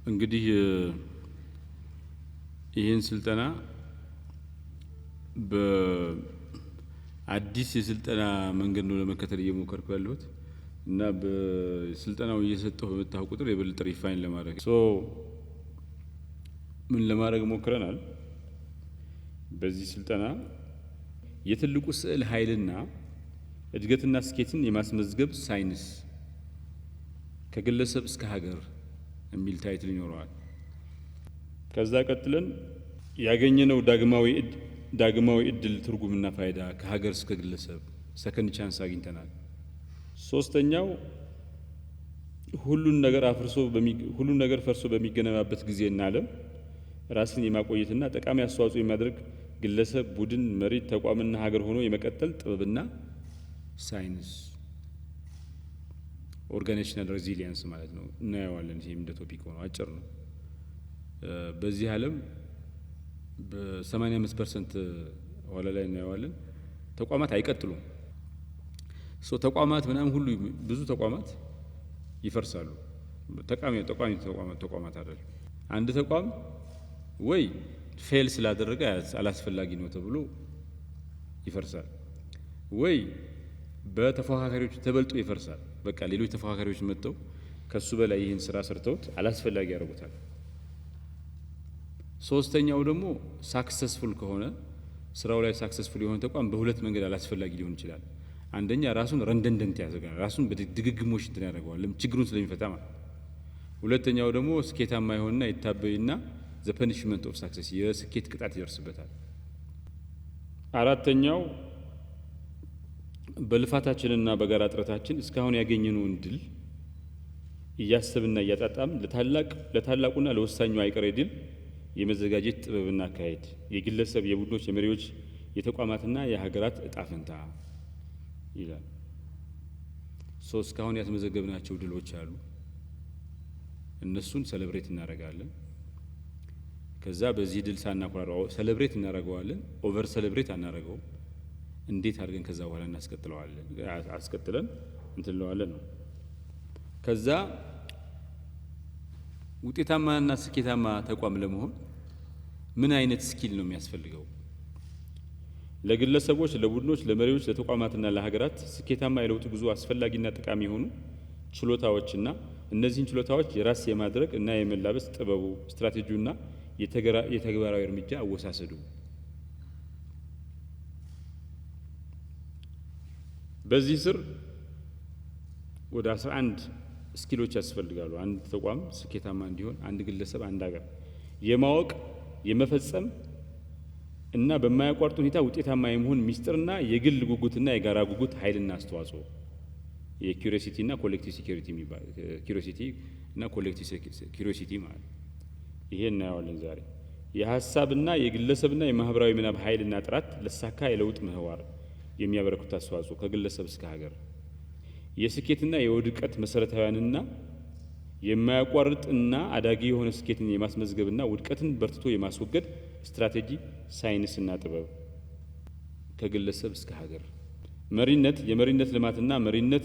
እንግዲህ ይህን ስልጠና በአዲስ የስልጠና መንገድ ነው ለመከተል እየሞከርኩ ያለሁት እና በስልጠናው እየሰጠሁ በመጣሁ ቁጥር የበለጠ ሪፋይን ለማድረግ ምን ለማድረግ ሞክረናል። በዚህ ስልጠና የትልቁ ስዕል ኃይልና እድገትና ስኬትን የማስመዝገብ ሳይንስ ከግለሰብ እስከ ሀገር የሚል ታይትል ይኖረዋል። ከዛ ቀጥለን ያገኘነው ዳግማዊ እድል ትርጉምና ፋይዳ ከሀገር እስከ ግለሰብ ሰከንድ ቻንስ አግኝተናል። ሶስተኛው ሁሉን ነገር ፈርሶ በሚገነባበት ጊዜና ዓለም ራስን የማቆየትና ጠቃሚ አስተዋጽኦ የሚያደርግ ግለሰብ፣ ቡድን፣ መሪ፣ ተቋምና ሀገር ሆኖ የመቀጠል ጥበብና ሳይንስ ኦርጋናይዜሽናል ሬዚሊየንስ ማለት ነው። እናየዋለን። ይሄም እንደ ቶፒክ ሆኖ አጭር ነው። በዚህ ዓለም በ85% ኋላ ላይ እናየዋለን። ተቋማት አይቀጥሉም። ተቋማት ምናምን ሁሉ ብዙ ተቋማት ይፈርሳሉ። ጠቃሚ ተቋማት አይደለም። አንድ ተቋም ወይ ፌል ስላደረገ አላስፈላጊ ነው ተብሎ ይፈርሳል፣ ወይ በተፎካካሪዎች ተበልጦ ይፈርሳል። በቃ ሌሎች ተፎካካሪዎች መጥተው ከሱ በላይ ይህን ስራ ሰርተውት አላስፈላጊ ያደርጉታል። ሶስተኛው ደግሞ ሳክሰስፉል ከሆነ ስራው ላይ ሳክሰስፉል የሆነ ተቋም በሁለት መንገድ አላስፈላጊ ሊሆን ይችላል። አንደኛ ራሱን ረንደንደንት ያደርጋል፣ ራሱን በድግግሞሽ እንትን ያደርገዋል ችግሩን ስለሚፈታ ማለት። ሁለተኛው ደግሞ ስኬታማ የሆነና የታበይና ዘ ፐኒሽመንት ኦፍ ሳክሰስ የስኬት ቅጣት ይደርስበታል። አራተኛው በልፋታችንና በጋራ ጥረታችን እስካሁን ያገኘነውን ድል እያሰብና እያጣጣም ለታላቁና ለወሳኙ አይቀሬ ድል የመዘጋጀት ጥበብና አካሄድ የግለሰብ፣ የቡድኖች፣ የመሪዎች፣ የተቋማትና የሀገራት እጣ ፈንታ ይላል። እስካሁን ያስመዘገብናቸው ድሎች አሉ። እነሱን ሰለብሬት እናደርጋለን። ከዛ በዚህ ድል ሳናኮራረው ሰለብሬት እናደርገዋለን። ኦቨር ሰለብሬት አናደርገውም። እንዴት አድርገን ከዛ በኋላ አስቀጥለን እንትለዋለን ነው። ከዛ ውጤታማና ስኬታማ ተቋም ለመሆን ምን አይነት ስኪል ነው የሚያስፈልገው? ለግለሰቦች፣ ለቡድኖች፣ ለመሪዎች፣ ለተቋማትና ለሀገራት ስኬታማ የለውጥ ጉዞ አስፈላጊና ጠቃሚ የሆኑ ችሎታዎችና እነዚህን ችሎታዎች የራስ የማድረግ እና የመላበስ ጥበቡ፣ ስትራቴጂውና የተግባራዊ እርምጃ አወሳሰዱ። በዚህ ስር ወደ 11 ስኪሎች ያስፈልጋሉ። አንድ ተቋም ስኬታማ እንዲሆን፣ አንድ ግለሰብ፣ አንድ ሀገር የማወቅ የመፈጸም እና በማያቋርጥ ሁኔታ ውጤታማ የመሆን ሚስጥርና የግል ጉጉትና የጋራ ጉጉት ኃይልና አስተዋጽኦ የኪዩሪዮሲቲ እና ኮሌክቲቭ ሴኩሪቲ የሚባል ኪዩሪዮሲቲ እና ኮሌክቲቭ ሴኩሪቲ ማለት ይሄ እናየዋለን ዛሬ። የሀሳብና የግለሰብና የማህበራዊ ምናብ ኃይልና ጥራት ለሳካ የለውጥ ምህዋር የሚያበረክቱት አስተዋጽኦ ከግለሰብ እስከ ሀገር የስኬትና የውድቀት መሰረታዊያንና የማያቋርጥና አዳጊ የሆነ ስኬትን የማስመዝገብና ውድቀትን በርትቶ የማስወገድ ስትራቴጂ፣ ሳይንስና ጥበብ ከግለሰብ እስከ ሀገር መሪነት፣ የመሪነት ልማትና መሪነት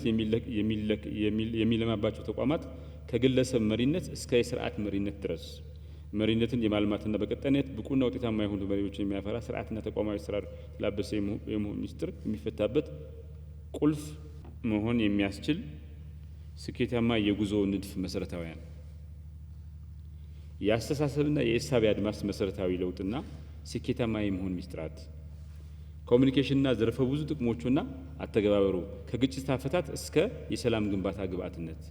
የሚለማባቸው ተቋማት ከግለሰብ መሪነት እስከ የስርዓት መሪነት ድረስ መሪነትን የማልማትና በቀጣይነት ብቁና ውጤታማ የሆኑ መሪዎችን የሚያፈራ ስርዓትና ተቋማዊ አሰራር የተላበሰ የመሆን ሚስጥር የሚፈታበት ቁልፍ መሆን የሚያስችል ስኬታማ የጉዞ ንድፍ መሰረታዊያን የአስተሳሰብና የእሳቤ አድማስ መሰረታዊ ለውጥና ስኬታማ የመሆን ሚስጥራት ኮሚኒኬሽንና ዘርፈ ብዙ ጥቅሞቹና አተገባበሩ ከግጭት አፈታት እስከ የሰላም ግንባታ ግብዓትነት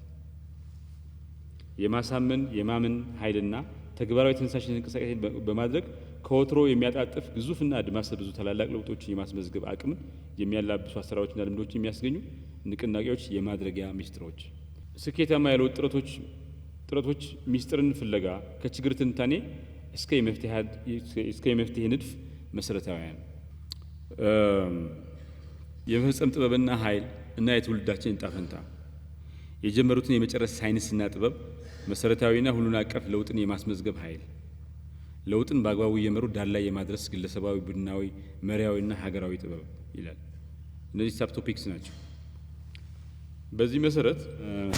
የማሳመን የማመን ኃይልና ተግባራዊ ተነሳሽነት እንቅስቃሴ በማድረግ ከወትሮ የሚያጣጥፍ ግዙፍና አድማስ ብዙ ታላላቅ ለውጦችን የማስመዝገብ አቅምን የሚያላብሱ አሰራሮችና ልምዶችን የሚያስገኙ ንቅናቄዎች የማድረጊያ ሚስጥሮች ስኬታማ የለውጥ ጥረቶች ሚስጥርን ፍለጋ ከችግር ትንታኔ እስከ የመፍትሄ ንድፍ መሰረታዊያን የመፈጸም ጥበብና ኃይል እና የትውልዳችን ዕጣ ፈንታ የጀመሩትን የመጨረስ ሳይንስና ጥበብ መሰረታዊና ሁሉን አቀፍ ለውጥን የማስመዝገብ ኃይል ለውጥን በአግባቡ እየመሩ ዳር ላይ የማድረስ ግለሰባዊ፣ ቡድናዊ፣ መሪያዊና ሀገራዊ ጥበብ ይላል። እነዚህ ሳብ ቶፒክስ ናቸው። በዚህ መሰረት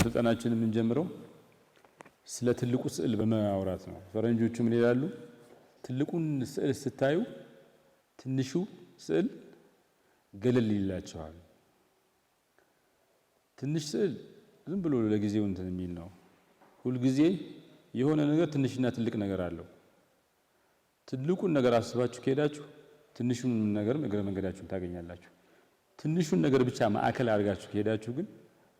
ስልጠናችንን የምንጀምረው ስለ ትልቁ ስዕል በማውራት ነው። ፈረንጆቹ ምን ይላሉ? ትልቁን ስዕል ስታዩ ትንሹ ስዕል ገለል ይላቸዋል። ትንሽ ስዕል ዝም ብሎ ለጊዜው እንትን የሚል ነው። ሁልጊዜ የሆነ ነገር ትንሽና ትልቅ ነገር አለው። ትልቁን ነገር አስባችሁ ከሄዳችሁ ትንሹን ነገር እግረ መንገዳችሁን ታገኛላችሁ። ትንሹን ነገር ብቻ ማዕከል አድርጋችሁ ከሄዳችሁ ግን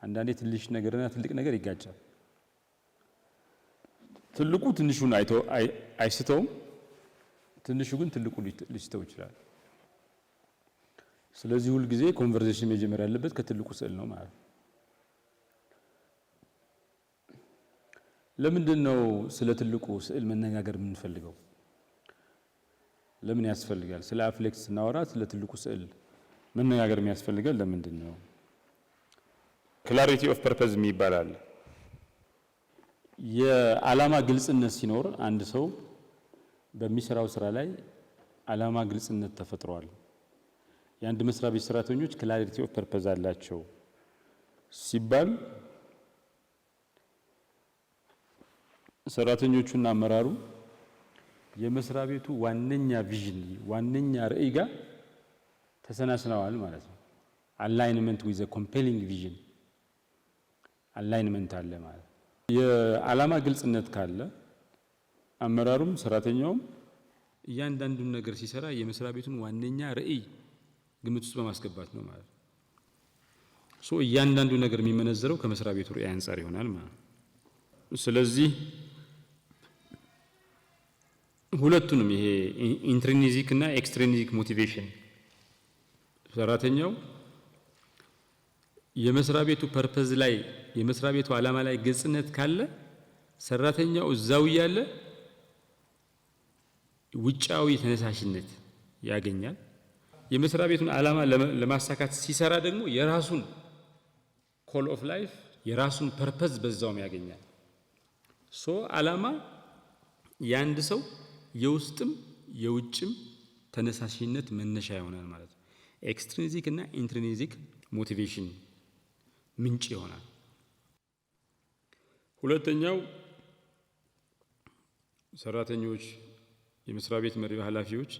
አንዳንዴ ትንሽ ነገርና ትልቅ ነገር ይጋጫል። ትልቁ ትንሹን አይስተውም፣ ትንሹ ግን ትልቁ ሊስተው ይችላል። ስለዚህ ሁል ጊዜ ኮንቨርሴሽን መጀመር ያለበት ከትልቁ ስዕል ነው ማለት ነው። ለምንድን ነው ስለ ትልቁ ስዕል መነጋገር የምንፈልገው? ለምን ያስፈልጋል? ስለ አፍሌክስ ስናወራ ስለ ትልቁ ስዕል መነጋገር የሚያስፈልጋል ለምንድን ነው? ክላሪቲ ኦፍ ፐርፐዝ ይባላል። የዓላማ ግልጽነት ሲኖር አንድ ሰው በሚሰራው ስራ ላይ ዓላማ ግልጽነት ተፈጥሯል። የአንድ መስሪያ ቤት ሰራተኞች ክላሪቲ ኦፍ ፐርፐዝ አላቸው ሲባል ሰራተኞቹና አመራሩ የመስሪያ ቤቱ ዋነኛ ቪዥን ዋነኛ ራዕይ ጋር ተሰናስነዋል ማለት ነው። አላይንመንት ዊዝ ኤ ኮምፔሊንግ ቪዥን አላይንመንት አለ ማለት ነው። የዓላማ ግልጽነት ካለ አመራሩም ሰራተኛውም እያንዳንዱን ነገር ሲሰራ የመስሪያ ቤቱን ዋነኛ ራዕይ ግምት ውስጥ በማስገባት ነው ማለት ነው። እያንዳንዱ ነገር የሚመነዘረው ከመስሪያ ቤቱ ራዕይ አንፃር ይሆናል ማለት ነው። ስለዚህ ሁለቱንም ይሄ ኢንትሪንሲክ እና ኤክስትሪንሲክ ሞቲቬሽን ሰራተኛው የመስሪያ ቤቱ ፐርፐዝ ላይ የመስሪያ ቤቱ ዓላማ ላይ ግልጽነት ካለ ሰራተኛው እዛው ያለ ውጫዊ ተነሳሽነት ያገኛል። የመስሪያ ቤቱን ዓላማ ለማሳካት ሲሰራ ደግሞ የራሱን ኮል ኦፍ ላይፍ የራሱን ፐርፐዝ በዛውም ያገኛል። ዓላማ የአንድ ሰው የውስጥም የውጭም ተነሳሽነት መነሻ ይሆናል ማለት ነው። ኤክስትሪንሲክ እና ኢንትሪንሲክ ሞቲቬሽን ምንጭ ይሆናል። ሁለተኛው ሰራተኞች የመስሪያ ቤት መሪ ኃላፊዎች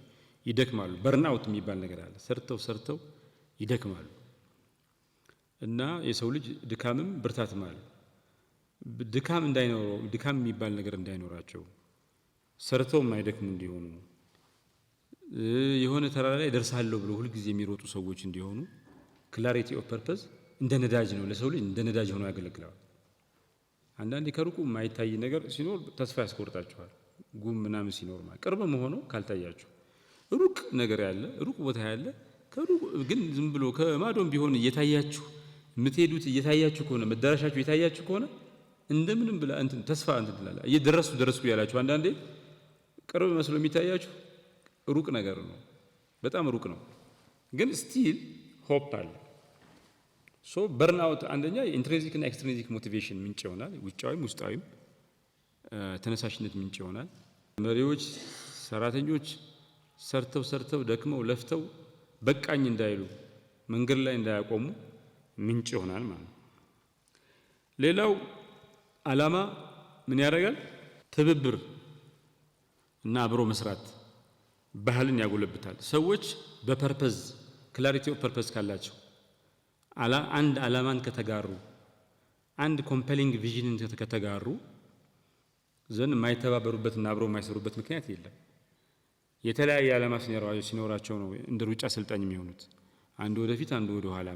ይደክማሉ። በርናውት የሚባል ነገር አለ። ሰርተው ይደክማሉ እና የሰው ልጅ ድካምም ብርታትም አለ። ድካም የሚባል ነገር እንዳይኖራቸው ሰርተው የማይደክሙ እንዲሆኑ የሆነ ተራራ ላይ ደርሳለሁ ብሎ ሁልጊዜ የሚሮጡ ሰዎች እንዲሆኑ ክላሪቲ ኦፍ ፐርፐዝ እንደ ነዳጅ ነው። ለሰው ልጅ እንደ ነዳጅ ሆኖ ያገለግላል። አንዳንዴ ከሩቁ የማይታይ ነገር ሲኖር ተስፋ ያስቆርጣቸዋል። ጉም ምናምን ሲኖር ቅርብ መሆኑ ካልታያችሁ ሩቅ ነገር ያለ ሩቅ ቦታ ያለ ከሩቅ ግን ዝም ብሎ ከማዶም ቢሆን እየታያችሁ የምትሄዱት እየታያችሁ ከሆነ መዳረሻችሁ እየታያችሁ ከሆነ እንደምንም ብላ ተስፋ ትላላ እየደረሱ ያላችሁ አንዳንዴ ቅርብ መስሎ የሚታያችሁ ሩቅ ነገር ነው፣ በጣም ሩቅ ነው፣ ግን ስቲል ሆፕ አለ። በርናውት አንደኛ ኢንትሪንሲክ እና ኤክስትሪንሲክ ሞቲቬሽን ምንጭ ይሆናል። ውጫዊም ውስጣዊም ተነሳሽነት ምንጭ ይሆናል። መሪዎች ሰራተኞች ሰርተው ደክመው ለፍተው በቃኝ እንዳይሉ መንገድ ላይ እንዳያቆሙ ምንጭ ይሆናል ማለት ነው። ሌላው ዓላማ ምን ያደርጋል? ትብብር እና አብሮ መስራት ባህልን ያጎለብታል። ሰዎች በፐርፐዝ ክላሪቲ ኦፍ ፐርፐዝ ካላቸው አንድ ዓላማን ከተጋሩ አንድ ኮምፔሊንግ ቪዥንን ከተጋሩ ዘንድ የማይተባበሩበትና አብሮ የማይሰሩበት ምክንያት የለም። የተለያየ ዓላማ ሲኖራቸው ነው እንደ ሩጫ አሰልጣኝ የሚሆኑት። አንዱ ወደፊት አንዱ ወደ ኋላ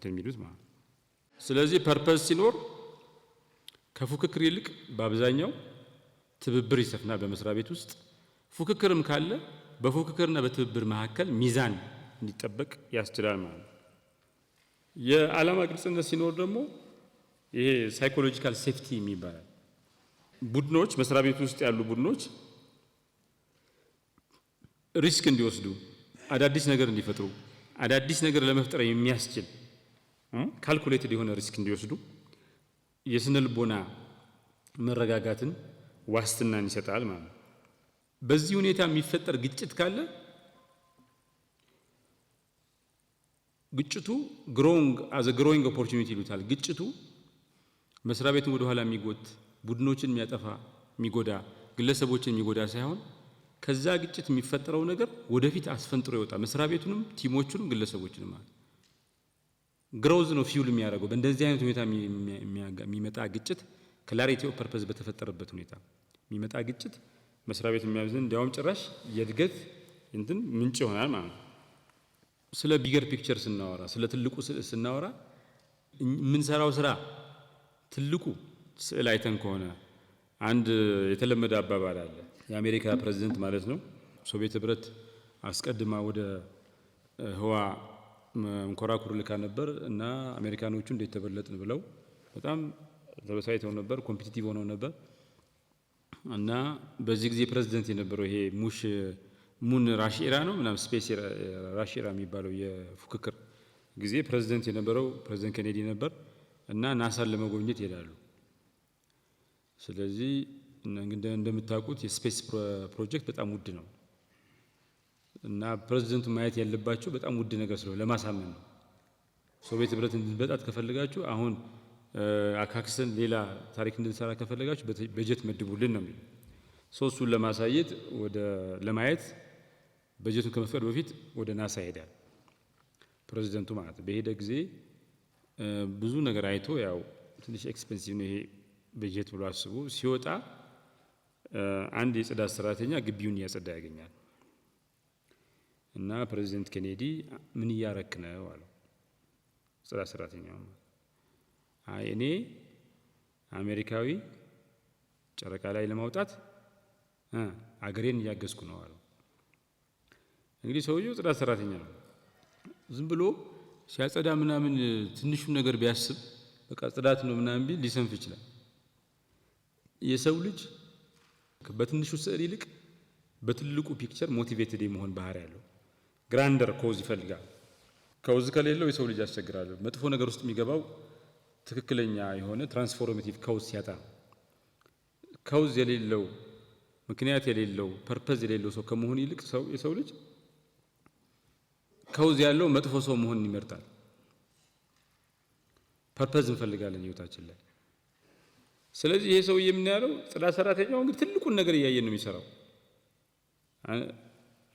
የሚሉት ማለት ነው። ስለዚህ ፐርፐዝ ሲኖር ከፉክክር ይልቅ በአብዛኛው ትብብር ይሰፍናል በመስሪያ ቤት ውስጥ። ፉክክርም ካለ በፉክክርና በትብብር መካከል ሚዛን እንዲጠበቅ ያስችላል ማለት ነው። የዓላማ ግልጽነት ሲኖር ደግሞ ይሄ ሳይኮሎጂካል ሴፍቲ የሚባላል። ቡድኖች መስሪያ ቤት ውስጥ ያሉ ቡድኖች ሪስክ እንዲወስዱ፣ አዳዲስ ነገር እንዲፈጥሩ፣ አዳዲስ ነገር ለመፍጠር የሚያስችል ካልኩሌትድ የሆነ ሪስክ እንዲወስዱ የስነ ልቦና መረጋጋትን ዋስትናን ይሰጣል ማለት ነው። በዚህ ሁኔታ የሚፈጠር ግጭት ካለ ግጭቱ ግሮዊንግ ኦፖርቹኒቲ ይሉታል። ግጭቱ መስሪያ ቤቱን ወደ ኋላ የሚጎት ቡድኖችን የሚያጠፋ የሚጎዳ ግለሰቦችን የሚጎዳ ሳይሆን ከዛ ግጭት የሚፈጠረው ነገር ወደፊት አስፈንጥሮ ይወጣ መስሪያ ቤቱንም ቲሞቹንም ግለሰቦችንም ማለት ግሮዝ ነው ፊውል የሚያደርገው። በእንደዚህ አይነት ሁኔታ የሚመጣ ግጭት ክላሪቲ ኦፍ ፐርፐዝ በተፈጠረበት ሁኔታ የሚመጣ ግጭት መስሪያ ቤት የሚያብዝን እንዲያውም ጭራሽ የእድገት እንትን ምንጭ ይሆናል ማለት ነው። ስለ ቢገር ፒክቸር ስናወራ ስለ ትልቁ ስናወራ የምንሰራው ስራ ትልቁ ስዕል አይተን ከሆነ አንድ የተለመደ አባባል አለ። የአሜሪካ ፕሬዝዳንት ማለት ነው ሶቪየት ህብረት አስቀድማ ወደ ህዋ መንኮራኩር ልካ ነበር እና አሜሪካኖቹ እንዴት ተበለጥን ብለው በጣም ተበሳይተው ነበር፣ ኮምፒቲቲቭ ሆነው ነበር እና በዚህ ጊዜ ፕሬዝዳንት የነበረው ይሄ ሙን ራሺራ ነው ምናምን ስፔስ ራሺራ የሚባለው የፉክክር ጊዜ ፕሬዝዳንት የነበረው ፕሬዝዳንት ኬኔዲ ነበር እና ናሳን ለመጎብኘት ይሄዳሉ። ስለዚህ እንደምታውቁት የስፔስ ፕሮጀክት በጣም ውድ ነው እና ፕሬዝዳንቱ ማየት ያለባቸው በጣም ውድ ነገር ስለሆነ ለማሳመን ነው። ሶቪየት ህብረት እንድንበጣት ከፈለጋችሁ አሁን አካክሰን ሌላ ታሪክ እንድንሰራ ከፈለጋችሁ በጀት መድቡልን ነው የሚለው። እሱን ለማሳየት ለማየት በጀቱን ከመፍቀድ በፊት ወደ ናሳ ሄዳል ፕሬዝዳንቱ ማለት ነው። በሄደ ጊዜ ብዙ ነገር አይቶ ያው ትንሽ ኤክስፔንሲቭ ነው ይሄ በጀት ብሎ አስቦ ሲወጣ አንድ የጽዳት ሰራተኛ ግቢውን እያጸዳ ያገኛል እና ፕሬዝዳንት ኬኔዲ ምን እያረክ ነው አለው። ጽዳት ሰራተኛው አይ እኔ አሜሪካዊ ጨረቃ ላይ ለማውጣት አገሬን እያገዝኩ ነው አለው። እንግዲህ ሰውየው ጽዳት ሰራተኛ ነው። ዝም ብሎ ሲያጸዳ ምናምን ትንሹን ነገር ቢያስብ በቃ ጽዳት ነው ምናምን ቢል ሊሰንፍ ይችላል። የሰው ልጅ በትንሹ ስዕል ይልቅ በትልቁ ፒክቸር ሞቲቬትድ የመሆን ባህሪ ያለው ግራንደር ኮዝ ይፈልጋል። ኮዝ ከሌለው የሰው ልጅ ያስቸግራል። መጥፎ ነገር ውስጥ የሚገባው ትክክለኛ የሆነ ትራንስፎርሜቲቭ ኮዝ ሲያጣ፣ ኮዝ የሌለው ምክንያት የሌለው ፐርፐዝ የሌለው ሰው ከመሆን ይልቅ የሰው ልጅ ኮዝ ያለው መጥፎ ሰው መሆን ይመርጣል። ፐርፐዝ እንፈልጋለን ህይወታችን ላይ። ስለዚህ ይሄ ሰውዬ ምን ያለው ጽዳት ሰራተኛው እንግዲህ ትልቁን ነገር እያየን ነው የሚሰራው።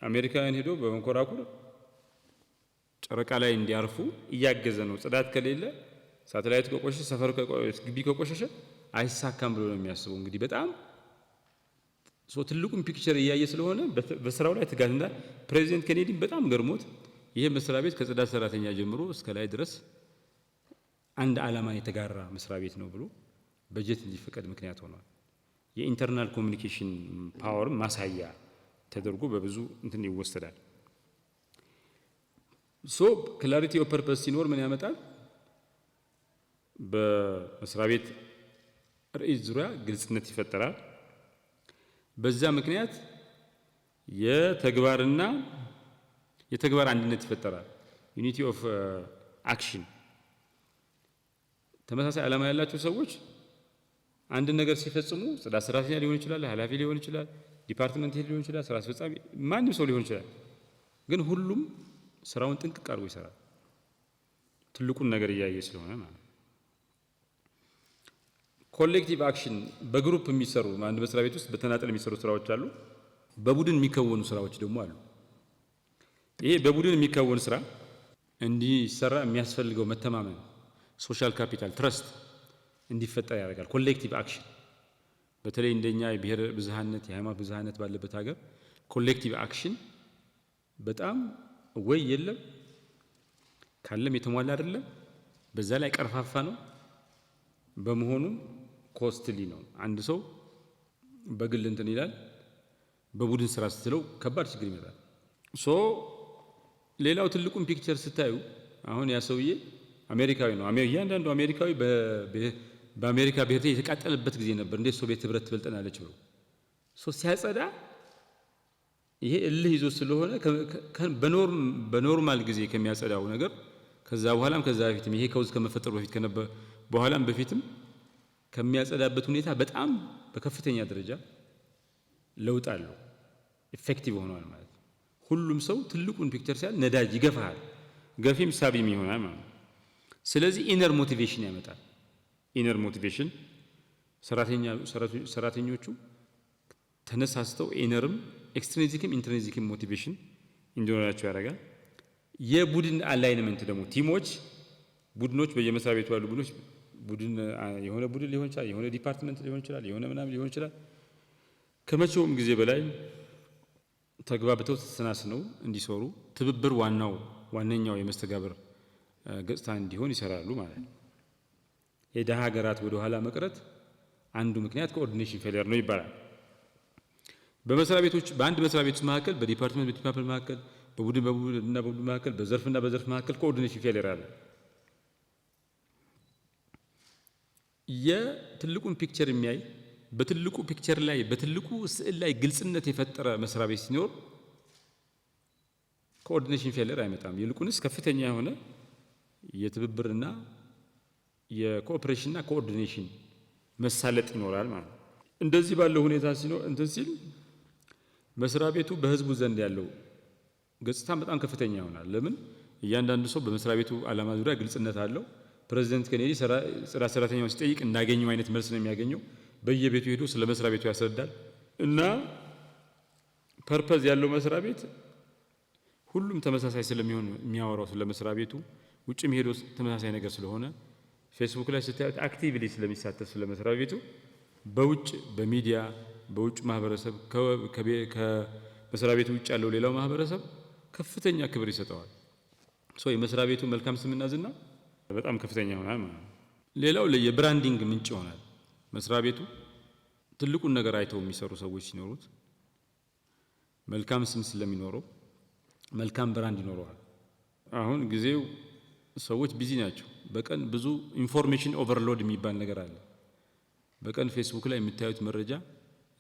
አሜሪካውያን ሄዶ በመንኮራኩር ጨረቃ ላይ እንዲያርፉ እያገዘ ነው። ጽዳት ከሌለ ሳተላይት ከቆሸሸ ሰፈር ግቢ ከቆሸሸ አይሳካም ብሎ ነው የሚያስበው። እንግዲህ በጣም ትልቁን ፒክቸር እያየ ስለሆነ በስራው ላይ ትጋትና ፕሬዚደንት ኬኔዲ በጣም ገርሞት ይሄ መስሪያ ቤት ከጽዳት ሰራተኛ ጀምሮ እስከ ላይ ድረስ አንድ ዓላማን የተጋራ መስሪያ ቤት ነው ብሎ በጀት እንዲፈቀድ ምክንያት ሆኗል። የኢንተርናል ኮሚኒኬሽን ፓወር ማሳያ ተደርጎ በብዙ እንትን ይወሰዳል። ክላሪቲ ኦፍ ፐርፐስ ሲኖር ምን ያመጣል? በመስሪያ ቤት ርዕይ ዙሪያ ግልጽነት ይፈጠራል። በዛ ምክንያት የተግባር አንድነት ይፈጠራል። ዩኒቲ ኦፍ አክሽን። ተመሳሳይ ዓላማ ያላቸው ሰዎች አንድ ነገር ሲፈጽሙ ጽዳት ሰራተኛ ሊሆን ይችላል፣ ኃላፊ ሊሆን ይችላል፣ ዲፓርትመንት ሄድ ሊሆን ይችላል፣ ስራ አስፈጻሚ ማንም ሰው ሊሆን ይችላል። ግን ሁሉም ስራውን ጥንቅቅ አድርጎ ይሰራል፣ ትልቁን ነገር እያየ ስለሆነ ማለት ነው። ኮሌክቲቭ አክሽን በግሩፕ የሚሰሩ አንድ መስሪያ ቤት ውስጥ በተናጠል የሚሰሩ ስራዎች አሉ። በቡድን የሚከወኑ ስራዎች ደግሞ አሉ። ይሄ በቡድን የሚከወን ስራ እንዲሰራ የሚያስፈልገው መተማመን፣ ሶሻል ካፒታል፣ ትረስት እንዲፈጠር ያደርጋል። ኮሌክቲቭ አክሽን በተለይ እንደኛ የብሔር ብዝሃነት የሃይማኖት ብዝሃነት ባለበት ሀገር ኮሌክቲቭ አክሽን በጣም ወይ የለም ካለም የተሟላ አይደለም፣ በዛ ላይ ቀርፋፋ ነው። በመሆኑ ኮስትሊ ነው። አንድ ሰው በግል እንትን ይላል፣ በቡድን ስራ ስትለው ከባድ ችግር ይመጣል። ሌላው ትልቁን ፒክቸር ስታዩ አሁን ያ ሰውዬ አሜሪካዊ ነው። እያንዳንዱ አሜሪካዊ በአሜሪካ ብሔር የተቃጠለበት ጊዜ ነበር። እንዴት ሶቪየት ህብረት ትበልጠናለች ብሎ ሲያጸዳ ይሄ እልህ ይዞ ስለሆነ በኖርማል ጊዜ ከሚያጸዳው ነገር ከዛ በፊትም ይሄ ከውዝ ከመፈጠሩ በፊት በኋላም በፊትም ከሚያጸዳበት ሁኔታ በጣም በከፍተኛ ደረጃ ለውጥ አለው። ኢፌክቲቭ ሆኗል ማለት ነው። ሁሉም ሰው ትልቁን ፒክቸር ሲያል ነዳጅ ይገፋል፣ ገፊም ሳቢም ይሆናል ማለት ነው። ስለዚህ ኢነር ሞቲቬሽን ያመጣል። ኢነር ሞቲቬሽን ሰራተኞቹ ተነሳስተው ኢነርም ኤክስትሪንሲክም ኢንትሪንሲክም ሞቲቬሽን እንዲኖራቸው ያደርጋል። የቡድን አላይንመንት ደግሞ ቡድኖች በየመስሪያ ቤቱ ያሉ ቡድኖች የሆነ ቡድን ሊሆን ይችላል፣ የሆነ ዲፓርትመንት ሊሆን ይችላል፣ የሆነ ምናምን ሊሆን ይችላል። ከመቼውም ጊዜ በላይ ተግባብተው ተሰናስነው እንዲሰሩ ትብብር ዋነኛው የመስተጋብር ገጽታ እንዲሆን ይሰራሉ ማለት ነው። የደሃ ሀገራት ወደ ኋላ መቅረት አንዱ ምክንያት ኮኦርዲኔሽን ፌሊየር ነው ይባላል። በአንድ መስሪያ ቤቶች መካከል፣ በዲፓርትመንት መካከል፣ በቡድን መካከል፣ በዘርፍና በዘርፍ መካከል ኮኦርዲኔሽን ፌሊየር አለ። የትልቁን ፒክቸር የሚያይ በትልቁ ፒክቸር ላይ በትልቁ ስዕል ላይ ግልጽነት የፈጠረ መስሪያ ቤት ሲኖር ኮኦርዲኔሽን ፌሊየር አይመጣም። ይልቁንስ ከፍተኛ የሆነ የትብብርና የኮኦፕሬሽንና ኮኦርዲኔሽን መሳለጥ ይኖራል ማለት ነው። እንደዚህ ባለው ሁኔታ ሲል መስሪያ ቤቱ በህዝቡ ዘንድ ያለው ገጽታ በጣም ከፍተኛ ይሆናል። ለምን? እያንዳንዱ ሰው በመስሪያ ቤቱ ዓላማ ዙሪያ ግልጽነት አለው። ፕሬዚደንት ኬኔዲ ጽዳት ሰራተኛውን ሲጠይቅ እንዳገኘው አይነት መልስ ነው የሚያገኘው። በየቤቱ ሄዶ ስለ መስሪያ ቤቱ ያስረዳል እና ፐርፐዝ ያለው መስሪያ ቤት ሁሉም ተመሳሳይ ስለሚሆን የሚያወራው ስለ መስሪያ ቤቱ ውጭም ሄዶ ተመሳሳይ ነገር ስለሆነ ፌስቡክ ላይ ስታዩት አክቲቭሊ ስለሚሳተፍ ስለ መስሪያ ቤቱ በውጭ በሚዲያ በውጭ ማህበረሰብ ከመስሪያ ቤቱ ውጭ ያለው ሌላው ማህበረሰብ ከፍተኛ ክብር ይሰጠዋል። የመስሪያ ቤቱ መልካም ስምና ዝና በጣም ከፍተኛ ይሆናል ማለት ነው። ሌላው የብራንዲንግ ምንጭ ይሆናል። መስሪያ ቤቱ ትልቁን ነገር አይተው የሚሰሩ ሰዎች ሲኖሩት መልካም ስም ስለሚኖረው መልካም ብራንድ ይኖረዋል። አሁን ጊዜው ሰዎች ቢዚ ናቸው። በቀን ብዙ ኢንፎርሜሽን ኦቨርሎድ የሚባል ነገር አለ። በቀን ፌስቡክ ላይ የምታዩት መረጃ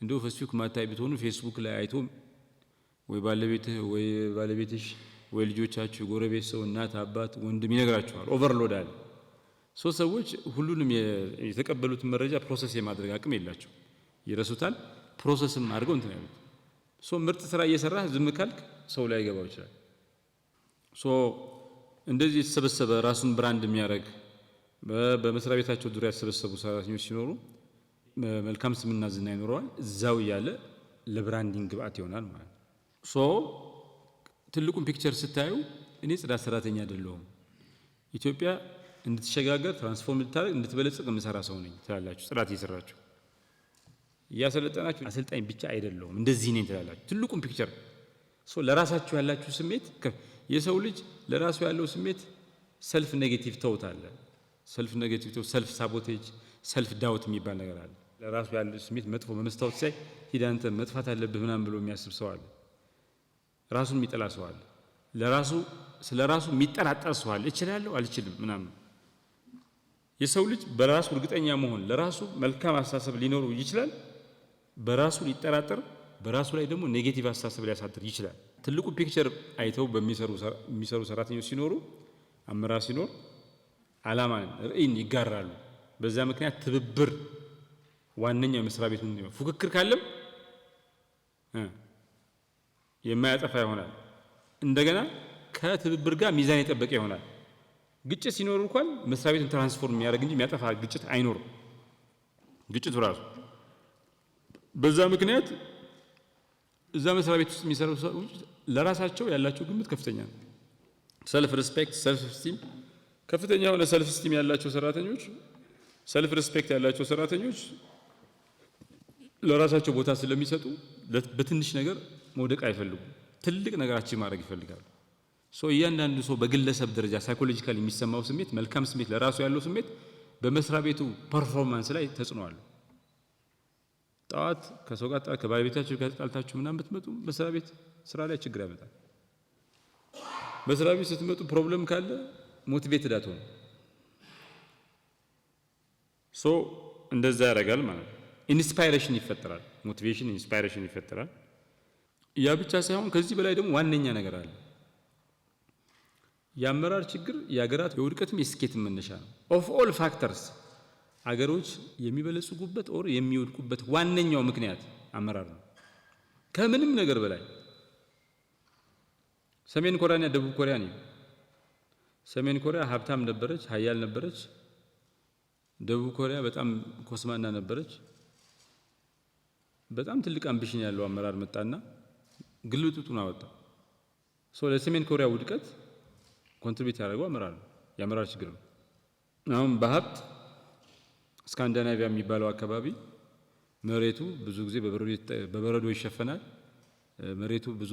እንደው ፌስቡክ ማታይ ብትሆኑ ፌስቡክ ላይ አይቶ ወይ ባለቤትህ ወይ ባለቤትሽ ወይ ልጆቻችሁ፣ ጎረቤት ሰው፣ እናት፣ አባት፣ ወንድም ይነግራቸዋል። ኦቨርሎድ አለ። ሰዎች ሁሉንም የተቀበሉትን መረጃ ፕሮሰስ የማድረግ አቅም የላቸው፣ ይረሱታል። ፕሮሰስም አድርገው እንትን ያሉት ምርጥ ስራ እየሰራህ ዝም ካልክ ሰው ላይ ገባው ይችላል። እንደዚህ የተሰበሰበ ራሱን ብራንድ የሚያደርግ በመስሪያ ቤታቸው ዙሪያ የተሰበሰቡ ሰራተኞች ሲኖሩ መልካም ስምና ዝና ይኖረዋል። እዛው እያለ ለብራንዲንግ ግብአት ይሆናል ማለት ነው። ትልቁን ፒክቸር ስታዩ እኔ ጽዳት ሰራተኛ አይደለሁም፣ ኢትዮጵያ እንድትሸጋገር ትራንስፎርም እንድታደርግ እንድትበለጽግ የምሰራ ሰው ነኝ ትላላችሁ። ጽዳት እየሰራችሁ እያሰለጠናችሁ አሰልጣኝ ብቻ አይደለሁም እንደዚህ ነኝ ትላላችሁ። ትልቁን ፒክቸር ለራሳችሁ ያላችሁ ስሜት የሰው ልጅ ለራሱ ያለው ስሜት ሰልፍ ኔጌቲቭ ተውት አለ። ሰልፍ ኔጌቲቭ ተውት፣ ሰልፍ ሳቦቴጅ፣ ሰልፍ ዳውት የሚባል ነገር አለ። ለራሱ ያለው ስሜት መጥፎ በመስታወት ሳይ ሂድ አንተ መጥፋት አለብህ ምናምን ብሎ የሚያስብ ሰው አለ። ራሱን የሚጠላ ሰው አለ። ስለ ራሱ የሚጠራጠር ሰው አለ። እችላለሁ አልችልም ምናምን። የሰው ልጅ በራሱ እርግጠኛ መሆን ለራሱ መልካም አስተሳሰብ ሊኖረው ይችላል። በራሱ ሊጠራጠር፣ በራሱ ላይ ደግሞ ኔጌቲቭ አስተሳሰብ ሊያሳድር ይችላል። ትልቁ ፒክቸር አይተው በሚሰሩ ሰራተኞች ሲኖሩ፣ አመራር ሲኖር ዓላማን ራዕይን ይጋራሉ። በዛ ምክንያት ትብብር ዋነኛው መስሪያ ቤት ነው። ፉክክር ካለም የማያጠፋ ይሆናል። እንደገና ከትብብር ጋር ሚዛን የጠበቀ ይሆናል። ግጭት ሲኖር እንኳን መስሪያ ቤትን ትራንስፎርም የሚያደርግ እንጂ የሚያጠፋ ግጭት አይኖርም። ግጭቱ ራሱ በዛ ምክንያት እዛ መስሪያ ቤት ውስጥ የሚሰሩ ሰዎች ለራሳቸው ያላቸው ግምት ከፍተኛ ነው። ሰልፍ ሪስፔክት፣ ሰልፍ ስቲም ከፍተኛ የሆነ ሰልፍ ስቲም ያላቸው ሰራተኞች፣ ሰልፍ ሪስፔክት ያላቸው ሰራተኞች ለራሳቸው ቦታ ስለሚሰጡ በትንሽ ነገር መውደቅ አይፈልጉም። ትልቅ ነገራችን ማድረግ ይፈልጋሉ። እያንዳንዱ ሰው በግለሰብ ደረጃ ሳይኮሎጂካሊ የሚሰማው ስሜት፣ መልካም ስሜት፣ ለራሱ ያለው ስሜት በመስሪያ ቤቱ ፐርፎርማንስ ላይ ተጽዕኖ አለው። ጠዋት ከሰው ጋር ከባለቤታችሁ ጋር ተጣልታችሁ ምናምን ብትመጡ መስሪያ ቤት ስራ ላይ ችግር ያመጣል። መስሪያ ቤት ስትመጡ ፕሮብለም ካለ ሞቲቬትድ አትሆኑ። እንደዛ ያደርጋል ማለት ነው። ኢንስፓይሬሽን ይፈጠራል። ሞቲቬሽን ኢንስፓይሬሽን ይፈጠራል። ያ ብቻ ሳይሆን ከዚህ በላይ ደግሞ ዋነኛ ነገር አለ። የአመራር ችግር የሀገራት የውድቀትም የስኬትም መነሻ ነው። ኦፍ ኦል ፋክተርስ አገሮች የሚበለጽጉበት ኦር የሚወድቁበት ዋነኛው ምክንያት አመራር ነው። ከምንም ነገር በላይ ሰሜን ኮሪያና ደቡብ ኮሪያ ነው። ሰሜን ኮሪያ ሀብታም ነበረች፣ ሀያል ነበረች። ደቡብ ኮሪያ በጣም ኮስማና ነበረች። በጣም ትልቅ አምቢሽን ያለው አመራር መጣና ግልብጡን አወጣ። ለሰሜን ኮሪያ ውድቀት ኮንትሪቢዩት ያደረገው አመራር ነው፣ የአመራር ችግር ነው። አሁን በሀብት ስካንዲናቪያ የሚባለው አካባቢ መሬቱ ብዙ ጊዜ በበረዶ ይሸፈናል። መሬቱ ብዙ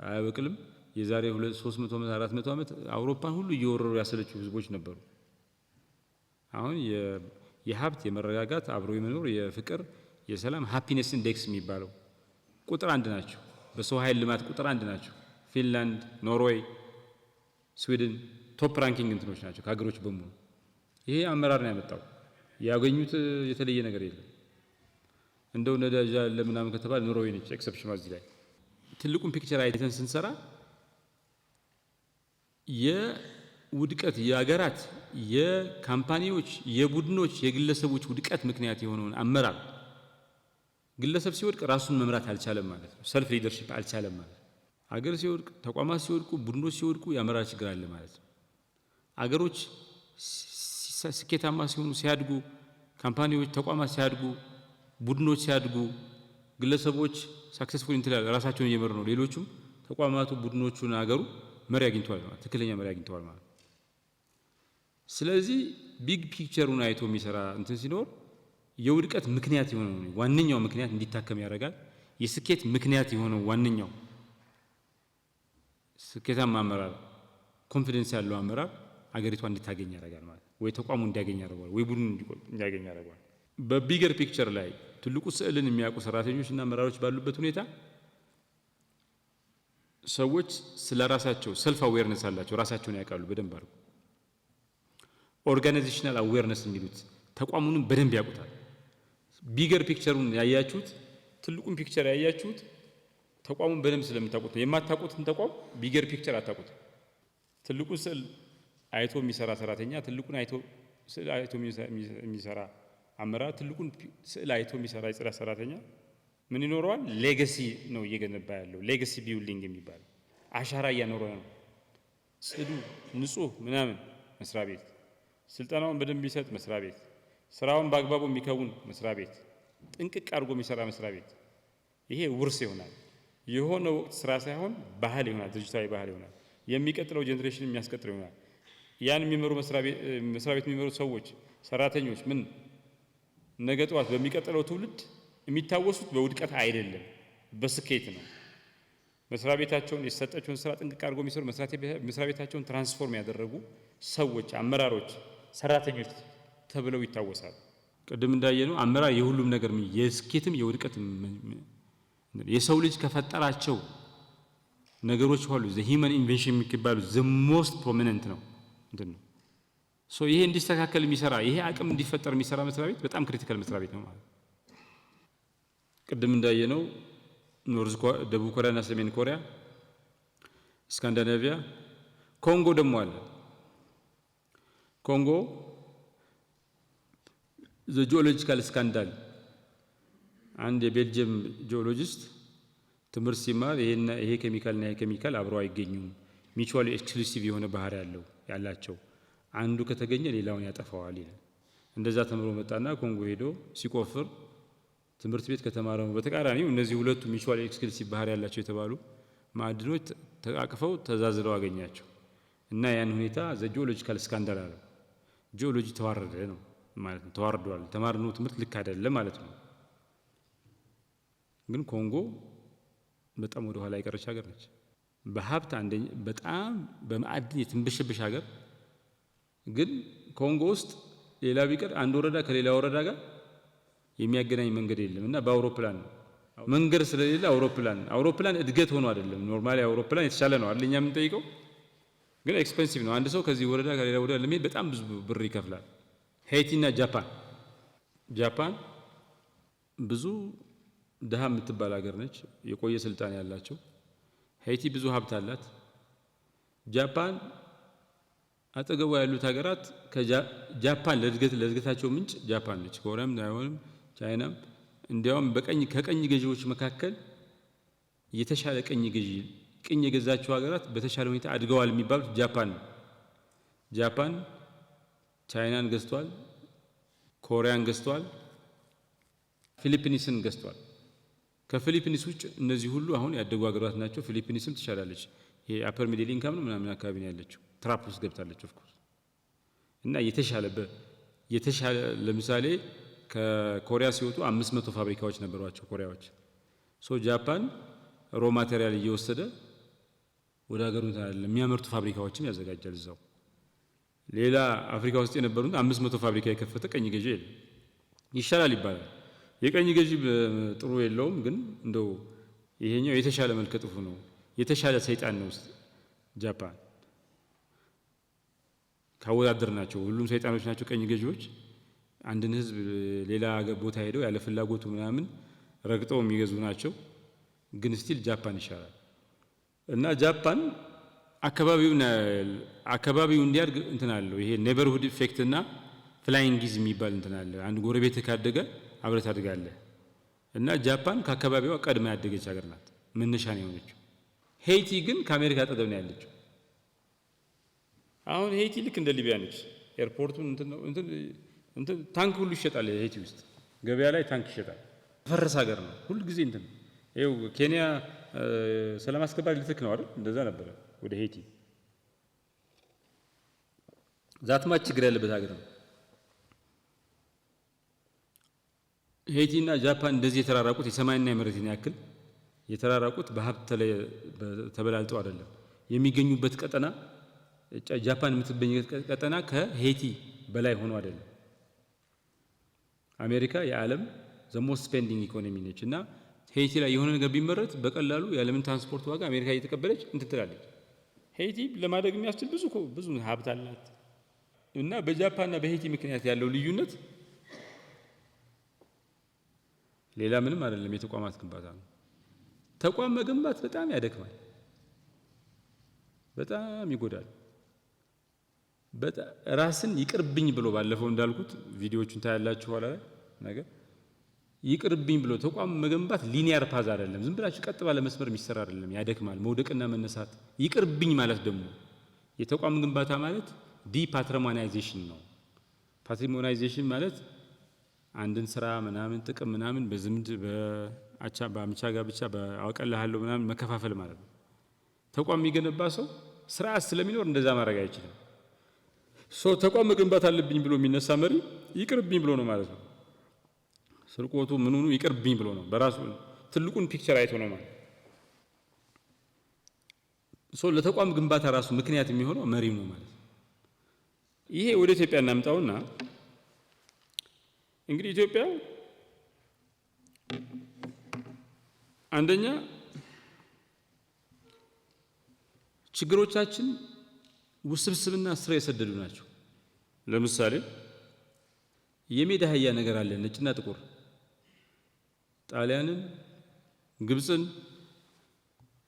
አያበቅልም። የዛሬ 300 ዓመት 400 ዓመት አውሮፓን ሁሉ እየወረሩ ያሰለቹ ህዝቦች ነበሩ። አሁን የሀብት የመረጋጋት አብሮ የመኖር የፍቅር የሰላም ሃፒነስ ኢንዴክስ የሚባለው ቁጥር 1 ናቸው። በሰው ኃይል ልማት ቁጥር 1 ናቸው። ፊንላንድ፣ ኖርዌይ፣ ስዊድን ቶፕ ራንኪንግ እንትኖች ናቸው ከሀገሮች በሙሉ። ይሄ አመራር ነው ያመጣው። ያገኙት የተለየ ነገር የለም። እንደው ነዳጅ ለምናምን ከተባለ ኖርዌይ ነች ኤክሰፕሽኗ። እዚህ ላይ ትልቁን ፒክቸር አይተን ስንሰራ የውድቀት የሀገራት የካምፓኒዎች የቡድኖች የግለሰቦች ውድቀት ምክንያት የሆነውን አመራር ግለሰብ ሲወድቅ ራሱን መምራት አልቻለም ማለት ነው። ሰልፍ ሊደርሺፕ አልቻለም ማለት ነው። አገር ሲወድቅ፣ ተቋማት ሲወድቁ፣ ቡድኖች ሲወድቁ የአመራር ችግር አለ ማለት ነው። አገሮች ስኬታማ ሲሆኑ ሲያድጉ፣ ካምፓኒዎች ተቋማት ሲያድጉ፣ ቡድኖች ሲያድጉ፣ ግለሰቦች ሳክሰስፉል እንትላል ራሳቸውን እየመሩ ነው። ሌሎቹም ተቋማቱ ቡድኖቹና አገሩ መሪ አግኝተዋል ማለት ትክክለኛ መሪ አግኝተዋል ማለት። ስለዚህ ቢግ ፒክቸሩን አይቶ የሚሰራ እንትን ሲኖር የውድቀት ምክንያት የሆነው ዋነኛው ምክንያት እንዲታከም ያደርጋል። የስኬት ምክንያት የሆነው ዋነኛው ስኬታማ አመራር ኮንፊደንስ ያለው አመራር አገሪቷ እንድታገኝ ያደርጋል ማለት ወይ ተቋሙ እንዲያገኝ ያደርጋል ወይ ቡድኑ እንዲያገኝ ያደርጋል። በቢገር ፒክቸር ላይ ትልቁ ስዕልን የሚያውቁ ሰራተኞችና አመራሮች ባሉበት ሁኔታ ሰዎች ስለ ራሳቸው ሰልፍ አዌርነስ አላቸው። ራሳቸውን ያውቃሉ በደንብ አድርጎ። ኦርጋናይዜሽናል አዌርነስ የሚሉት ተቋሙንም በደንብ ያውቁታል። ቢገር ፒክቸሩን ያያችሁት ትልቁን ፒክቸር ያያችሁት ተቋሙን በደንብ ስለምታውቁት ነው። የማታውቁትን ተቋም ቢገር ፒክቸር አታውቁት። ትልቁን ስዕል አይቶ የሚሰራ ሰራተኛ፣ ትልቁን ስዕል አይቶ የሚሰራ አመራር፣ ትልቁን ስዕል አይቶ የሚሰራ የጽዳት ሰራተኛ ምን ይኖረዋል? ሌጋሲ ነው እየገነባ ያለው። ሌጋሲ ቢልዲንግ የሚባል አሻራ እያኖረ ነው። ጽዱ ንጹህ ምናምን መስሪያ ቤት፣ ስልጠናውን በደንብ የሚሰጥ መስሪያ ቤት፣ ስራውን በአግባቡ የሚከውን መስሪያ ቤት፣ ጥንቅቅ አድርጎ የሚሰራ መስሪያ ቤት። ይሄ ውርስ ይሆናል። የሆነ ወቅት ስራ ሳይሆን ባህል ይሆናል። ድርጅታዊ ባህል ይሆናል። የሚቀጥለው ጄኔሬሽን የሚያስቀጥል ይሆናል። ያን የሚመሩ መስሪያ ቤት የሚመሩት ሰዎች ሰራተኞች ምን ነገ ጠዋት በሚቀጥለው ትውልድ የሚታወሱት በውድቀት አይደለም፣ በስኬት ነው። መስሪያ ቤታቸውን የተሰጣቸውን ስራ ጥንቅቅ አድርጎ የሚሰሩ መስሪያ ቤታቸውን ትራንስፎርም ያደረጉ ሰዎች፣ አመራሮች፣ ሰራተኞች ተብለው ይታወሳሉ። ቅድም እንዳየነው አመራር የሁሉም ነገር የስኬትም የውድቀትም የሰው ልጅ ከፈጠራቸው ነገሮች ሁሉ ዘ ሂውመን ኢንቬንሽን የሚባሉ ዘ ሞስት ፕሮሚነንት ነው እንትን ነው። ይሄ እንዲስተካከል የሚሰራ ይሄ አቅም እንዲፈጠር የሚሰራ መስሪያ ቤት በጣም ክሪቲካል መስሪያ ቤት ነው ማለት። ቅድም እንዳየነው ደቡብ ኮሪያና ሰሜን ኮሪያ፣ ስካንዲናቪያ፣ ኮንጎ ደግሞ አለ። ኮንጎ ዘ ጂኦሎጂካል ስካንዳል አንድ የቤልጅየም ጂኦሎጂስት ትምህርት ሲማር ይሄ ኬሚካልና ይሄ ኬሚካል አብረው አይገኙም፣ ሚቹዋሊ ኤክስክሉሲቭ የሆነ ባህሪ ያላቸው አንዱ ከተገኘ ሌላውን ያጠፋዋል ይላል። እንደዛ ተምሮ መጣና ኮንጎ ሄዶ ሲቆፍር ትምህርት ቤት ከተማረው በተቃራኒው እነዚህ ሁለቱ ሚቹዋሊ ኤክስክሉሲቭ ባህሪ ያላቸው የተባሉ ማዕድኖች ተቃቅፈው ተዛዝለው አገኛቸው እና ያን ሁኔታ ዘ ጂኦሎጂካል ስካንዳል አለ። ጂኦሎጂ ተዋረደ ነው ማለት ነው። ተዋርዷል። ተማርነው ትምህርት ልክ አይደለም ማለት ነው። ግን ኮንጎ በጣም ወደ ኋላ የቀረች ሀገር ነች። በሀብት አንደኛ በጣም በማዕድን የትንበሸበሽ ሀገር። ግን ኮንጎ ውስጥ ሌላ ቢቀር አንድ ወረዳ ከሌላ ወረዳ ጋር የሚያገናኝ መንገድ የለም እና በአውሮፕላን ነው። መንገድ ስለሌለ አውሮፕላን እድገት ሆኖ አይደለም። ኖርማሊ አውሮፕላን የተሻለ ነው አይደል? እኛ የምንጠይቀው ግን ኤክስፔንሲቭ ነው። አንድ ሰው ከዚህ ወረዳ ከሌላ ወረዳ ለመሄድ በጣም ብዙ ብር ይከፍላል። ሄይቲና ጃፓን ብዙ ድሃ የምትባል ሀገር ነች። የቆየ ስልጣን ያላቸው። ሄይቲ ብዙ ሀብት አላት። ጃፓን አጠገቡ ያሉት ሀገራት ጃፓን ለእድገታቸው ምንጭ ጃፓን ነች። ኮሪያም አይሆንም፣ ቻይናም እንዲያውም ከቀኝ ገዢዎች መካከል የተሻለ ቅኝ የገዛቸው ሀገራት በተሻለ ሁኔታ አድገዋል የሚባሉት ጃፓን ነው። ጃፓን ቻይናን ገዝቷል፣ ኮሪያን ገዝቷል፣ ፊሊፒንስን ገዝቷል። ከፊሊፒንስ ውጭ እነዚህ ሁሉ አሁን ያደጉ ሀገራት ናቸው። ፊሊፒንስም ትሻላለች። ይሄ አፐር ሚድል ኢንካም ነው ምናምን አካባቢ ነው ያለችው። ትራፕ ውስጥ ገብታለች ኦፍ ኮርስ እና የተሻለ ለምሳሌ ከኮሪያ ሲወጡ 500 ፋብሪካዎች ነበሯቸው ኮሪያዎች። ጃፓን ሮ ማቴሪያል እየወሰደ ወደ ሀገሩ የሚያመርቱ ፋብሪካዎችን ያዘጋጃል እዛው። ሌላ አፍሪካ ውስጥ የነበሩት 500 ፋብሪካ የከፈተ ቀኝ ገዢ የለም። ይሻላል ይባላል። የቀኝ ገዢ ጥሩ የለውም፣ ግን እንደው ይሄኛው የተሻለ መልከ ጥፉ ነው፣ የተሻለ ሰይጣን ነው ውስጥ ጃፓን ካወዳደር ናቸው። ሁሉም ሰይጣኖች ናቸው ቀኝ ገዢዎች። አንድን ህዝብ ሌላ ቦታ ሄደው ያለ ፍላጎቱ ምናምን ረግጠው የሚገዙ ናቸው። ግን ስቲል ጃፓን ይሻላል እና ጃፓን አካባቢው እንዲያድግ እንትን አለው። ይሄ ኔበርሁድ ኢፌክት እና ፍላይንግ ጊዝ የሚባል እንትን አለ። አንድ ጎረቤት ካደገ አብረህ ታድጋለህ እና ጃፓን ከአካባቢዋ ቀድማ ያደገች ሀገር ናት፣ መነሻ ነው የሆነችው። ሄይቲ ግን ከአሜሪካ አጠገብ ነው ያለችው። አሁን ሄይቲ ልክ እንደ ሊቢያ ነች። ኤርፖርቱን እንትን ታንክ ሁሉ ይሸጣል። ሄይቲ ውስጥ ገበያ ላይ ታንክ ይሸጣል። ፈረሰ ሀገር ነው ሁሉ ጊዜ እንትን ይኸው ኬንያ ሰላም አስከባሪ ልትልክ ነው አይደል? እንደዛ ነበረ ወደ ሄይቲ። ዛትማች ችግር ያለበት ሀገር ነው ሄይቲ እና ጃፓን። እንደዚህ የተራራቁት የሰማይና የመሬትን ያክል የተራራቁት በሀብት ተበላልጠው አይደለም የሚገኙበት ቀጠና። ጃፓን የምትገኝበት ቀጠና ከሄይቲ በላይ ሆኖ አይደለም። አሜሪካ የዓለም ዘሞስት ስፔንዲንግ ኢኮኖሚ ነች እና ሄይቲ ላይ የሆነ ነገር ቢመረት በቀላሉ የዓለምን ትራንስፖርት ዋጋ አሜሪካ እየተቀበለች እንትን ትላለች። ሄይቲ ለማደግ የሚያስችል ብዙ ሀብት አላት እና በጃፓንና በሄይቲ ምክንያት ያለው ልዩነት ሌላ ምንም አይደለም፣ የተቋማት ግንባታ ነው። ተቋም መገንባት በጣም ያደክማል፣ በጣም ይጎዳል። ራስን ይቅርብኝ ብሎ ባለፈው እንዳልኩት ቪዲዮዎቹን ታያላችሁ ኋላ ላይ ነገር ይቅርብኝ ብሎ ተቋም መገንባት ሊኒየር ፓዝ አይደለም። ዝም ብላችሁ ቀጥ ባለ መስመር የሚሰራ አይደለም፣ ያደክማል። መውደቅና መነሳት። ይቅርብኝ ማለት ደግሞ የተቋም ግንባታ ማለት ዲፓትሪሞናይዜሽን ነው። ፓትሪሞናይዜሽን ማለት አንድን ስራ ምናምን ጥቅም ምናምን በዝምድ በአምቻ ጋብቻ በአውቀልሃለሁ ምናምን መከፋፈል ማለት ነው። ተቋም የሚገነባ ሰው ስርዓት ስለሚኖር እንደዛ ማድረግ አይችልም። ተቋም መገንባት አለብኝ ብሎ የሚነሳ መሪ ይቅርብኝ ብሎ ነው ማለት ነው። ስርቆቱ ምኑኑ ይቅርብኝ ብሎ ነው፣ በራሱ ትልቁን ፒክቸር አይቶ ነው ማለት። ለተቋም ግንባታ ራሱ ምክንያት የሚሆነው መሪው ነው ማለት። ይሄ ወደ ኢትዮጵያ እናምጣውና እንግዲህ ኢትዮጵያ አንደኛ ችግሮቻችን ውስብስብና ስር የሰደዱ ናቸው። ለምሳሌ የሜዳ አህያ ነገር አለ፣ ነጭና ጥቁር። ጣሊያንን፣ ግብፅን፣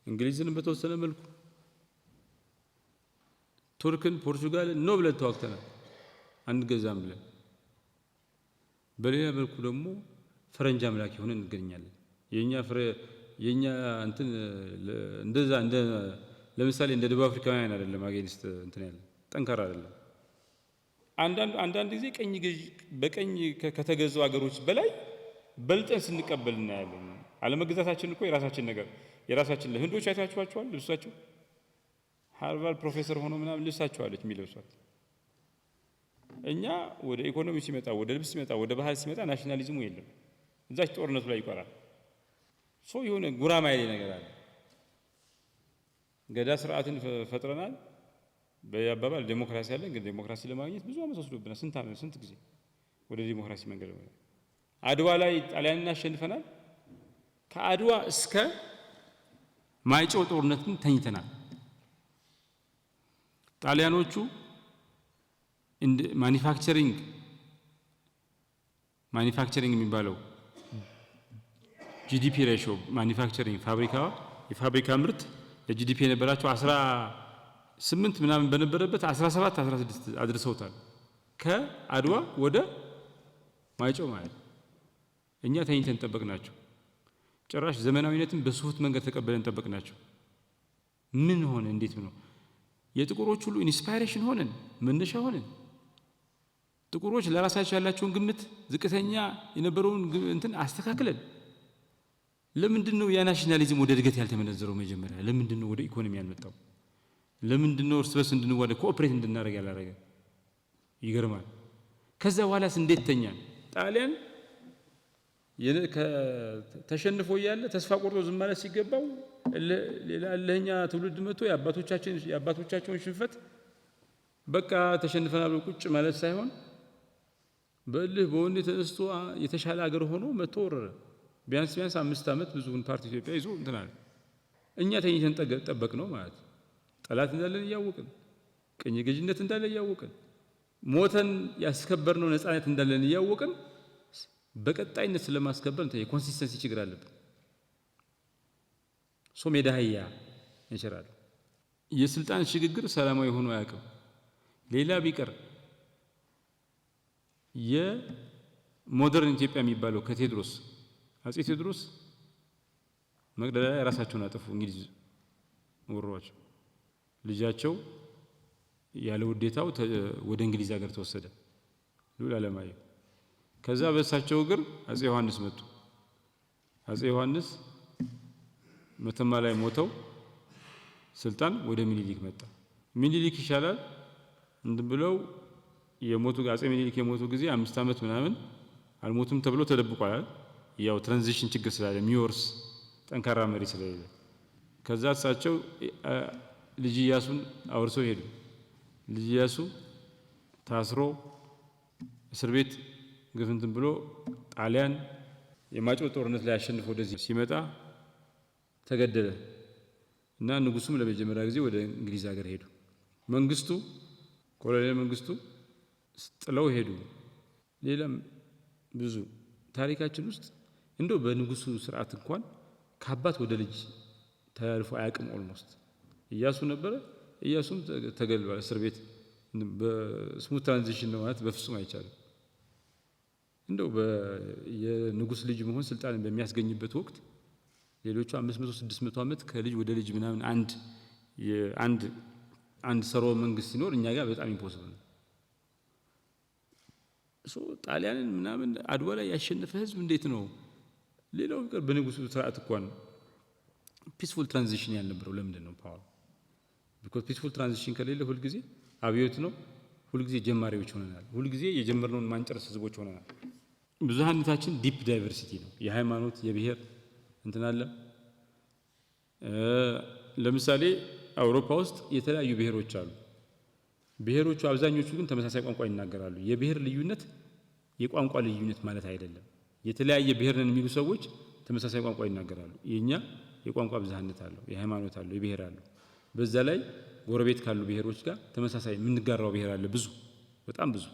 እንግሊዝን በተወሰነ መልኩ ቱርክን፣ ፖርቹጋልን ነው ብለን ተዋግተናል፣ አንገዛም ብለን። በሌላ መልኩ ደግሞ ፈረንጅ አምላክ ሆነን እንገኛለን። የኛ እንትን እንደዛ እንደ ለምሳሌ እንደ ደቡብ አፍሪካውያን አይደለም። አጌንስት እንትን ያለ ጠንካራ አይደለም። አንዳንድ ጊዜ በቀኝ ከተገዙ ሀገሮች በላይ በልጠን ስንቀበል እናያለን። አለመግዛታችን እኮ የራሳችን ህንዶች አይታችኋቸዋል። ልብሳቸው ሃርቫርድ ፕሮፌሰር ሆኖ ምናምን ልብሳቸዋለች የሚለብሷት። እኛ ወደ ኢኮኖሚ ሲመጣ፣ ወደ ልብስ ሲመጣ፣ ወደ ባህል ሲመጣ ናሽናሊዝሙ የለም። እዛች ጦርነቱ ላይ ይቀራል። የሆነ ጉራማይሌ ነገር አለ። ገዳ ስርዓትን ፈጥረናል። በአባባል ዴሞክራሲ አለን፣ ግን ዴሞክራሲ ለማግኘት ብዙ ዓመት ወስዶብናል። ስንት ጊዜ ወደ ዴሞክራሲ መንገድ ነው። አድዋ ላይ ጣሊያንን አሸንፈናል። ከአድዋ እስከ ማይጨው ጦርነትን ተኝተናል። ጣሊያኖቹ ማኒፋክቸሪንግ የሚባለው ጂዲፒ ሬሽዮ ማኒፋክቸሪንግ የፋብሪካ ምርት ለጂዲፒ የነበራቸው 18 ምናምን በነበረበት 17 16 አድርሰውታል። ከአድዋ ወደ ማይጨው ማለት እኛ ተኝተን ጠበቅናቸው። ጭራሽ ዘመናዊነትን በስሁት መንገድ ተቀበለን ጠበቅናቸው። ምን ሆነ? እንዴት ነው? የጥቁሮች ሁሉ ኢንስፓይሬሽን ሆነን መነሻ ሆነን ጥቁሮች ለራሳቸው ያላቸውን ግምት ዝቅተኛ የነበረውን እንትን አስተካክለን ለምንድነው ያ ናሽናሊዝም ወደ እድገት ያልተመነዘረው? መጀመሪያ ለምንድነው ወደ ኢኮኖሚ ያልመጣው? ለምንድነው እርስ በርስ እንድንዋደድ ኮኦፕሬት እንድናደርግ ያላረገ? ይገርማል። ከዛ በኋላስ እንዴት ተኛን? ጣሊያን ተሸንፎ እያለ ተስፋ ቆርጦ ዝም ማለት ሲገባው ሌላ ለኛ ትውልድ መጥቶ የአባቶቻቸውን ሽንፈት በቃ ተሸንፈናል ብሎ ቁጭ ማለት ሳይሆን በእልህ በወኔ ተነስቶ የተሻለ ሀገር ሆኖ መጥቶ ወረረ። ቢያንስ 5 ዓመት ብዙውን ፓርቲ ኢትዮጵያ ይዞ እንትን አለ። እኛ ተኝተን ጠበቅ ነው ማለት ጠላት እንዳለን እያወቅን ቅኝ ገዥነት እንዳለ እያወቅን ሞተን ያስከበርነው ነፃነት እንዳለን እያወቅን በቀጣይነት ስለማስከበር የኮንሲስተንሲ ችግር አለብን። ሜዳህያ ይችላል። የስልጣን ሽግግር ሰላማዊ ሆኖ አያውቅም። ሌላ ቢቀር የሞደርን ኢትዮጵያ የሚባለው ከቴዎድሮስ አጼ ቴዎድሮስ መቅደላ ላይ ራሳቸውን አጠፉ። እንግሊዝ ወሯቸው። ልጃቸው ያለ ውዴታው ወደ እንግሊዝ ሀገር ተወሰደ፣ ልዑል ዓለማየሁ። ከዛ በእሳቸው እግር አጼ ዮሐንስ መጡ። አጼ ዮሐንስ መተማ ላይ ሞተው ስልጣን ወደ ሚኒሊክ መጣ። ሚኒሊክ ይሻላል ብለው የሞቱ አጼ ሚኒሊክ የሞቱ ጊዜ 5 ዓመት ምናምን አልሞቱም ተብሎ ተደብቋል። ያው ትራንዚሽን ችግር ስላለ የሚወርስ ጠንካራ መሪ ስለሌለ ከዛ እሳቸው ልጅ ኢያሱን አውርሰው ሄዱ። ልጅ ኢያሱ ታስሮ እስር ቤት ግፍንትን ብሎ ጣሊያን የማጭው ጦርነት ላይ አሸንፎ ወደዚህ ሲመጣ ተገደለ እና ንጉሱም ለመጀመሪያ ጊዜ ወደ እንግሊዝ ሀገር ሄዱ። መንግስቱ ኮሎኔል መንግስቱ ጥለው ሄዱ። ሌላም ብዙ ታሪካችን ውስጥ እንደው በንጉሱ ስርዓት እንኳን ከአባት ወደ ልጅ ተላልፎ አያውቅም። ኦልሞስት ኢያሱ ነበረ። ኢያሱም ተገልሏል እስር ቤት። በስሙት ትራንዚሽን ነው ማለት በፍጹም አይቻልም። እንደው የንጉስ ልጅ መሆን ስልጣንን በሚያስገኝበት ወቅት ሌሎቹ 500 600 ዓመት ከልጅ ወደ ልጅ ምናምን አንድ ሰርወ መንግስት ሲኖር እኛ ጋር በጣም ኢምፖሲብል ነው። ጣሊያንን ምናምን አድዋ ላይ ያሸነፈ ህዝብ እንዴት ነው? ሌላው ቢቀር በንጉሱ ስርዓት እንኳን ፒስፉል ትራንዚሽን ያልነበረው ለምንድን ነው? ፓወር ቢኮዝ ፒስፉል ትራንዚሽን ከሌለ ሁልጊዜ አብዮት ነው። ሁልጊዜ ጀማሪዎች ሆነናል። ሁልጊዜ የጀመርነውን ማንጨርስ ህዝቦች ሆነናል። ብዙሃነታችን ዲፕ ዳይቨርሲቲ ነው። የሃይማኖት የብሔር እንትን አለ። ለምሳሌ አውሮፓ ውስጥ የተለያዩ ብሔሮች አሉ። ብሔሮቹ አብዛኞቹ ግን ተመሳሳይ ቋንቋ ይናገራሉ። የብሔር ልዩነት የቋንቋ ልዩነት ማለት አይደለም። የተለያየ ብሔር ነን የሚሉ ሰዎች ተመሳሳይ ቋንቋ ይናገራሉ። የኛ የቋንቋ ብዝሃነት አለው፣ የሃይማኖት አለው፣ የብሔር አለው። በዛ ላይ ጎረቤት ካሉ ብሔሮች ጋር ተመሳሳይ የምንጋራው ብሔር አለ፣ ብዙ በጣም ብዙ።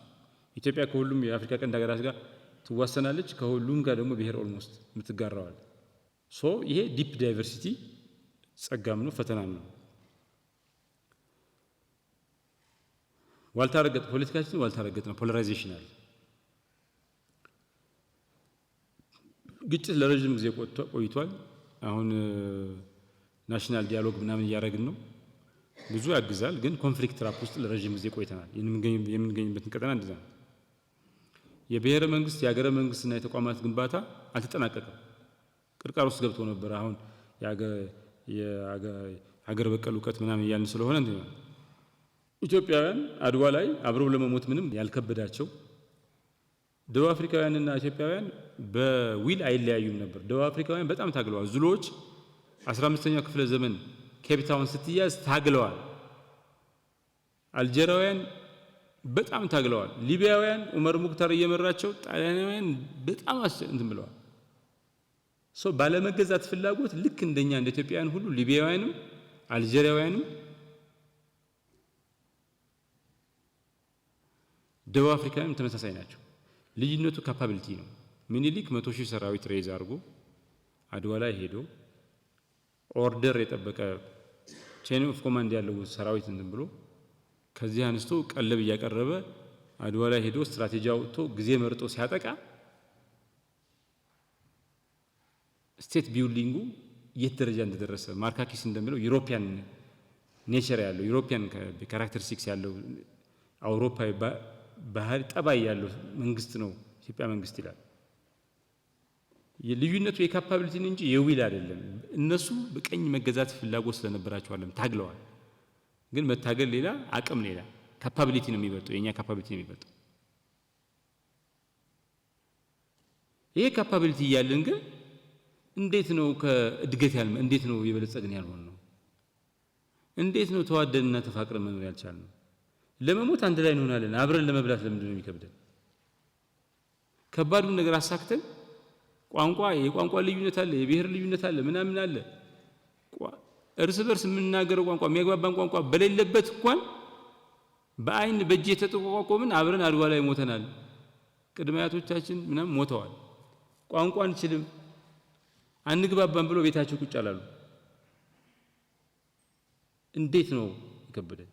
ኢትዮጵያ ከሁሉም የአፍሪካ ቀንድ ሀገራት ጋር ትዋሰናለች። ከሁሉም ጋር ደግሞ ብሔር ኦልሞስት የምትጋራዋል። ይሄ ዲፕ ዳይቨርሲቲ ጸጋም ነው ፈተናም ነው። ዋልታረገጥ ፖለቲካችን ዋልታረገጥ ነው። ፖላራይዜሽን አለ። ግጭት ለረጅም ጊዜ ቆይቷል። አሁን ናሽናል ዲያሎግ ምናምን እያደረግን ነው። ብዙ ያግዛል፣ ግን ኮንፍሊክት ትራፕ ውስጥ ለረጅም ጊዜ ቆይተናል። የምንገኝበትን ቀጠና እንደዛ ነው። የብሔረ መንግስት የሀገረ መንግስትና የተቋማት ግንባታ አልተጠናቀቀም። ቅርቃር ውስጥ ገብቶ ነበር። አሁን የሀገር በቀል እውቀት ምናምን እያልን ስለሆነ ኢትዮጵያውያን አድዋ ላይ አብረው ለመሞት ምንም ያልከበዳቸው ደቡብ አፍሪካውያንና ኢትዮጵያውያን በዊል አይለያዩም ነበር። ደቡብ አፍሪካውያን በጣም ታግለዋል። ዙሎዎች 15ኛው ክፍለ ዘመን ኬፕታውን ስትያዝ ታግለዋል። አልጀራውያን በጣም ታግለዋል። ሊቢያውያን ዑመር ሙክታር እየመራቸው ጣሊያናውያን በጣም እንትን ብለዋል። ባለመገዛት ፍላጎት ልክ እንደኛ እንደ ኢትዮጵያውያን ሁሉ ሊቢያውያንም አልጀሪያውያንም ደቡብ አፍሪካውያንም ተመሳሳይ ናቸው። ልዩነቱ ካፓቢሊቲ ነው። ሚኒሊክ 100,000 ሰራዊት ሬዝ አድርጎ አድዋ ላይ ሄዶ ኦርደር የጠበቀ ቼን ኦፍ ኮማንድ ያለው ሰራዊት እንትን ብሎ ከዚህ አንስቶ ቀለብ እያቀረበ አድዋ ላይ ሄዶ ስትራቴጂ አውጥቶ ጊዜ መርጦ ሲያጠቃ ስቴት ቢልዲንጉ የት ደረጃ እንደደረሰ ማርካኪስ እንደሚለው ዩሮፒያን ኔቸር ያለው ዩሮፒያን ካራክተሪስቲክስ ያለው አውሮፓዊ ባህሪ ጠባይ ያለው መንግስት ነው ኢትዮጵያ መንግስት ይላል። የልዩነቱ የካፓቢሊቲ እንጂ የዊል አይደለም። እነሱ በቀኝ መገዛት ፍላጎት ስለነበራቸው አይደለም ታግለዋል። ግን መታገል ሌላ፣ አቅም ሌላ፣ ካፓቢሊቲ ነው የሚበልጠው። የኛ ካፓቢሊቲ ነው የሚበልጠው። ይሄ ካፓቢሊቲ እያለን ግን እንዴት ነው ከእድገት ያልመ እንዴት ነው የበለጸግን ያልሆን ነው? እንዴት ነው ተዋደንና ተፋቅረን መኖር ያልቻልነው? ለመሞት አንድ ላይ እንሆናለን፣ አብረን ለመብላት ለምንድን ነው የሚከብደን? ከባዱን ነገር አሳክተን ቋንቋ የቋንቋ ልዩነት አለ፣ የብሔር ልዩነት አለ፣ ምናምን አለ። እርስ በርስ የምንናገረው ቋንቋ የሚያግባባን ቋንቋ በሌለበት እንኳን በአይን በእጅ የተጠቋቆምን አብረን አድዋ ላይ ሞተናል። ቅድመ አያቶቻችን ምናምን ሞተዋል። ቋንቋ አንችልም አንግባባን ብሎ ቤታቸው ቁጭ አላሉ። እንዴት ነው የከበደን?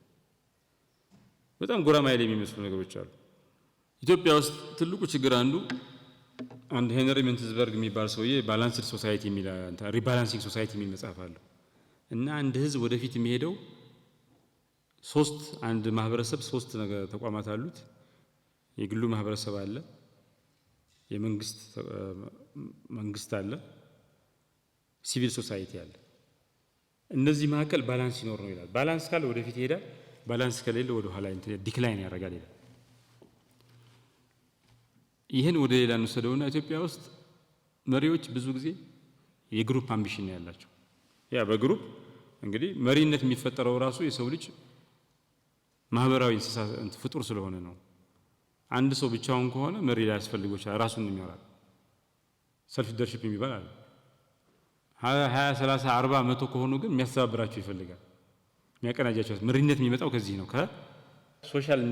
በጣም ጎራማይሌ የሚመስሉ ነገሮች አሉ። ኢትዮጵያ ውስጥ ትልቁ ችግር አንድ ሄንሪ መንትዝበርግ የሚባል ሰውዬ ባላንስድ ሶሳይቲ የሚል ሪባላንሲንግ ሶሳይቲ የሚል መጽሐፍ አለው እና አንድ ህዝብ ወደፊት የሚሄደው አንድ ማህበረሰብ ሶስት ተቋማት አሉት። የግሉ ማህበረሰብ አለ፣ መንግስት አለ፣ ሲቪል ሶሳይቲ አለ። እነዚህ መካከል ባላንስ ይኖር ነው ይላል። ባላንስ ካለ ወደፊት ይሄዳል፣ ባላንስ ከሌለ ወደ ኋላ ዲክላይን ያደርጋል ይላል። ይህን ወደ ሌላ እንወስደውና ኢትዮጵያ ውስጥ መሪዎች ብዙ ጊዜ የግሩፕ አምቢሽን ያላቸው። ያ በግሩፕ እንግዲህ መሪነት የሚፈጠረው ራሱ የሰው ልጅ ማህበራዊ እንስሳ ፍጡር ስለሆነ ነው። አንድ ሰው ብቻውን ከሆነ መሪ ላይ ያስፈልገው ይችላል፣ ራሱን ነው የሚያወራ። ሰልፍ ሊደርሺፕ የሚባል አለ። 20 30 40 100 ከሆኑ ግን የሚያስተባብራቸው ይፈልጋል፣ የሚያቀናጃቸው። መሪነት የሚመጣው ከዚህ ነው፣ ከሶሻል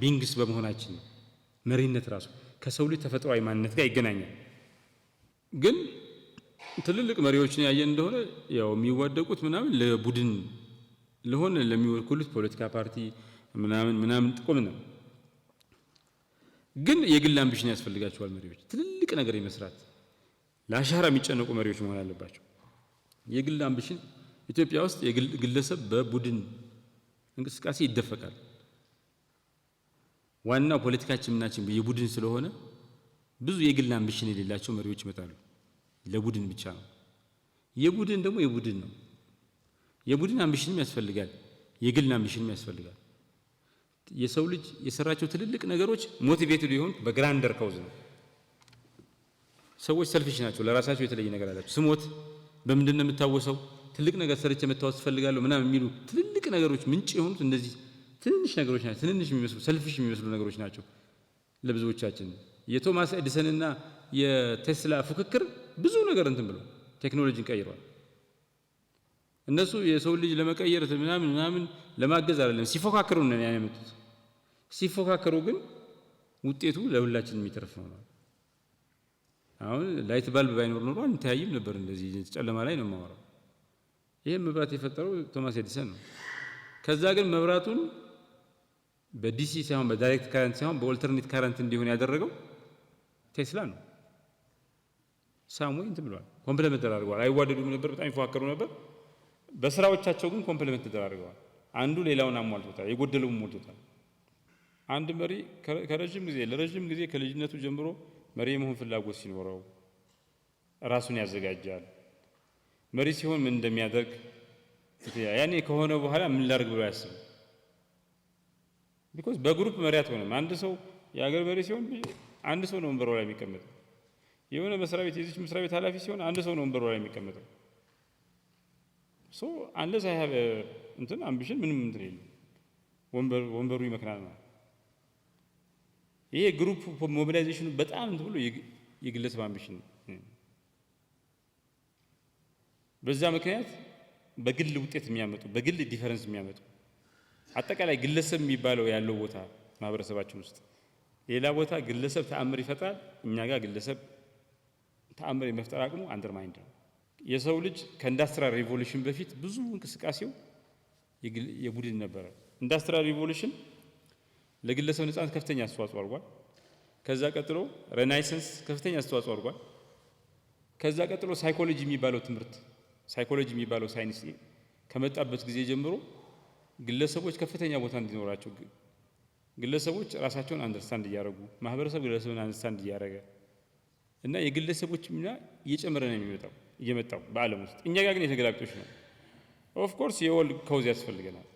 ቢንግስ በመሆናችን ነው። መሪነት ራሱ ከሰው ልጅ ተፈጥሯዊ ማንነት ጋር ይገናኛል። ግን ትልልቅ መሪዎችን ያየን እንደሆነ ያው የሚዋደቁት ምናምን ለቡድን ለሆነ ለሚወክሉት ፖለቲካ ፓርቲ ምናምን ጥቅም ነው። ግን የግል አምቢሽን ያስፈልጋቸዋል መሪዎች። ትልልቅ ነገር የመስራት ለአሻራ የሚጨነቁ መሪዎች መሆን አለባቸው። የግል አምቢሽን ኢትዮጵያ ውስጥ ግለሰብ በቡድን እንቅስቃሴ ይደፈቃል። ዋናው ፖለቲካችን ምናችን የቡድን ስለሆነ ብዙ የግል አምቢሽን የሌላቸው መሪዎች ይመጣሉ። ለቡድን ብቻ ነው። የቡድን ደግሞ የቡድን ነው። የቡድን አምቢሽንም ያስፈልጋል፣ የግል አምቢሽንም ያስፈልጋል። የሰው ልጅ የሰራቸው ትልልቅ ነገሮች ሞቲቬትድ የሆኑ በግራንደር ካውዝ ነው። ሰዎች ሰልፊሽ ናቸው፣ ለራሳቸው የተለየ ነገር አላቸው። ስሞት በምንድን ነው የምታወሰው? ትልቅ ነገር ሰርቼ መታወስ ፈልጋለሁ ምናምን የሚሉ ትልልቅ ነገሮች ምንጭ የሆኑት እነዚህ ትንንሽ ነገሮች ናቸው። ትንንሽ የሚመስሉ ሰልፊሽ የሚመስሉ ነገሮች ናቸው ለብዙዎቻችን። የቶማስ ኤዲሰንና የቴስላ ፉክክር ብዙ ነገር ብሎ ቴክኖሎጂን ቀይሯል። እነሱ የሰው ልጅ ለመቀየር ምናምን ለማገዝ አይደለም ሲፎካከሩ ነው ያመጡት። ሲፎካከሩ ግን ውጤቱ ለሁላችን የሚተርፍ ነው። አሁን ላይት ባልብ ባይኖር ኖሮ አንተያይም ነበር፣ እንደዚህ ጨለማ ላይ ነው የማወራው። ይሄን መብራት የፈጠረው ቶማስ ኤዲሰን ነው። ከዛ ግን መብራቱን በዲሲ ሳይሆን በዳይሬክት ካረንት ሳይሆን በኦልተርኔት ካረንት እንዲሆን ያደረገው ቴስላ ነው። ሳሙኤል ብሏል፣ ኮምፕሊመንት ተደራርገዋል። አይዋደዱም ነበር፣ በጣም ይፎካከሩ ነበር። በስራዎቻቸው ግን ኮምፕሊመንት ተደራርገዋል። አንዱ ሌላውን አሟልቶታል፣ የጎደለውን ሞልቶታል። አንድ መሪ ለረጅም ጊዜ ከልጅነቱ ጀምሮ መሪ የመሆን ፍላጎት ሲኖረው ራሱን ያዘጋጃል። መሪ ሲሆን ምን እንደሚያደርግ ያኔ ከሆነ በኋላ ምን ላድርግ ብሎ ያስብ። ቢኮዝ በግሩፕ መሪ አትሆንም። አንድ ሰው የሀገር መሪ ሲሆን አንድ ሰው ነው ወንበሩ ላይ የሚቀመጠው። የሆነ መስሪያ ቤት የዚች መስሪያ ቤት ኃላፊ ሲሆን አንድ ሰው ነው ወንበሩ ላይ የሚቀመጠው። ሶ አንለስ አይ ሃቭ አምቢሽን ምንም የለም፣ ወንበሩ ይመክናል ማለት። ይሄ ግሩፕ ሞቢላይዜሽኑ በጣም ብሎ የግለሰብ አምቢሽን። በዛ ምክንያት በግል ውጤት የሚያመጡ በግል ዲፈረንስ የሚያመጡ አጠቃላይ ግለሰብ የሚባለው ያለው ቦታ ማህበረሰባችን ውስጥ ሌላ ቦታ ግለሰብ ተአምር ይፈጥራል። እኛ ጋር ግለሰብ ተአምር የመፍጠር አቅሙ አንደርማይንድ ነው። የሰው ልጅ ከኢንዳስትሪያል ሪቮሉሽን በፊት ብዙ እንቅስቃሴው የቡድን ነበረ። ኢንዳስትሪያል ሪቮሉሽን ለግለሰብ ነጻነት ከፍተኛ አስተዋጽኦ አድርጓል። ከዛ ቀጥሎ ሬናይሰንስ ከፍተኛ አስተዋጽኦ አድርጓል። ከዛ ቀጥሎ ሳይኮሎጂ የሚባለው ሳይንስ ከመጣበት ጊዜ ጀምሮ ግለሰቦች ከፍተኛ ቦታ እንዲኖራቸው ግለሰቦች ራሳቸውን አንደርስታንድ እያደረጉ ማህበረሰብ ግለሰብን አንደርስታንድ እያደረገ እና የግለሰቦች ሚና እየጨመረ ነው እየመጣው በዓለም ውስጥ። እኛ ጋር ግን የተገላቢጦሽ ነው። ኦፍ ኮርስ የወርልድ ኮዝ ያስፈልገናል፣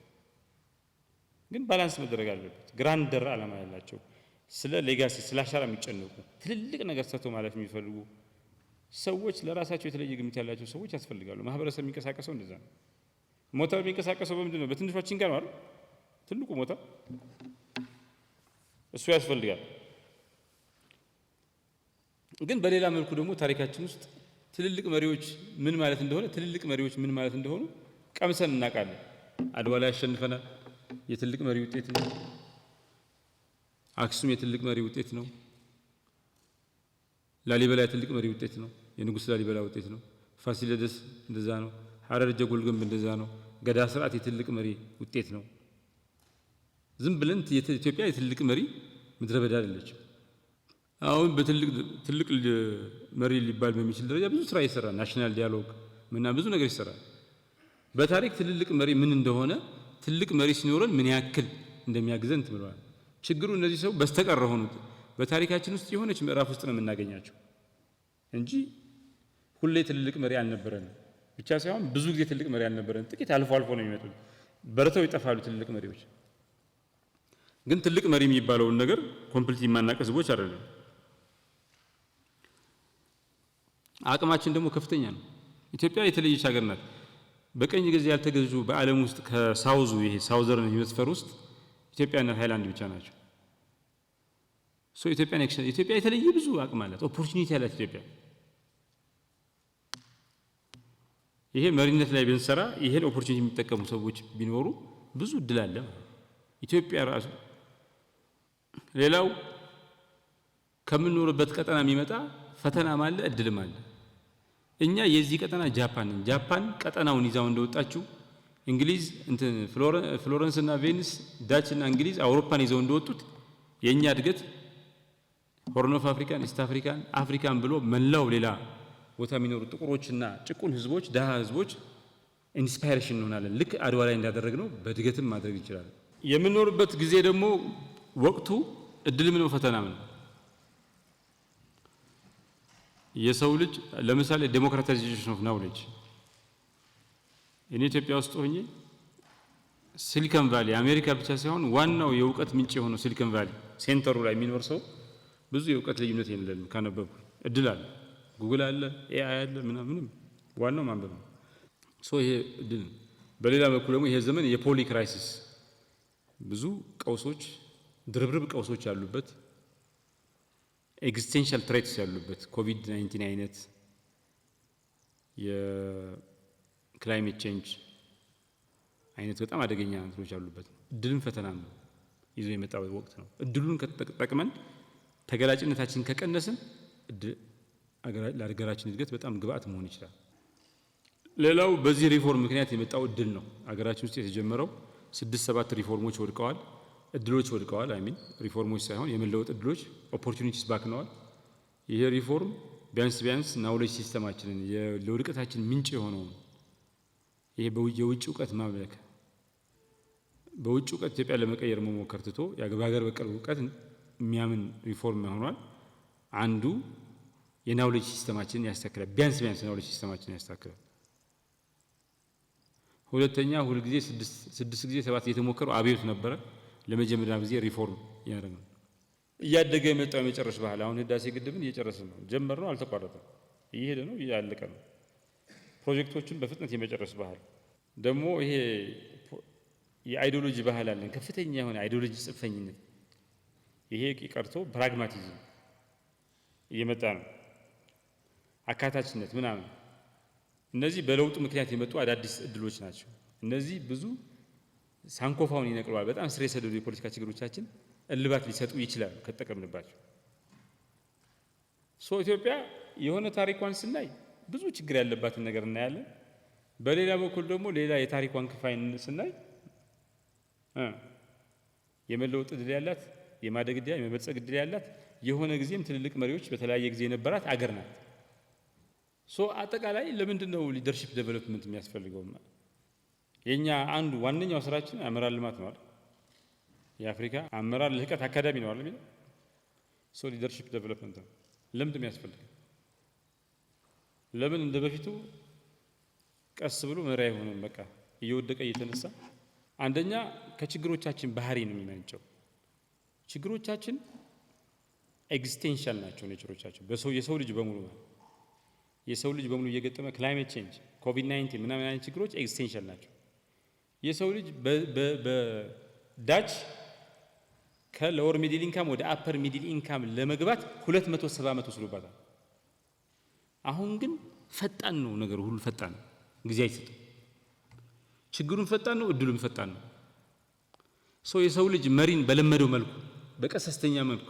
ግን ባላንስ መደረግ አለበት። ግራንደር ዓላማ ያላቸው ስለ ሌጋሲ ስለ አሻራ የሚጨነቁ ትልልቅ ነገር ሰርተው ማለፍ የሚፈልጉ ሰዎች፣ ለራሳቸው የተለየ ግምት ያላቸው ሰዎች ያስፈልጋሉ። ማህበረሰብ የሚንቀሳቀሰው እንደዛ ነው። ሞተር የሚንቀሳቀሰው በምንድን ነው? በትንሿችን ጋር ነው አይደል? ትልቁ ሞተር እሱ ያስፈልጋል። ግን በሌላ መልኩ ደግሞ ታሪካችን ውስጥ ትልልቅ መሪዎች ምን ማለት እንደሆኑ ቀምሰን እናውቃለን። አድዋ ላይ ያሸንፈናል፣ የትልቅ መሪ ውጤት ነው። አክሱም የትልቅ መሪ ውጤት ነው። ላሊበላ የትልቅ መሪ ውጤት ነው፣ የንጉሥ ላሊበላ ውጤት ነው። ፋሲለደስ እንደዛ ነው። ሐረር ጀጎል ግንብ እንደዛ ነው። ገዳ ስርዓት የትልቅ መሪ ውጤት ነው። ዝም ብለን ኢትዮጵያ የትልቅ መሪ ምድረ በዳ አይደለችም። አሁን በትልቅ መሪ ሊባል በሚችል ደረጃ ብዙ ስራ ይሰራል። ናሽናል ዲያሎግ ብዙ ነገር ይሰራል። በታሪክ ትልቅ መሪ ምን እንደሆነ፣ ትልቅ መሪ ሲኖረን ምን ያክል እንደሚያግዘን ትብለዋል። ችግሩ እነዚህ ሰው በስተቀር ሆኑት በታሪካችን ውስጥ የሆነች ምዕራፍ ውስጥ ነው የምናገኛቸው እንጂ ሁሌ ትልቅ መሪ አልነበረንም ብቻ ሳይሆን ብዙ ጊዜ ትልቅ መሪ አልነበረንም። ጥቂት አልፎ ነው የሚመጡት፣ በርተው ይጠፋሉ ትልቅ መሪዎች። ግን ትልቅ መሪ የሚባለውን ነገር ኮምፕሊት የማናውቅ ህዝቦች አይደለም። አቅማችን ደግሞ ከፍተኛ ነው። ኢትዮጵያ የተለየች ሀገር ናት። በቀኝ ጊዜ ያልተገዙ በዓለም ውስጥ ከሳውዙ ይሄ ሳውዘርን ሄሚስፌር ውስጥ ኢትዮጵያና ታይላንድ ብቻ ናቸው። ኢትዮጵያ የተለየ ብዙ አቅም አላት፣ ኦፖርቹኒቲ ያላት ኢትዮጵያ። ይሄ መሪነት ላይ ብንሰራ ይሄን ኦፖርቹኒቲ የሚጠቀሙ ሰዎች ቢኖሩ ብዙ እድል አለ ኢትዮጵያ ራሱ። ሌላው ከምንኖርበት ቀጠና የሚመጣ ፈተናም አለ እድልም አለ። እኛ የዚህ ቀጠና ጃፓን ቀጠናውን ይዛው እንደወጣችው እንግሊዝ ፍሎረንስ እና ቬኒስ ዳች እና እንግሊዝ አውሮፓን ይዘው እንደወጡት የኛ እድገት ሆርን ኦፍ አፍሪካን ኢስት አፍሪካን ብሎ መላው ሌላ ቦታ የሚኖሩ ጥቁሮችና ጭቁን ህዝቦች ደሃ ህዝቦች ኢንስፓይሬሽን እንሆናለን። ልክ አድዋ ላይ እንዳደረግነው በእድገትም ማድረግ ይችላል። የምንኖርበት ጊዜ ደግሞ ወቅቱ እድልም ነው ፈተናም ነው። የሰው ልጅ ለምሳሌ ዴሞክራታይዜሽን ኦፍ ናውሌጅ እኔ ኢትዮጵያ ውስጥ ሆኜ ሲሊከን ቫሊ አሜሪካ ብቻ ሳይሆን ዋናው የእውቀት ምንጭ የሆነው ሲሊከን ቫሊ ሴንተሩ ላይ የሚኖር ሰው ብዙ የእውቀት ልዩነት የለም። ካነበብኩ እድል አለ፣ ጉግል አለ፣ ኤአይ አለ፣ ምንም ዋናው ማንበብ ነው። ይሄ እድል ነው። በሌላ በኩል ደግሞ ይሄ ዘመን የፖሊ ክራይሲስ ብዙ ቀውሶች ድርብርብ ቀውሶች ያሉበት ኤግዚስቴንሻል ትሬትስ ያሉበት ኮቪድ-19 አይነት የክላይሜት ቼንጅ አይነት በጣም አደገኛ እንትኖች ያሉበት እድልም ፈተናም ነው ይዞ የመጣው ወቅት ነው። እድሉን ከተጠቅመን ተገላጭነታችን ከቀነስን ለሀገራችን እድገት በጣም ግብአት መሆን ይችላል። ሌላው በዚህ ሪፎርም ምክንያት የመጣው እድል ነው። ሀገራችን ውስጥ የተጀመረው 6-7 ሪፎርሞች ወድቀዋል፣ እድሎች ወድቀዋል። ሪፎርሞች ሳይሆን የመለወጥ እድሎች ኦፖርቹኒቲስ ባክነዋል። ይሄ ሪፎርም ቢያንስ ናውሌጅ ሲስተማችንን ለውድቀታችን ምንጭ የሆነውን ይሄ የውጭ እውቀት ማምለክ በውጭ እውቀት ኢትዮጵያ ለመቀየር መሞከር ትቶ የሀገር በቀል እውቀት የሚያምን ሪፎርም ሆኗል። አንዱ የናውሌጅ ሲስተማችንን ያስተካክላል፣ ቢያንስ ናውሌጅ ሲስተማችንን ያስተካክላል። ሁለተኛ ሁልጊዜ 6 ጊዜ 7 የተሞከረው አብዮት ነበረ። ለመጀመሪያ ጊዜ ሪፎርም ያደረገው እያደገ የመጣው የመጨረስ ባህል። አሁን ህዳሴ ግድብን እየጨረስን ነው። ጀመር ነው፣ አልተቋረጠም፣ እየሄደ ነው፣ እያለቀ ነው። ፕሮጀክቶችን በፍጥነት የመጨረስ ባህል ደግሞ ይሄ የአይዲዮሎጂ ባህል አለን፣ ከፍተኛ የሆነ አይዲዮሎጂ ጽንፈኝነት። ይሄ ቀርቶ ፕራግማቲዝም እየመጣ ነው፣ አካታችነት ምናምን። እነዚህ በለውጡ ምክንያት የመጡ አዳዲስ እድሎች ናቸው። እነዚህ ብዙ ሳንኮፋውን ይነቅለዋል። በጣም ስር የሰደዱ የፖለቲካ ችግሮቻችን እልባት ሊሰጡ ይችላሉ ከተጠቀምንባቸው። ኢትዮጵያ የሆነ ታሪኳን ስናይ ብዙ ችግር ያለባትን ነገር እናያለን። በሌላ በኩል ደግሞ ሌላ የታሪኳን ክፋይ ስናይ የመለወጥ እድል ያላት፣ የማደግ እድል፣ የመበልጸግ እድል ያላት፣ የሆነ ጊዜም ትልልቅ መሪዎች በተለያየ ጊዜ የነበራት አገር ናት። አጠቃላይ ለምንድን ነው ሊደርሺፕ ዴቨሎፕመንት የሚያስፈልገው? የኛ አንዱ ዋነኛው ስራችን አመራር ልማት ነው አይደል? የአፍሪካ አመራር ልህቀት አካዳሚ ነው አይደል? ሶ ሊደርሺፕ ዴቨሎፕመንት ነው። ልምድ የሚያስፈልግ ለምን እንደ በፊቱ ቀስ ብሎ መሪ አይሆንም። በቃ እየወደቀ እየተነሳ አንደኛ ከችግሮቻችን ባህሪ ነው የሚመነጨው። ችግሮቻችን ኤግዚስቴንሻል ናቸው ኔቸሮቻቸው። የሰው ልጅ በሙሉ እየገጠመ ክላይሜት ቼንጅ፣ ኮቪድ-19 ምናምን አይነት ችግሮች ኤግዚስቴንሻል ናቸው። የሰው ልጅ በዳች ከሎወር ሚድል ኢንካም ወደ አፐር ሚድል ኢንካም ለመግባት 270 ዓመት ወስዶባታል። አሁን ግን ፈጣን ነው ነገሩ ሁሉ ፈጣን ነው። ጊዜ አይሰጥም። ችግሩን ፈጣን ነው፣ እድሉም ፈጣን ነው። የሰው ልጅ መሪን በለመደው መልኩ በቀሰስተኛ መልኩ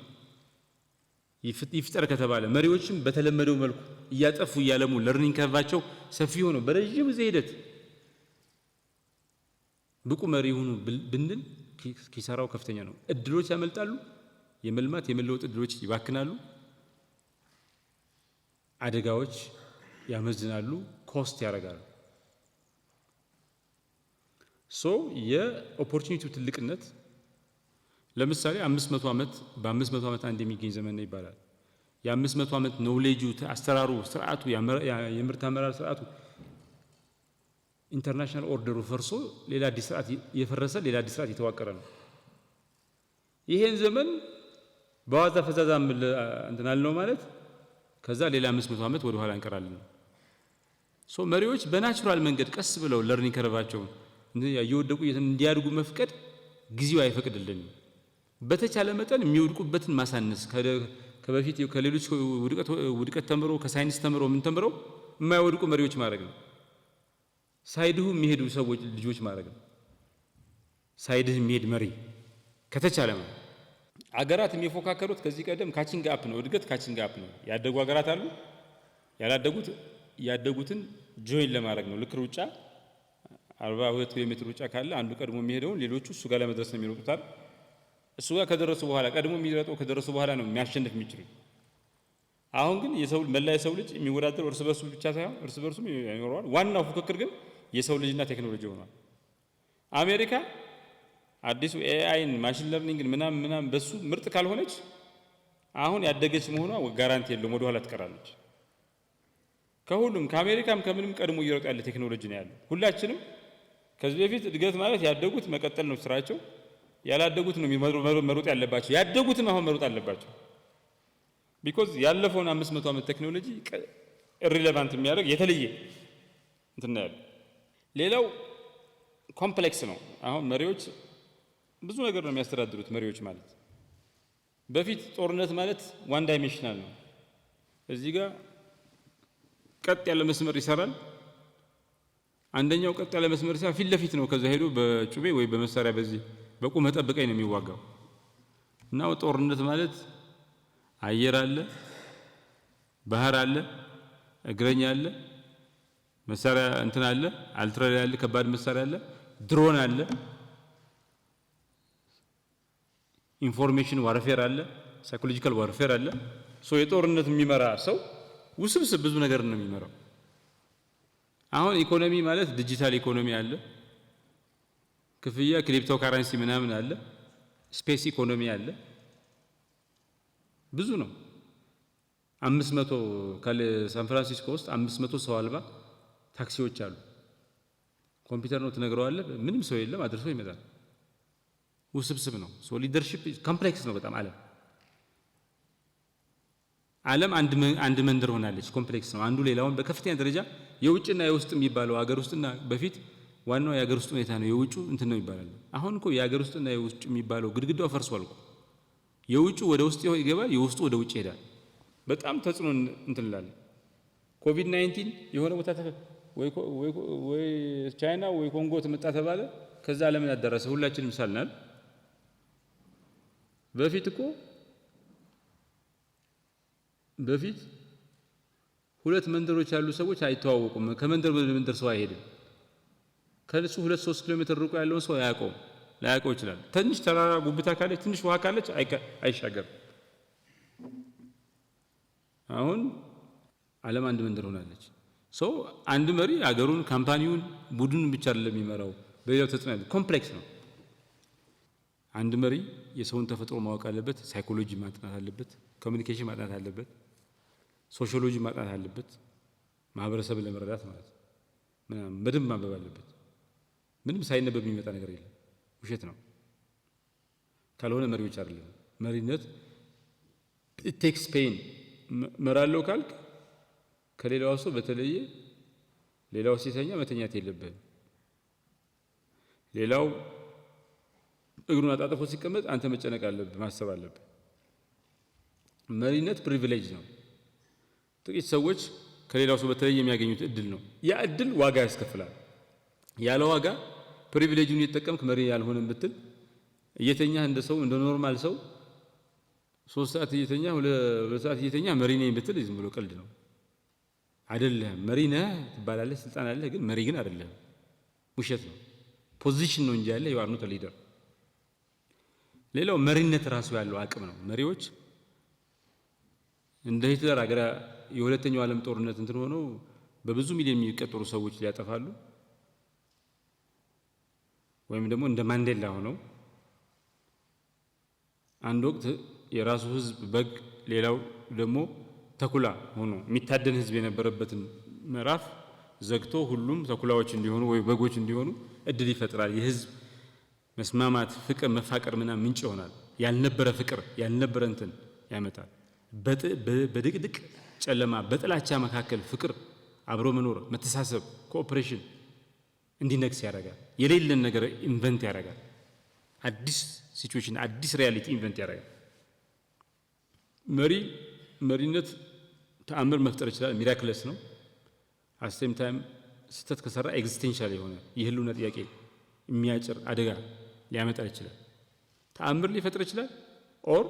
ይፍጠር ከተባለ መሪዎችም በተለመደው መልኩ እያጠፉ እያለሙ ለርኒንግ ከርቫቸው ሰፊ ሆነው በረጅም ጊዜ ሂደት ብቁ መሪ ይሁኑ ብንል ኪሳራው ከፍተኛ ነው። እድሎች ያመልጣሉ። የመልማት የመለወጥ እድሎች ይባክናሉ። አደጋዎች ያመዝናሉ፣ ኮስት ያደርጋሉ። የኦፖርቹኒቲው ትልቅነት ለምሳሌ 500 ዓመት በ500 ዓመት አንድ የሚገኝ ዘመን ነው ይባላል። የ500 ዓመት ኖውሌጁ፣ አሰራሩ፣ ስርዓቱ፣ የምርት አመራር ስርዓቱ ኢንተርናሽናል ኦርደሩ ፈርሶ ሌላ አዲስ ስርዓት የፈረሰ ሌላ አዲስ ስርዓት የተዋቀረ ነው። ይሄን ዘመን በዋዛ ፈዛዛ እንትን አልነው ማለት ከዛ ሌላ 500 ዓመት ወደ ኋላ እንቀራለን። መሪዎች በናቹራል መንገድ ቀስ ብለው ለርኒንግ ከርቫቸውን እየወደቁ እንዲያድጉ መፍቀድ ጊዜው አይፈቅድልንም። በተቻለ መጠን የሚወድቁበትን ማሳነስ ከበፊት ከሌሎች ውድቀት ተምሮ ከሳይንስ ተምሮ ምን ተምረው የማይወድቁ መሪዎች ማድረግ ነው። ሳይድሁ የሚሄዱ ሰዎች ልጆች ማድረግ ነው። ሳይድህ የሚሄድ መሪ ከተቻለ ነው። አገራት የሚፎካከሩት ከዚህ ቀደም ካቺንግ አፕ ነው። እድገት ካቺንግ አፕ ነው። ያደጉ አገራት አሉ፣ ያደጉትን ጆይን ለማድረግ ነው። ልክ ሩጫ 42 ኪሎ ሜትር ሩጫ ካለ አንዱ ቀድሞ የሚሄደውን ሌሎቹ እሱ ጋር ለመድረስ ነው የሚሮጡታል። እሱ ጋር ከደረሱ በኋላ ቀድሞ የሚሮጠው ከደረሱ በኋላ ነው የሚያሸንፍ የሚችሉ። አሁን ግን መላ የሰው ልጅ የሚወዳደር እርስ በርሱ ብቻ ሳይሆን እርስ በርሱም ይኖረዋል። ዋናው ፉክክር ግን የሰው ልጅና ቴክኖሎጂ ሆኗል። አሜሪካ አዲሱ ኤአይን ማሽን ለርኒንግን ምናምን በሱ ምርጥ ካልሆነች አሁን ያደገች መሆኗ ጋራንቲ የለውም፣ ወደ ኋላ ትቀራለች። ከሁሉም ከአሜሪካም ከምንም ቀድሞ እየሮጠ ያለ ቴክኖሎጂ ነው ያለው። ሁላችንም ከዚህ በፊት እድገት ማለት ያደጉት መቀጠል ነው ስራቸው፣ ያላደጉት ነው መሮጥ ያለባቸው። ያደጉትም አሁን መሮጥ አለባቸው። ቢኮዝ ያለፈውን 500 ዓመት ቴክኖሎጂ ኢሪሌቫንት የሚያደርግ የተለየ እንትን ነው ያለው። ሌላው ኮምፕሌክስ ነው። አሁን መሪዎች ብዙ ነገር ነው የሚያስተዳድሩት። መሪዎች ማለት በፊት ጦርነት ማለት ዋን ዳይሜንሽናል ነው። እዚህ ጋር ቀጥ ያለ መስመር ይሰራል። አንደኛው ቀጥ ያለ መስመር ሲያ ፊት ለፊት ነው። ከዛ ሄዶ በጩቤ ወይ በመሳሪያ በዚህ በቁመህ ጠብቀኝ ነው የሚዋጋው። እና ጦርነት ማለት አየር አለ፣ ባህር አለ፣ እግረኛ አለ፣ መሳሪያ እንትን አለ፣ አልትራሪ አለ፣ ከባድ መሳሪያ አለ፣ ድሮን አለ፣ ኢንፎርሜሽን ዋርፌር አለ፣ ሳይኮሎጂካል ዋርፌር አለ። የጦርነት የሚመራ ሰው ውስብስብ ብዙ ነገር ነው የሚመራው። አሁን ኢኮኖሚ ማለት ዲጂታል ኢኮኖሚ አለ፣ ክፍያ ክሪፕቶ ካረንሲ ምናምን አለ፣ ስፔስ ኢኮኖሚ አለ። ብዙ ነው። 500 ሳን ፍራንሲስኮ ውስጥ 500 ሰው አልባ ታክሲዎች አሉ። ኮምፒውተር ነው ትነግረዋለህ፣ ምንም ሰው የለም፣ አድርሶ ይመጣል። ውስብስብ ነው። ሊደርሺፕ ኮምፕሌክስ ነው በጣም። ዓለም አንድ መንደር ሆናለች። ኮምፕሌክስ ነው። አንዱ ሌላውን በከፍተኛ ደረጃ የውጭና የውስጥ የሚባለው ሀገር ውስጥና በፊት ዋናው የሀገር ውስጥ ሁኔታ ነው፣ የውጭ እንትን ነው ይባላል። አሁን እኮ የሀገር ውስጥና የውጭ የሚባለው ግድግዳው ፈርሷል እኮ። የውጭ ወደ ውስጥ ይገባል፣ የውስጡ ወደ ውጭ ይሄዳል። በጣም ተጽዕኖ እንትን እንላለን። ኮቪድ-19 የሆነ ቦታ ወይ ቻይና ወይ ኮንጎ ትመጣ ተባለ፣ ከዛ ዓለምን ያዳረሰ ሁላችንም ሳልናል። በፊት ሁለት መንደሮች ያሉ ሰዎች አይተዋወቁም። ከመንደር ወደ መንደር ሰው አይሄድም። ከእሱ 2-3 ኪሎ ሜትር ርቆ ያለውን ሰው ላያውቀው ይችላል። ትንሽ ተራራ ጉብታ ካለች፣ ትንሽ ውሃ ካለች አይሻገርም። አሁን ዓለም አንድ መንደር ሆናለች። አንድ መሪ አገሩን፣ ካምፓኒውን፣ ቡድኑን ብቻ አይደለም የሚመራው፣ በሌላው ተጽዕኖ ኮምፕሌክስ ነው። አንድ መሪ የሰውን ተፈጥሮ ማወቅ አለበት፣ ሳይኮሎጂ ማጥናት አለበት፣ ኮሚኒኬሽን ማጥናት አለበት፣ ሶሺዮሎጂ ማጥናት አለበት። ማህበረሰብን ለመረዳት ማለት በደንብ ማንበብ አለበት። ምንም ሳይነበብ የሚመጣ ነገር የለም፣ ውሸት ነው። ካልሆነ መሪዎች አይደለም። መሪነት it takes pain። መራለው ካልክ ከሌላው ሰው በተለየ ሌላው ሲተኛ መተኛት የለብህም። ሌላው እግሩን አጣጥፎ ሲቀመጥ አንተ መጨነቅ አለብህ፣ ማሰብ አለብህ። መሪነት ፕሪቪሌጅ ነው። ጥቂት ሰዎች ከሌላው ሰው በተለየ የሚያገኙት እድል ነው። ያ እድል ዋጋ ያስከፍላል። ያለ ዋጋ ፕሪቪሌጁን እየተጠቀምክ መሪ ያልሆነም ብትል እየተኛህ እንደ ሰው እንደ ኖርማል ሰው 3 ሰዓት እየተኛ 2 ሰዓት እየተኛ መሪ ነኝ ብትል ዝም ብሎ ቀልድ ነው። አይደለም። መሪ ነህ ትባላለህ፣ ስልጣን አለህ፣ ግን መሪ ግን አይደለም። ውሸት ነው። ፖዚሽን ነው እንጂ ያለ you are not a leader። ሌላው መሪነት ራሱ ያለው አቅም ነው። መሪዎች እንደ ሂትለር አገር የሁለተኛው ዓለም ጦርነት እንትን ሆኖ በብዙ ሚሊዮን የሚቆጠሩ ሰዎች ሊያጠፋሉ፣ ወይም ደግሞ እንደ ማንዴላ ሆነው አንድ ወቅት የራሱ ህዝብ በግ ሌላው ደግሞ ተኩላ ሆኖ የሚታደን ህዝብ የነበረበትን ምዕራፍ ዘግቶ ሁሉም ተኩላዎች እንዲሆኑ ወይ በጎች እንዲሆኑ እድል ይፈጥራል። የህዝብ መስማማት፣ ፍቅር፣ መፋቀር ምናምን ምንጭ ይሆናል። ያልነበረ ፍቅር ያልነበረ እንትን ያመጣል። በድቅድቅ ጨለማ በጥላቻ መካከል ፍቅር፣ አብሮ መኖር፣ መተሳሰብ፣ ኮኦፕሬሽን እንዲነግስ ያደርጋል። የሌለን ነገር ኢንቨንት ያደርጋል። አዲስ ሲቹዌሽን፣ አዲስ ሪያሊቲ ኢንቨንት ያደርጋል። መሪነት ተአምር መፍጠር ይችላል። ሚራክለስ ነው። አሴም ታይም ስህተት ከሰራ ኤግዚስቴንሻል የሆነ የህልውና ጥያቄ የሚያጭር አደጋ ሊያመጣ ይችላል። ተአምር ሊፈጥር ይችላል። ኦር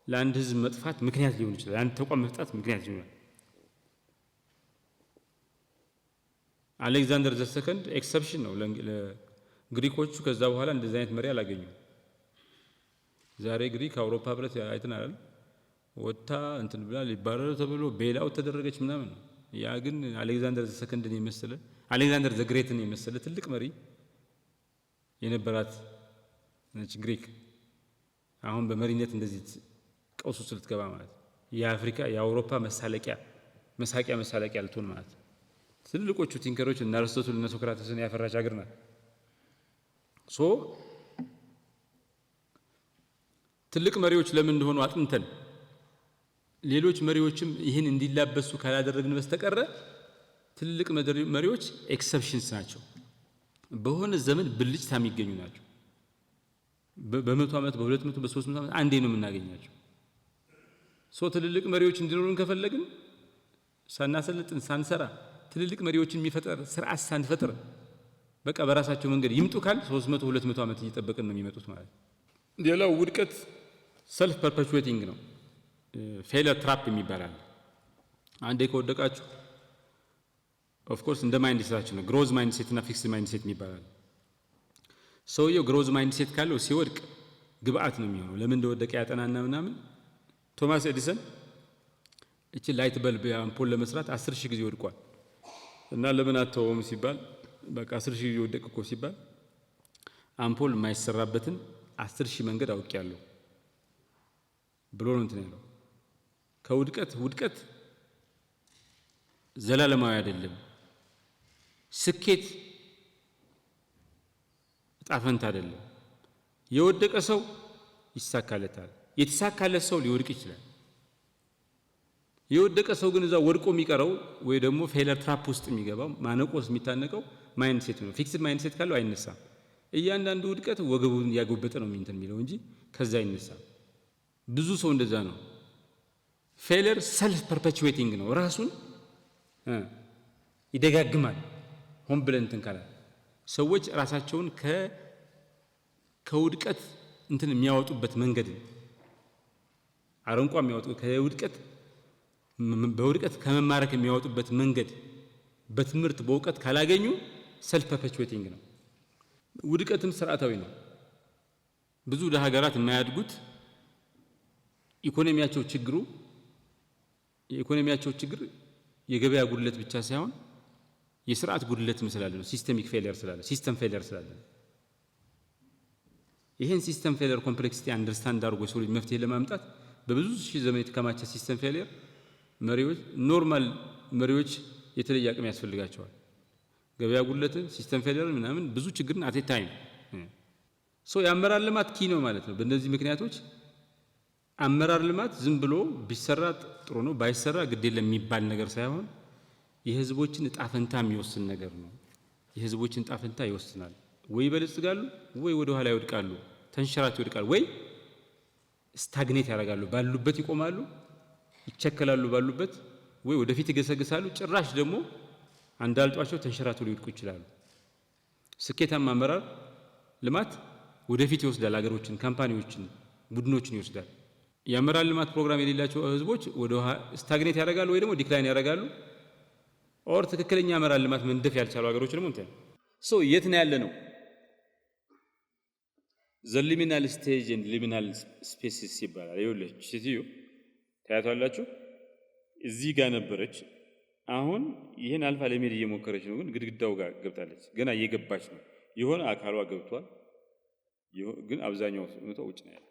ለአንድ ህዝብ መጥፋት ምክንያት ሊሆን ይችላል። ለአንድ ተቋም መጥፋት ምክንያት ይሆናል። አሌክዛንደር ዘ ሰከንድ ኤክሰፕሽን ነው ለግሪኮቹ። ከዛ በኋላ እንደዚህ አይነት መሪ አላገኙም። ዛሬ ግሪክ አውሮፓ ህብረት አይተናል። ወጣ እንትን ብላ ሊባረር ተብሎ ቤላው ተደረገች ምናምን ነው። ያ ግን አሌክዛንደር ዘ ሰከንድን የመሰለ አሌክዛንደር ዘ ግሬትን የመሰለ ትልቅ መሪ የነበራት ነች ግሪክ። አሁን በመሪነት እንደዚህ ቀውስ ውስጥ ልትገባ ማለት የአፍሪካ የአውሮፓ መሳለቂያ ልትሆን ማለት ትልልቆቹ ቲንከሮች እና አርስቶትል እና ሶክራተስን ያፈራች ሀገር ናት። ትልቅ መሪዎች ለምን እንደሆኑ አጥንተን ሌሎች መሪዎችም ይህን እንዲላበሱ ካላደረግን በስተቀረ ትልቅ መሪዎች ኤክሰፕሽንስ ናቸው። በሆነ ዘመን ብልጭታ የሚገኙ ናቸው። በ100 ዓመት በ200 በ300 ዓመት አንዴ ነው የምናገኛቸው። ትልልቅ መሪዎች እንዲኖሩን ከፈለግን ሳናሰለጥን ሳንሰራ ትልልቅ መሪዎችን የሚፈጠር ስርዓት ሳንፈጥር በቃ በራሳቸው መንገድ ይምጡ ካል 300 200 ዓመት እየጠበቅን ነው የሚመጡት ማለት። ሌላው ውድቀት ሰልፍ ፐርፔቹዌቲንግ ነው። ፌለር ትራፕ የሚባላል። አንዴ ከወደቃችሁ ኦፍ ኮርስ እንደ ማይንድ ሴታችን ነው። ግሮዝ ማይንድ ሴት እና ፊክስድ ማይንድ ሴት የሚባላል። ሰውየው ግሮዝ ማይንድ ሴት ካለው ሲወድቅ ግብአት ነው የሚሆነው። ለምን እንደወደቀ ያጠናና ምናምን። ቶማስ ኤዲሰን እቺ ላይት በልብ አምፖል ለመስራት 10,000 ጊዜ ወድቋል እና ለምን አተውም ሲባል በቃ 10,000 ጊዜ ወደቀ እኮ ሲባል አምፖል የማይሰራበትን 10,000 መንገድ አውቄያለሁ ብሎ ነው እንትን ያለው። ውድቀት ዘላለማዊ አይደለም። ስኬት ጣፈንት አይደለም። የወደቀ ሰው ይሳካለታል። የተሳካለት ሰው ሊወድቅ ይችላል። የወደቀ ሰው ግን እዛ ወድቆ የሚቀረው ወይ ደግሞ ፌለር ትራፕ ውስጥ የሚገባው ማነቆስ የሚታነቀው ማይንድ ሴት ነው። ፊክስድ ማይንድ ሴት ካለው አይነሳም። እያንዳንዱ ውድቀት ወገቡን ያጎበጠ ነው እንትን የሚለው እንጂ ከዛ አይነሳም። ብዙ ሰው እንደዛ ነው። ፌለር ሰልፍ ፐርፔቹዌቲንግ ነው። ራሱን ይደጋግማል። ሆን ብለን እንትን ካላል ሰዎች ራሳቸውን ከውድቀት እንትን የሚያወጡበት መንገድ አረንቋ የሚያወጡ በውድቀት ከመማረክ የሚያወጡበት መንገድ በትምህርት በእውቀት ካላገኙ ሰልፍ ፐርፔቹዌቲንግ ነው። ውድቀትም ስርዓታዊ ነው። ብዙ ሀገራት የማያድጉት የኢኮኖሚያቸው ችግር የገበያ ጉድለት ብቻ ሳይሆን የስርዓት ጉድለት ስላለ ነው። ሲስተም ፌለር ስላለ ይሄን ሲስተም ፌሊየር ኮምፕሌክሲቲ አንደርስታንድ አድርጎ የሰው ልጅ መፍትሄ ለማምጣት በብዙ ሺህ ዘመን የተከማቸ ሲስተም ፌሊየር መሪዎች ኖርማል መሪዎች የተለየ አቅም ያስፈልጋቸዋል። ገበያ ጉድለትን፣ ሲስተም ፌሊየር ምናምን ብዙ ችግርን አት ታይም የአመራር ልማት ኪ ነው ማለት ነው። በእነዚህ ምክንያቶች አመራር ልማት ዝም ብሎ ቢሰራ ጥሩ ነው ባይሰራ ግድ የለም የሚባል ነገር ሳይሆን የህዝቦችን እጣ ፈንታ የሚወስን ነገር ነው። የህዝቦችን እጣ ፈንታ ይወስናል። ወይ ይበለጽጋሉ፣ ወይ ወደ ኋላ ይወድቃሉ፣ ተንሸራተው ይወድቃሉ፣ ወይ ስታግኔት ያደርጋሉ፣ ባሉበት ይቆማሉ፣ ይቸከላሉ ባሉበት፣ ወይ ወደፊት ይገሰግሳሉ፣ ጭራሽ ደግሞ አንዳልጧቸው ተንሸራተው ሊወድቁ ይችላሉ። ስኬታማ አመራር ልማት ወደፊት ይወስዳል፣ ሀገሮችን፣ ካምፓኒዎችን፣ ቡድኖችን ይወስዳል። የአመራር ልማት ፕሮግራም የሌላቸው ህዝቦች ወደ ስታግኔት ያደርጋሉ ወይ ደግሞ ዲክላይን ያደርጋሉ። ኦር ትክክለኛ አመራር ልማት መንደፍ ያልቻሉ ሀገሮች ደግሞ እንትን የት ነው ያለ ነው? ዘሊሚናል ስቴጅ ኤንድ ሊሚናል ስፔሲስ ይባላል። ይኸውልህ ሴትዮ ታያቷላችሁ፣ እዚህ ጋር ነበረች። አሁን ይህን አልፋ ለመሄድ እየሞከረች ነው፣ ግን ግድግዳው ጋር ገብታለች። ገና እየገባች ነው። የሆነ አካሏ ገብቷል፣ ግን አብዛኛው ሁኔታ ውጭ ነው ያለ።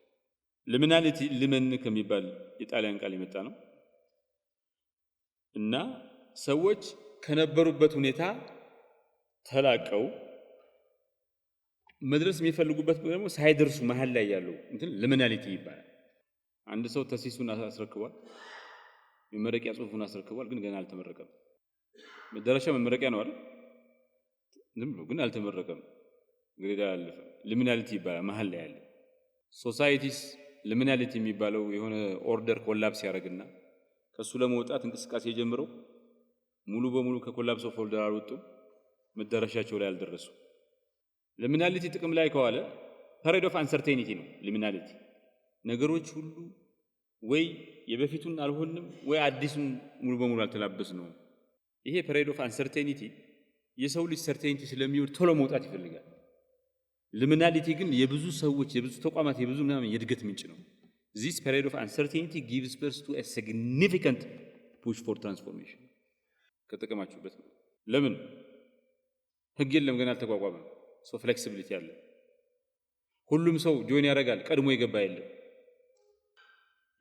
ሊሚናሊቲ ልመን ከሚባል የጣሊያን ቃል የመጣ ነው እና ሰዎች ከነበሩበት ሁኔታ ተላቀው መድረስ የሚፈልጉበት ደግሞ ሳይደርሱ መሃል ላይ ያለው እንትን ሊሚናሊቲ ይባላል። አንድ ሰው ተሲሱን አስረክቧል፣ መመረቂያ ጽሑፉን አስረክቧል፣ ግን ገና አልተመረቀም። መደረሻ መመረቂያ ነው አይደል? ዝም ብሎ ግን አልተመረቀም፣ ግሬድ አላለፈም። ሊሚናሊቲ ይባላል፣ መሃል ላይ ያለ። ሶሳይቲስ ሊሚናሊቲ የሚባለው የሆነ ኦርደር ኮላፕስ ያደርግና ከሱ ለመውጣት እንቅስቃሴ ጀምረው ሙሉ በሙሉ ከኮላፕስ ኦፍ ኦርደር አልወጡም፣ መዳረሻቸው ላይ አልደረሱ። ሊሚናሊቲ ጥቅም ላይ ከዋለ ፔሪድ ኦፍ አንሰርቴኒቲ ነው። ሊሚናሊቲ ነገሮች ሁሉ ወይ የበፊቱን አልሆንም ወይ አዲሱን ሙሉ በሙሉ አልተላበስ ነው። ይሄ ፔሪድ ኦፍ አንሰርቴኒቲ የሰው ልጅ ሰርቴኒቲ ስለሚወድ ቶሎ መውጣት ይፈልጋል። ሊሚናሊቲ ግን የብዙ ሰዎች የብዙ ተቋማት የብዙ ምናምን የእድገት ምንጭ ነው። this period of uncertainty gives birth to a significant push for transformation። ከተቀማችሁበት ነው። ለምን ህግ የለም ገና አልተቋቋመም። ፍሌክሲቢሊቲ አለ። ሁሉም ሰው ጆይን ያደርጋል። ቀድሞ የገባ የለም።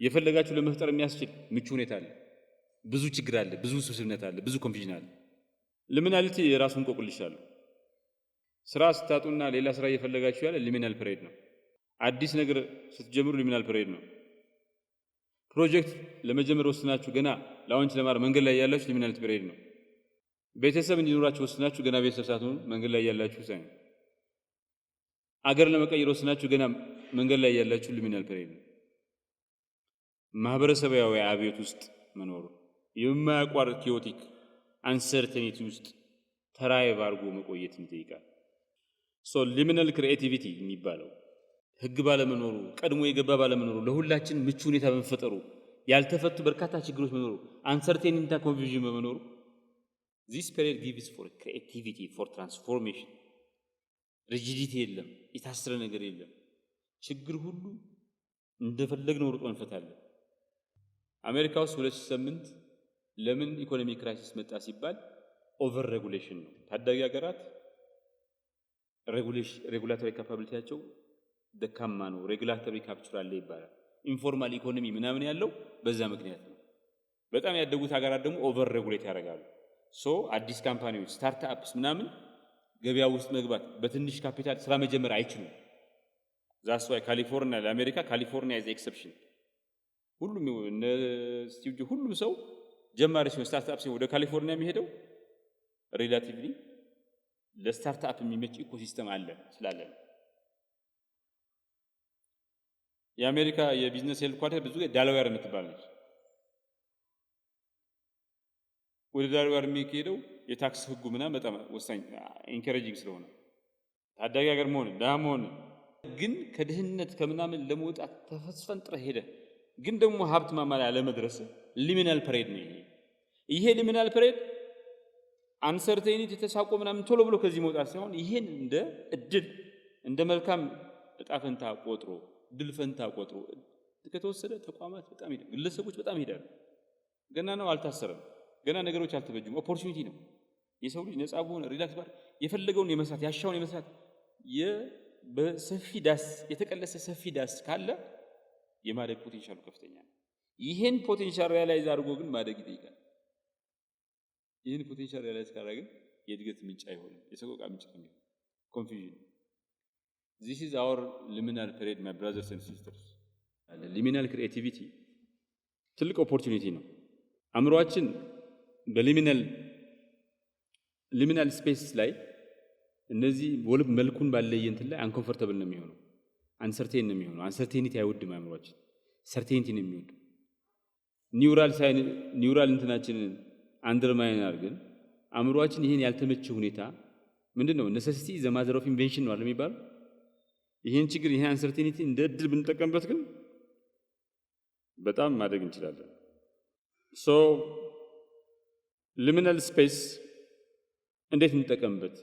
የፈለጋችሁ ለመፍጠር የሚያስችል ምቹ ሁኔታ አለ። ብዙ ችግር አለ፣ ብዙ ስብስብነት አለ፣ ብዙ ኮንፊዥን አለ። ሊሚናሊቲ የራሱን ቆቅልሻለሁ። ስራ ስታጡና ሌላ ስራ እየፈለጋችሁ ያለ ሊሚናል ፔሪድ ነው። አዲስ ነገር ስትጀምሩ ሊሚናል ፔሪድ ነው። ፕሮጀክት ለመጀመር ወስናችሁ ገና ላውንች ለማድረግ መንገድ ላይ ያላችሁ ሊሚናል ፔሪድ ነው። ቤተሰብ እንዲኖራችሁ ወስናችሁ ገና ቤተሰብ ሳትሆኑ መንገድ ላይ ያላችሁ ሳይሆን አገር ለመቀየር ወስናችሁ ገና መንገድ ላይ ያላችሁ ሊሚናል ፔሪድ ነው። ማህበረሰባዊ አብዮት ውስጥ መኖሩ የማያቋርጥ ኪዮቲክ አንሰርቴኒቲ ውስጥ ተራይቭ አድርጎ መቆየትን ይጠይቃል። ሊሚናል ክሪኤቲቪቲ የሚባለው ህግ ባለመኖሩ ቀድሞ የገባ ባለመኖሩ ለሁላችን ምቹ ሁኔታ በመፈጠሩ ያልተፈቱ በርካታ ችግሮች መኖሩ አንሰርቴኒቲና ኮንፊውዥን በመኖሩ this period gives for creativity for transformation። ሪጂዲቲ የለም፣ የታሰረ ነገር የለም። ችግር ሁሉ እንደፈለግነው ሩጦ እንፈታለን። አሜሪካ ውስጥ 2008 ለምን ኢኮኖሚ ክራይሲስ መጣ ሲባል ኦቨር ሬጉሌሽን ነው። ታዳጊ ሀገራት ሬጉላቶሪ ካፓቢሊቲያቸው ደካማ ነው። ሬጉላቶሪ ካፕቸር አለ ይባላል። ኢንፎርማል ኢኮኖሚ ምናምን ያለው በዛ ምክንያት ነው። በጣም ያደጉት ሀገራት ደግሞ ኦቨር ሬጉሌት ያደርጋሉ። አዲስ ካምፓኒዎች ስታርትአፕስ ምናምን ገበያ ውስጥ መግባት በትንሽ ካፒታል ስራ መጀመር አይችሉም። ዛስ ዋይ ካሊፎርኒያ ለአሜሪካ ካሊፎርኒያ ኢዝ ኤክሰፕሽን። ሁሉም እነ ስቲቭ ሁሉም ሰው ጀማሪ ሲሆን ስታርትአፕ ሲሆን ወደ ካሊፎርኒያ የሚሄደው ሪላቲቭሊ ለስታርትአፕ የሚመች ኢኮሲስተም አለ ስላለ። የአሜሪካ የቢዝነስ ሄድኳርተር ብዙ ዳላዌር የምትባለች ወደ ዳላዌር የሚሄደው የታክስ ህጉ ምናምን በጣም ወሳኝ ኢንከሬጂንግ ስለሆነ ታዳጊ ሀገር መሆን ዳሞን ግን ከድህነት ከምናምን ለመውጣት ተፈስፈንጥረህ ሄደ ግን ደግሞ ሀብት ማማ ላይ አለመድረስ ሊሚናል ፔሪድ ነው። ይሄ ሊሚናል ፔሪድ አንሰርቴኒቲ ተሳቆ ምናምን ቶሎ ብሎ ከዚህ መውጣት ሳይሆን ይሄን እንደ እድል እንደ መልካም እጣ ፈንታ ቆጥሮ ድል ፈንታ ቆጥሮ ከተወሰደ ተቋማት በጣም ይሄዳል፣ ግለሰቦች በጣም ይሄዳሉ። ገና ነው አልታሰረም፣ ገና ነገሮች አልተበጁም። ኦፖርቹኒቲ ነው። የሰው ልጅ ነፃ በሆነ ሪላክስ ባር የፈለገውን የመስራት ያሻውን የመስራት በሰፊ ዳስ የተቀለሰ ሰፊ ዳስ ካለ የማደግ ፖቴንሻሉ ከፍተኛ ነው። ይሄን ፖቴንሻል ሪያላይዝ አድርጎ ግን ማደግ ይጠይቃል። ይሄን ፖቴንሻል ሪያላይዝ ካደረገ የእድገት ምንጭ አይሆንም፣ የሰቆቃ ምንጭ ነው የሚሆነው። ኮንፊውዥን። This is our liminal period, my brothers and sisters. liminal creativity ትልቅ ኦፖርቹኒቲ ነው። አእምሮአችን በሊሚናል ስፔስ ላይ እነዚህ ወልብ መልኩን ባለየ እንትን ላይ አንኮምፎርታብል ነው የሚሆነው፣ አንሰርቴን ነው የሚሆነው። አንሰርቴኒቲ አይወድም አእምሮአችን፣ ሰርቴኒቲ ነው የሚወድ። ኒውራል እንትናችንን አንደርማይን አድርገን አእምሮአችን ይሄን ያልተመቸ ሁኔታ ምንድነው ኔሴሲቲ ዘ ማዘር ኦፍ ኢንቬንሽን ነው የሚባለው። ይሄን ችግር ይሄን አንሰርቴኒቲ እንደ እድል ብንጠቀምበት ግን በጣም ማደግ እንችላለን። ሶ ሊሚናል ስፔስ እንዴት እንጠቀምበት?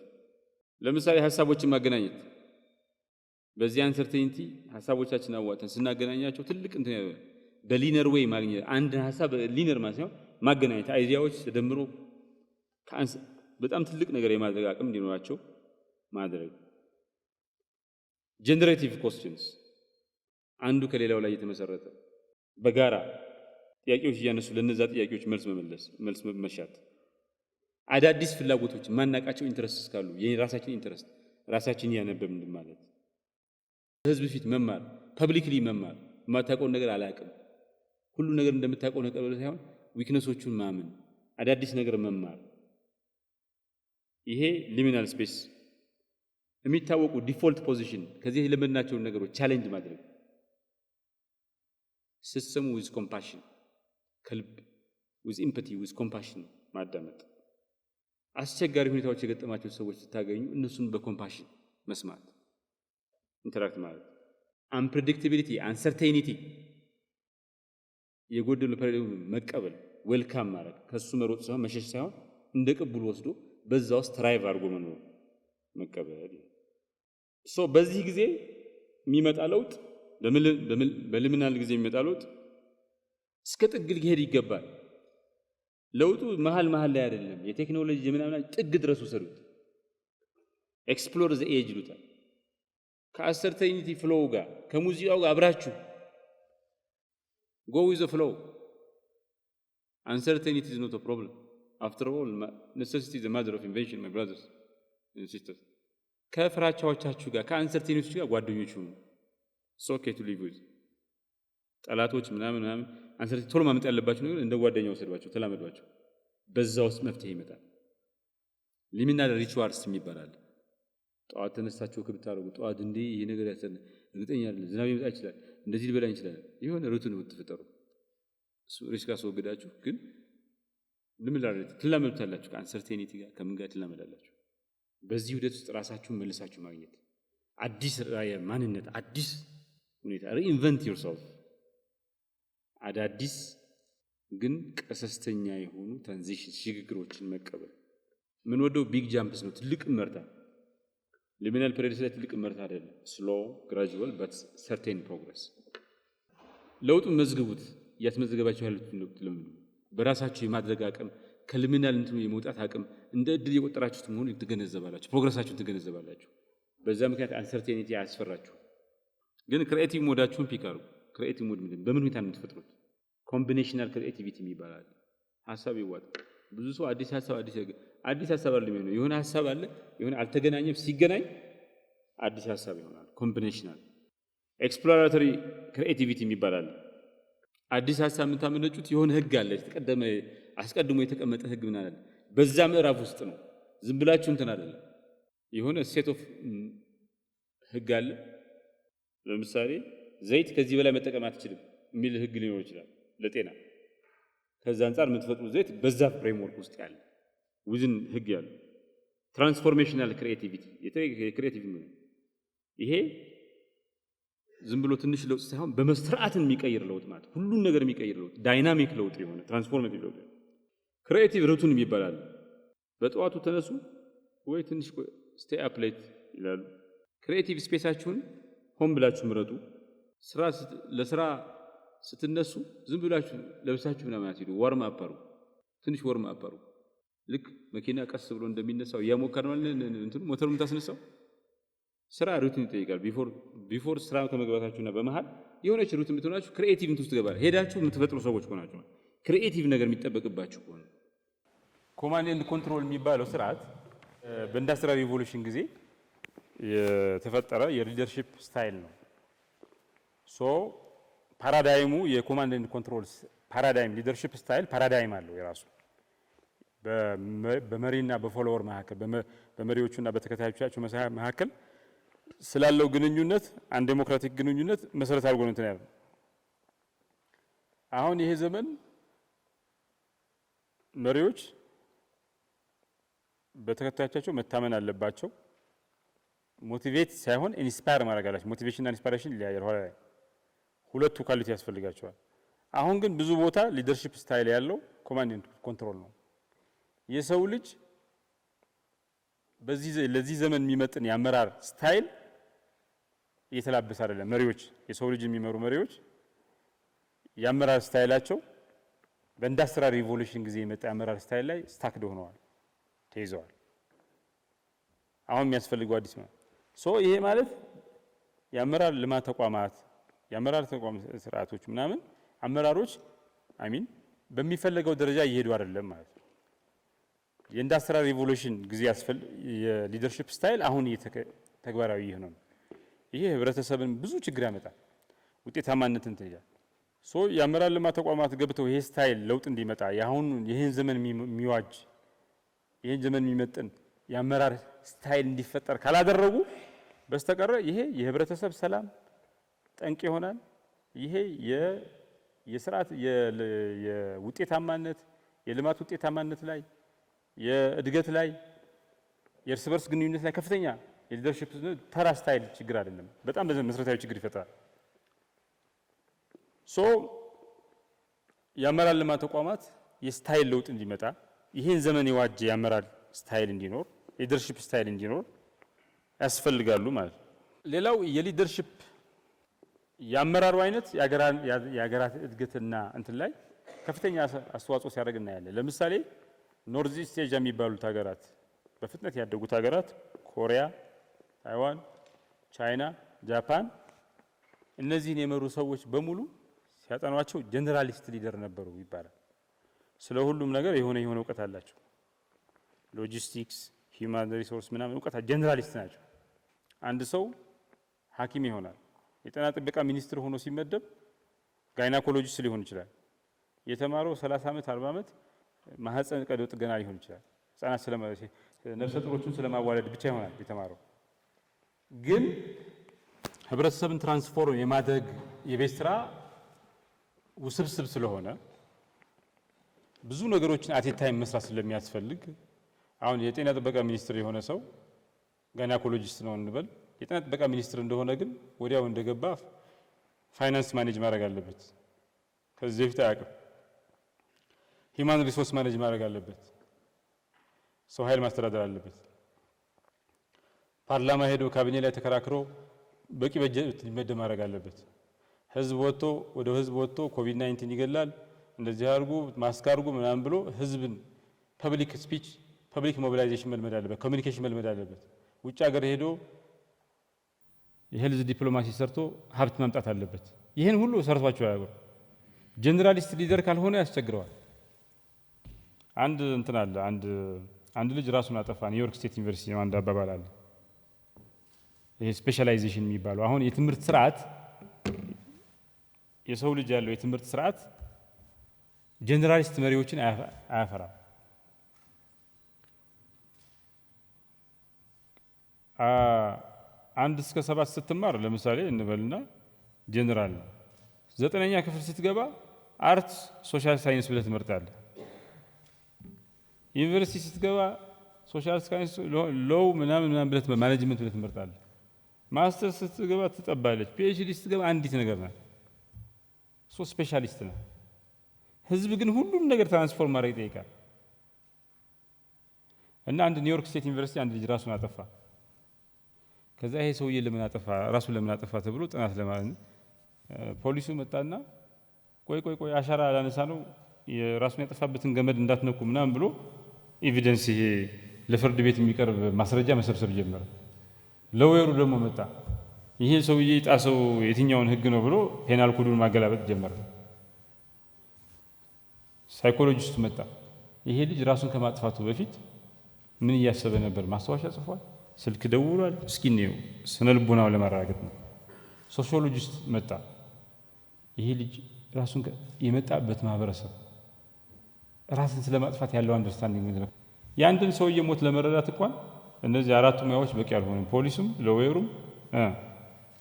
ለምሳሌ ሀሳቦችን ማገናኘት። በዚህ አንሰርቴኒቲ ሀሳቦቻችን አዋጥተን ስናገናኛቸው ትልቅ እንትን በሊነር ዌይ ማግኘት፣ አንድ ሀሳብ ሊነር ማለት ነው ማገናኘት፣ አይዲያዎች ተደምሮ በጣም ትልቅ ነገር የማድረግ አቅም እንዲኖራቸው ማድረግ። ጀነሬቲቭ ኮስችንስ አንዱ ከሌላው ላይ የተመሰረተ በጋራ ጥያቄዎች እያነሱ ለነዛ ጥያቄዎች መልስ መሻት። አዳዲስ ፍላጎቶች ማናቃቸው ኢንተረስት ካሉ የራሳችን ኢንተረስት ራሳችን ያነበብን ማለት በህዝብ ፊት መማር፣ ፐብሊክሊ መማር። የማታውቀው ነገር አላውቅም ሁሉ ነገር እንደምታውቀው ነገር ሳይሆን ዊክነሶቹን ማመን፣ አዳዲስ ነገር መማር። ይሄ ሊሚናል ስፔስ የሚታወቁ ዲፎልት ፖዚሽን ከዚህ የለመድናቸውን ነገሮች ቻሌንጅ ማድረግ። ሲስተሙ ዊዝ ኮምፓሽን ከልብ ዊዝ ኢምፓቲ ዊዝ ኮምፓሽን ማዳመጥ። አስቸጋሪ ሁኔታዎች የገጠማቸው ሰዎች ስታገኙ እነሱን በኮምፓሽን መስማት፣ ኢንተራክት ማለት። አንፕሬዲክቲቢሊቲ አንሰርቴኒቲ የጎደሉ ፐሬድ መቀበል፣ ዌልካም ማድረግ። ከሱ መሮጥ ሳይሆን መሸሽ ሳይሆን እንደ ቅቡል ወስዶ በዛ ውስጥ ትራይቭ አድርጎ መኖር መቀበል። በዚህ ጊዜ የሚመጣ ለውጥ በሊሚናል ጊዜ የሚመጣ ለውጥ እስከ ጥግ ሊሄድ ይገባል። ለውጡ መሃል ላይ አይደለም። የቴክኖሎጂ የምናምን ጥግ ድረስ ወሰዱት። ኤክስፕሎር ዘ ኤጅ ይሉታል። ከአሰርቴኒቲ ፍሎው ጋር ከሙዚቃው ጋር አብራችሁ go with the flow. Uncertainty is not a problem. After all, necessity is the mother of invention, my brothers and sisters. ከፍራቻዎቻችሁ ጋር ከአንሰርቴኒቲዎች ጋር ጓደኞች ሁኑ። it's okay to live with ጠላቶች ምናምን አንሰርቴኒቲ ቶሎ ማምጣት ያለባችሁ ነገር እንደ ጓደኛ ወሰዷቸው፣ ተላመዷቸው። በዛ ውስጥ መፍትሄ ይመጣል። ሊሚናል ሪቹዋልስ ይባላል። ጠዋት ተነስታችሁ ክብታረጉ ጠዋት እንዴ ይሄ ነገር ያሰነ እርግጠኛ አይደለም ዝናብ ይመጣ ይችላል እንደዚህ ሊበላኝ ይችላል የሆነ ሩቲን ወጥተፈጠሩ ሪስክ አስወግዳችሁ ግን ሊሚናል ትላመዱታላችሁ። ከአንሰርቴኒቲ ጋር ከምን ጋር ትላመዳላችሁ? በዚህ ሂደት ውስጥ ራሳችሁን መልሳችሁ ማግኘት፣ አዲስ ራዕይ፣ ማንነት፣ አዲስ ሁኔታ ሪኢንቨንት ዮርሰልፍ። አዳዲስ ግን ቀሰስተኛ የሆኑ ትራንዚሽን ሽግግሮችን መቀበል። ምን ወደው ቢግ ጃምፕስ ነው፣ ትልቅ መርታ። ሊሚናል ፔሪድ ላይ ትልቅ መርታ አይደለም፣ ስሎ ግራጁዋል በት ሰርቴን ፕሮግረስ። ለውጡን መዝግቡት። እያስመዘገባችሁ ያሉትን ለውጥ ለምን በራሳችሁ የማድረግ አቅም ከሊሚናል እንትኑ የመውጣት አቅም እንደ እድል የቆጠራችሁት መሆኑን ትገነዘባላችሁ። ፕሮግረሳችሁን ትገነዘባላችሁ። በዛ ምክንያት አንሰርቴኒቲ አያስፈራችሁ። ግን ክሪኤቲቭ ሞዳችሁን ፒክ አድርጉ። ክሪኤቲቭ ሞድ ምንድን በምን ሁኔታ ነው የምትፈጥሩት? ኮምቢኔሽናል ክሪኤቲቪቲ ይባላል። ሐሳብ ይዋጥ። ብዙ ሰው አዲስ ሐሳብ አለ የሚሆነው የሆነ ሐሳብ አለ የሆነ አልተገናኘም፣ ሲገናኝ አዲስ ሐሳብ ይሆናል። ኮምቢኔሽናል ኤክስፕሎራቶሪ ክሪኤቲቪቲ ይባላል። አዲስ ሐሳብ የምታመነጩት የሆነ ህግ አለ፣ አስቀድሞ የተቀመጠ ህግ ምን አለ፣ በዛ ምዕራፍ ውስጥ ነው። ዝም ብላችሁ እንትን አይደለም። የሆነ ሴት ኦፍ ህግ አለ። ለምሳሌ ዘይት ከዚህ በላይ መጠቀም አትችልም የሚል ህግ ሊኖር ይችላል ለጤና። ከዛ አንፃር የምትፈጥሩ ዘይት በዛ ፍሬምወርክ ውስጥ ያለ ውዝን ህግ ያለ ትራንስፎርሜሽናል ክሪኤቲቪቲ የክሪኤቲቪቲ ነው። ይሄ ዝም ብሎ ትንሽ ለውጥ ሳይሆን በመስራዓትን የሚቀይር ለውጥ ማለት ሁሉን ነገር የሚቀይር ለውጥ፣ ዳይናሚክ ለውጥ የሆነ ትራንስፎርሜቲቭ ለውጥ። ክሪኤቲቭ ሩቲን ይባላል። በጠዋቱ ተነሱ ወይ ትንሽ ስቴይ አፕ ሌት ይላሉ። ክሪኤቲቭ ስፔሳችሁን ሆን ብላችሁ ምረጡ። ለስራ ስትነሱ ዝም ብላችሁ ለብሳችሁ ምናምን አትሄዱ። ዋርም አፕ አድርጉ። ትንሽ ዋርም አፕ አድርጉ። ልክ መኪና ቀስ ብሎ እንደሚነሳው እያሞከርን ማለት እንትኑ ሞተሩን ታስነሳው ስራ ሩቲን ይጠይቃል። ቢፎር ስራ ከመግባታችሁና በመሃል የሆነች ሩቲን ብትሆናችሁ ክሪኤቲቭ እንትን ውስጥ ትገባላችሁ። ሄዳችሁ የምትፈጥሩ ሰዎች ሆናችሁ ክሪኤቲቭ ነገር የሚጠበቅባችሁ ሆነ። ኮማንድ ኤንድ ኮንትሮል የሚባለው ስርዓት በኢንዱስትሪያል ሪቮሉሽን ጊዜ የተፈጠረ የሊደርሺፕ ስታይል ነው። ሶ ፓራዳይሙ የኮማንድ ኤንድ ኮንትሮል ፓራዳይም ሊደርሺፕ ስታይል ፓራዳይም አለው የራሱ በመሪና በፎሎወር መካከል በመሪዎቹና በተከታዮቻቸው መካከል ስላለው ግንኙነት አንድ ዴሞክራቲክ ግንኙነት መሰረት አድርጎ ነው እንትን ያለው። አሁን ይሄ ዘመን መሪዎች በተከታዮቻቸው መታመን አለባቸው። ሞቲቬት ሳይሆን ኢንስፓየር ማድረግ አላቸው። ሞቲቬሽን እና ኢንስፓይሬሽን ይለያያል። ኋላ ላይ ሁለቱ ኳሊቲ ያስፈልጋቸዋል። አሁን ግን ብዙ ቦታ ሊደርሺፕ ስታይል ያለው ኮማንድ ኤንድ ኮንትሮል ነው። የሰው ልጅ ለዚህ ዘመን የሚመጥን የአመራር ስታይል እየተላበሰ አይደለም። መሪዎች የሰው ልጅ የሚመሩ መሪዎች የአመራር ስታይላቸው በኢንዱስትሪያል ሪቮሉሽን ጊዜ የመጣ የአመራር ስታይል ላይ ስታክድ ሆነዋል፣ ተይዘዋል። አሁን የሚያስፈልገው አዲስ ነው። ይሄ ማለት የአመራር ልማት ተቋማት የአመራር ተቋም ስርዓቶች ምናምን አመራሮች በሚፈለገው ደረጃ እየሄዱ አይደለም ማለት ነው። የኢንዱስትሪያል ሪቮሉሽን ጊዜ የሊደርሺፕ ስታይል አሁን ተግባራዊ እየሆነ ነው። ይሄ ህብረተሰብን ብዙ ችግር ያመጣል፣ ውጤታማነትን ትይዛል። የአመራር ልማት ተቋማት ገብተው ይሄ ስታይል ለውጥ እንዲመጣ ይህን ዘመን የሚዋጅ ይህን ዘመን የሚመጥን የአመራር ስታይል እንዲፈጠር ካላደረጉ በስተቀረ ይሄ የህብረተሰብ ሰላም ጠንቅ ይሆናል። ይሄ የስርዓት የውጤታማነት የልማት ውጤታማነት ላይ የእድገት ላይ የእርስ በርስ ግንኙነት ላይ ከፍተኛ የሊደርሺፕ ተራ ስታይል ችግር አይደለም፣ በጣም መሰረታዊ ችግር ይፈጥራል። የአመራር ልማት ተቋማት የስታይል ለውጥ እንዲመጣ ይህን ዘመን የዋጀ የአመራር ስታይል እንዲኖር የሊደርሺፕ ስታይል እንዲኖር ያስፈልጋሉ ማለት ነው። ሌላው የሊደርሺፕ የአመራሩ አይነት የሀገራት እድገትና እንትን ላይ ከፍተኛ አስተዋጽኦ ሲያደርግ እናያለን። ለምሳሌ ኖርዝ ኢስት ኤዥያ የሚባሉት ሀገራት በፍጥነት ያደጉት ሀገራት ኮሪያ፣ ታይዋን፣ ቻይና፣ ጃፓን እነዚህን የመሩ ሰዎች በሙሉ ሲያጠኗቸው ጀነራሊስት ሊደር ነበሩ ይባላል። ስለ ሁሉም ነገር የሆነ እውቀት አላቸው። ሎጂስቲክስ፣ ሂውማን ሪሶርስ ምናምን እውቀት ጀነራሊስት ናቸው። አንድ ሰው ሐኪም ይሆናል። የጤና ጥበቃ ሚኒስትር ሆኖ ሲመደብ ጋይናኮሎጂስት ሊሆን ይችላል። የተማረው 30 ዓመት 40 ዓመት ማህፀን ቀዶ ጥገና ሊሆን ይችላል። ህጻናት ነፍሰ ጡሮችን ስለማዋለድ ብቻ ይሆናል የተማረው። ግን ህብረተሰብን ትራንስፎርም የማድረግ የቤት ስራ ውስብስብ ስለሆነ ብዙ ነገሮችን አቴታይም መስራት ስለሚያስፈልግ አሁን የጤና ጥበቃ ሚኒስትር የሆነ ሰው ጋይናኮሎጂስት ነው እንበል። የጤና ጥበቃ ሚኒስትር እንደሆነ ግን ወዲያው እንደገባ ፋይናንስ ማኔጅ ማድረግ አለበት። ከዚህ በፊት አያውቅም። ሂውማን ሪሶርስ ማኔጅ ማድረግ አለበት። ሰው ኃይል ማስተዳደር አለበት። ፓርላማ ሄዶ ካቢኔ ላይ ተከራክሮ በቂ በጀት እንዲመደብ ማድረግ አለበት። ወደ ህዝብ ወጥቶ ኮቪድ-19 ይገላል እንደዚህ አድርጉ ማስክ አድርጉ ምናምን ብሎ ህዝብን ፐብሊክ ስፒች ፐብሊክ ሞቢላይዜሽን መልመድ አለበት። ኮሚኒኬሽን መልመድ አለበት። ውጭ ሀገር ሄዶ የሄልዝ ዲፕሎማሲ ሰርቶ ሀብት ማምጣት አለበት። ይህን ሁሉ ሰርቷቸው ያገሩ ጀነራሊስት ሊደር ካልሆነ ያስቸግረዋል። አንድ እንትን አለ አንድ ልጅ ራሱን አጠፋ። ኒውዮርክ ስቴት ዩኒቨርሲቲ ነው አንድ አባባል አለ። ይሄ ስፔሻላይዜሽን የሚባለው አሁን የትምህርት ስርዓት የሰው ልጅ ያለው የትምህርት ስርዓት ጀነራሊስት መሪዎችን አያፈራም። አንድ እስከ 7 ስትማር ለምሳሌ እንበልና ጀነራል ነው። 9ኛ ክፍል ስትገባ አርት ሶሻል ሳይንስ ብለህ ትመርጣለህ። ዩኒቨርሲቲ ስትገባ ሶሻል ሳይንስ ሎው ምናምን ብለህ ማኔጅመንት ብለህ ትመርጣለህ። ማስተር ስትገባ ትጠባለች። ፒኤችዲ ስትገባ አንዲት ነገር ናት። ስፔሻሊስት ነው። ህዝብ ግን ሁሉም ነገር ትራንስፎርም ማድረግ ይጠይቃል። እና አንድ ኒውዮርክ ስቴት ዩኒቨርሲቲ አንድ ልጅ ራሱን አጠፋ። ከዛ ይሄ ሰውዬ ራሱን ለምን አጠፋ ተብሎ ጥናት ለማለት ፖሊሱ መጣና ቆይ አሻራ ላነሳ ነው የራሱን ያጠፋበትን ገመድ እንዳትነኩ ምናምን ብሎ ኤቪደንስ ይሄ ለፍርድ ቤት የሚቀርብ ማስረጃ መሰብሰብ ጀመረ። ሎየሩ ደግሞ መጣ። ይሄ ሰውዬ ጣሰው የትኛውን ህግ ነው ብሎ ፔናል ኮዱን ማገላበጥ ጀመረ። ሳይኮሎጂስቱ መጣ። ይሄ ልጅ ራሱን ከማጥፋቱ በፊት ምን እያሰበ ነበር? ማስታወሻ ጽፏል? ስልክ ደውሏል? እስኪ ነው ስነ ልቦናው ለማረጋገጥ ነው። ሶሺዮሎጂስት መጣ። ይሄ ልጅ ራሱን የመጣበት ማህበረሰብ ራስን ስለማጥፋት ያለው አንደርስታንዲንግ ነው። የአንድን ሰውዬ ሞት ለመረዳት እንኳን እነዚህ አራቱ ሙያዎች በቂ አልሆነም። ፖሊሱም፣ ሎየሩም፣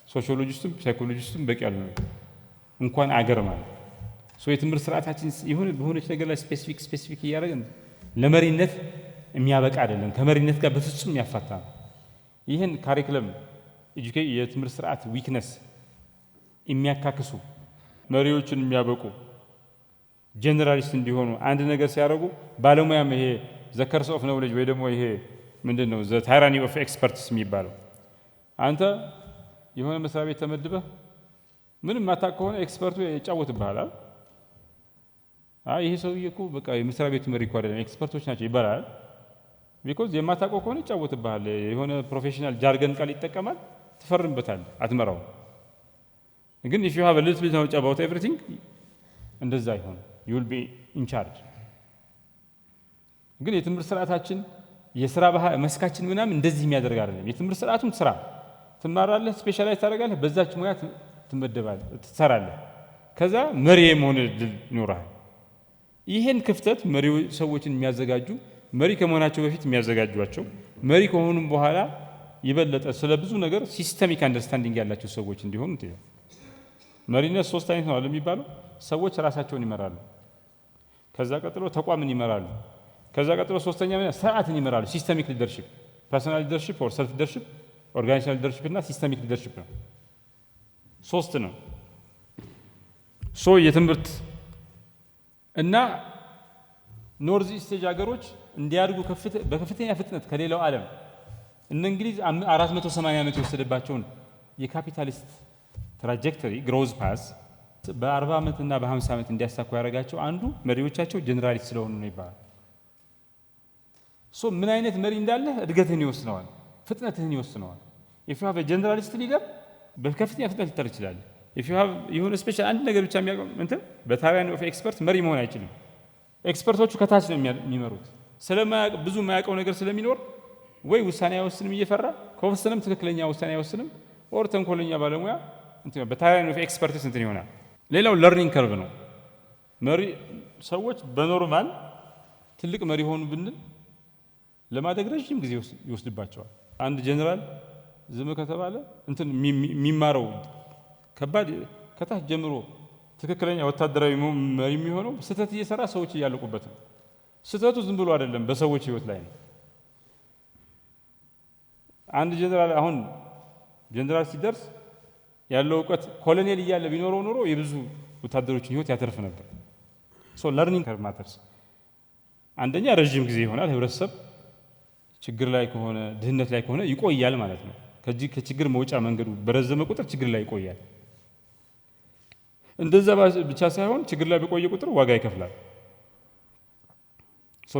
ሶሺዮሎጂስቱም ሳይኮሎጂስቱም በቂ አልሆነም። እንኳን አገር ማለት የትምህርት ስርዓታችን በሆነች ነገር ላይ ስፔሲፊክ እያደረግን ለመሪነት የሚያበቃ አይደለም። ከመሪነት ጋር በፍጹም የሚያፋታ ነው። ይህን ካሪክለም የትምህርት ስርዓት ዊክነስ የሚያካክሱ መሪዎችን የሚያበቁ ጀነራሊስት እንዲሆኑ አንድ ነገር ሲያደርጉ ባለሙያም ይሄ ዘ ከርስ ኦፍ ኖውሌጅ ወይ ደግሞ ይሄ ምንድነው ዘ ታይራኒ ኦፍ ኤክስፐርትስ የሚባለው አንተ የሆነ መስሪያ ቤት ተመድበህ ምንም ማታውቅ ከሆነ ኤክስፐርቱ ይጫወትብሃል። ይሄ ሰውዬ እኮ በቃ የመስሪያ ቤቱ መሪ እኮ አይደለም ኤክስፐርቶች ናቸው ይባላል። ቢኮዝ የማታውቀው ከሆነ ይጫወትብሃል። የሆነ ፕሮፌሽናል ጃርገን ቃል ይጠቀማል፣ ትፈርምበታል፣ አትመራው። ግን if you have a little bit knowledge about everything እንደዛ ይሆን you will be in charge። ግን የትምህርት ስርዓታችን የሥራ መስካችን ምናምን እንደዚህ የሚያደርግ አይደለም። የትምህርት ስርዓቱም ስራ ትማራለህ፣ ስፔሻላይዝ ታደርጋለህ፣ በዛች ሙያ ትመደባለህ፣ ትሰራለህ። ከዛ መሪ የመሆን እድል ይኖርሃል። ይሄን ክፍተት መሪው ሰዎችን የሚያዘጋጁ መሪ ከመሆናቸው በፊት የሚያዘጋጇቸው መሪ ከሆኑም በኋላ ይበለጠ ስለ ብዙ ነገር ሲስተሚክ አንደርስታንዲንግ ያላቸው ሰዎች እንዲሆኑ እንትን መሪነት 3 አይነት ነው የሚባለው። ሰዎች ራሳቸውን ይመራሉ፣ ከዛ ቀጥሎ ተቋምን ይመራሉ፣ ከዛ ቀጥሎ ሶስተኛ ስርዓትን ይመራሉ። ሲስተሚክ ሊደርሺፕ፣ ፐርሰናል ሊደርሺፕ ኦር ሰልፍ ሊደርሺፕ፣ ኦርጋናይዜሽናል ሊደርሺፕ እና ሲስተሚክ ሊደርሺፕ ነው። 3 ነው። የትምህርት እና ኖርዝ ኢስት ሀገሮች እንዲያድጉ በከፍተኛ ፍጥነት ከሌላው ዓለም እነ እንግሊዝ 480 ዓመት የወሰደባቸውን የካፒታሊስት ትራጀክተሪ ግሮዝ ፓስ በ40 ዓመት እና በ50 ዓመት እንዲያሳኩ ያደረጋቸው አንዱ መሪዎቻቸው ጀነራሊስት ስለሆኑ ነው ይባላል። ምን አይነት መሪ እንዳለ እድገትህን ይወስነዋል፣ ፍጥነትህን ይወስነዋል። if you have a generalist leader በከፍተኛ ፍጥነት ልትር ይችላል። if you have የሆነ ስፔሻል አንድ ነገር ብቻ የሚያውቀው እንትን በታሪያን ኦፍ ኤክስፐርት መሪ መሆን አይችልም። ኤክስፐርቶቹ ከታች ነው የሚመሩት። ስለማያውቅ ብዙ የማያውቀው ነገር ስለሚኖር ወይ ውሳኔ አይወስንም እየፈራ ከወሰነም ትክክለኛ ውሳኔ አይወስንም ኦር ተንኮለኛ ባለሙያ እንትን በታሪያን ኦፍ ኤክስፐርትስ እንትን ይሆናል። ሌላው ለርኒንግ ከርቭ ነው። መሪ ሰዎች በኖርማል ትልቅ መሪ ሆኑ ብንል ለማደግ ረጅም ጊዜ ይወስድባቸዋል። አንድ ጀነራል ዝም ከተባለ እንትን የሚማረው ከባድ ከታች ጀምሮ ትክክለኛ ወታደራዊ መሪ የሚሆነው ስህተት እየሰራ ሰዎች እያለቁበት ነው። ስህተቱ ዝም ብሎ አይደለም፣ በሰዎች ህይወት ላይ ነው። አንድ ጀነራል አሁን ጀነራል ሲደርስ ያለው እውቀት ኮሎኔል እያለ ቢኖረው ኖሮ የብዙ ወታደሮችን ህይወት ያተርፍ ነበር። ለርኒንግ ከርቭ ማተርስ። አንደኛ ረጅም ጊዜ ይሆናል። ህብረተሰብ ችግር ላይ ከሆነ ድህነት ላይ ከሆነ ይቆያል ማለት ነው። ከችግር መውጫ መንገዱ በረዘመ ቁጥር ችግር ላይ ይቆያል። እንደዛ ብቻ ሳይሆን ችግር ላይ በቆየ ቁጥር ዋጋ ይከፍላል።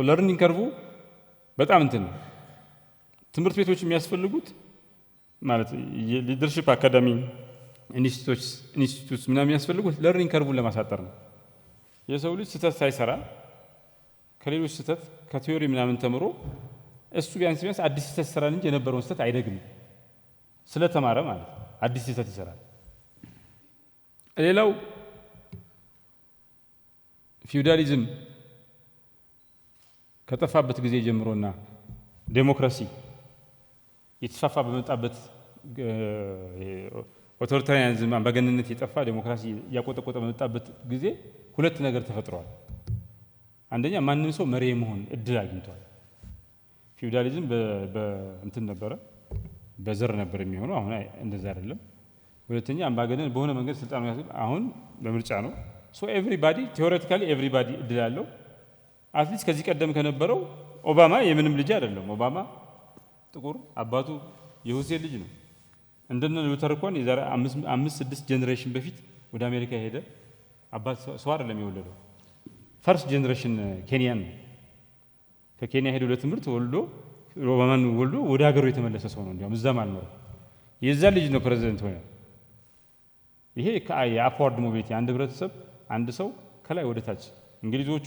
ለርኒንግ ከርቭ በጣም እንትን ነው። ትምህርት ቤቶች የሚያስፈልጉት ማለት የሊደርሺፕ አካዳሚ ኢንስቲትዩትስ ምናምን የሚያስፈልጉት ለርኒንግ ከርቭን ለማሳጠር ነው። የሰው ልጅ ስህተት ሳይሰራ ከሌሎች ስህተት ከቲዮሪ ምናምን ተምሮ እሱ ቢያንስ አዲስ ስህተት ይሰራል እንጂ የነበረውን ስህተት አይደግም። ስለተማረ ማለት አዲስ ስህተት ይሰራል። ሌላው ፊውዳሊዝም ከጠፋበት ጊዜ ጀምሮና ዴሞክራሲ የተስፋፋ በመጣበት ኦቶሪታሪያኒዝም አምባገነንነት የጠፋ ዴሞክራሲ እያቆጠቆጠ በመጣበት ጊዜ ሁለት ነገር ተፈጥሯል። አንደኛ ማንም ሰው መሪ መሆን እድል አግኝቷል። ፊውዳሊዝም በእንትን ነበረ፣ በዘር ነበር የሚሆነው። አሁን እንደዛ አይደለም። ሁለተኛ አምባገነን በሆነ መንገድ ስልጣኑ አሁን በምርጫ ነው። ኤቭሪባዲ ቴዎሬቲካሊ ኤቭሪባዲ እድል አለው። አትሊስት ከዚህ ቀደም ከነበረው ኦባማ የምንም ልጅ አይደለም። ኦባማ ጥቁር አባቱ የሁሴን ልጅ ነው። እንደነ ሉተር እንኳን የዛሬ 5-6 ጀነሬሽን በፊት ወደ አሜሪካ ሄደ። አባት ሰው አይደለም ኦባማን ወልዶ ወደ ሀገሩ የተመለሰ ሰው ነው። እንዲያውም እዛም አልኖረም። የዛ ልጅ ነው ፕሬዚደንት ሆነ። ይሄ የአፕዋርድ ሞቢሊቲ አንድ ህብረተሰብ አንድ ሰው ከላይ ወደ ታች እንግሊዞቹ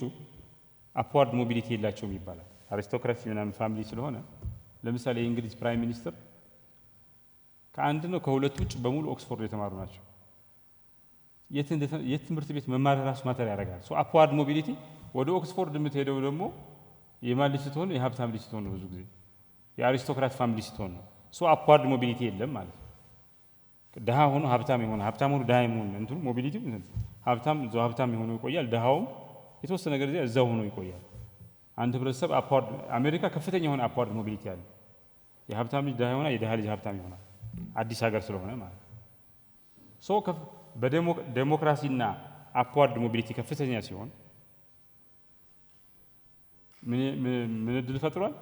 አፕዋርድ ሞቢሊቲ የላቸውም ይባላል። አሪስቶክራሲ ምናምን ፋሚሊ ስለሆነ ለምሳሌ የእንግሊዝ ፕራይም ሚኒስትር ከአንድ ነው ከሁለት ውጭ በሙሉ ኦክስፎርድ የተማሩ ናቸው። የት ትምህርት ቤት መማር ራሱ ማተር ያደርጋል። ሶ አፕዋርድ ሞቢሊቲ ወደ ኦክስፎርድ የምትሄደው ደግሞ የማን ልጅ ስትሆን የሀብታም ልጅ ስትሆን ነው። ብዙ ጊዜ የአሪስቶክራት ፋሚሊ ስትሆን ነው። ሶ አፕዋርድ ሞቢሊቲ የለም ማለት ነው። ድሃ ሆኖ ሀብታም የሆነ ሀብታም ሆኖ ድሃ የሆነ እንትኑ ሞቢሊቲ ሀብታም እዛው ሀብታም የሆነ ይቆያል። ድሃውም የተወሰነ ነገር እዛው ሆኖ ይቆያል። አንድ ህብረተሰብ አፕዋርድ አሜሪካ ከፍተኛ የሆነ አፕዋርድ ሞቢሊቲ አለ። የሀብታም ልጅ ድሃ ይሆናል፣ የድሃ ልጅ ሀብታም ይሆናል። አዲስ ሀገር ስለሆነ ማለት ነው። ሶ በዴሞክራሲና አፕዋርድ ሞቢሊቲ ከፍተኛ ሲሆን ምን እድል ፈጥሯል?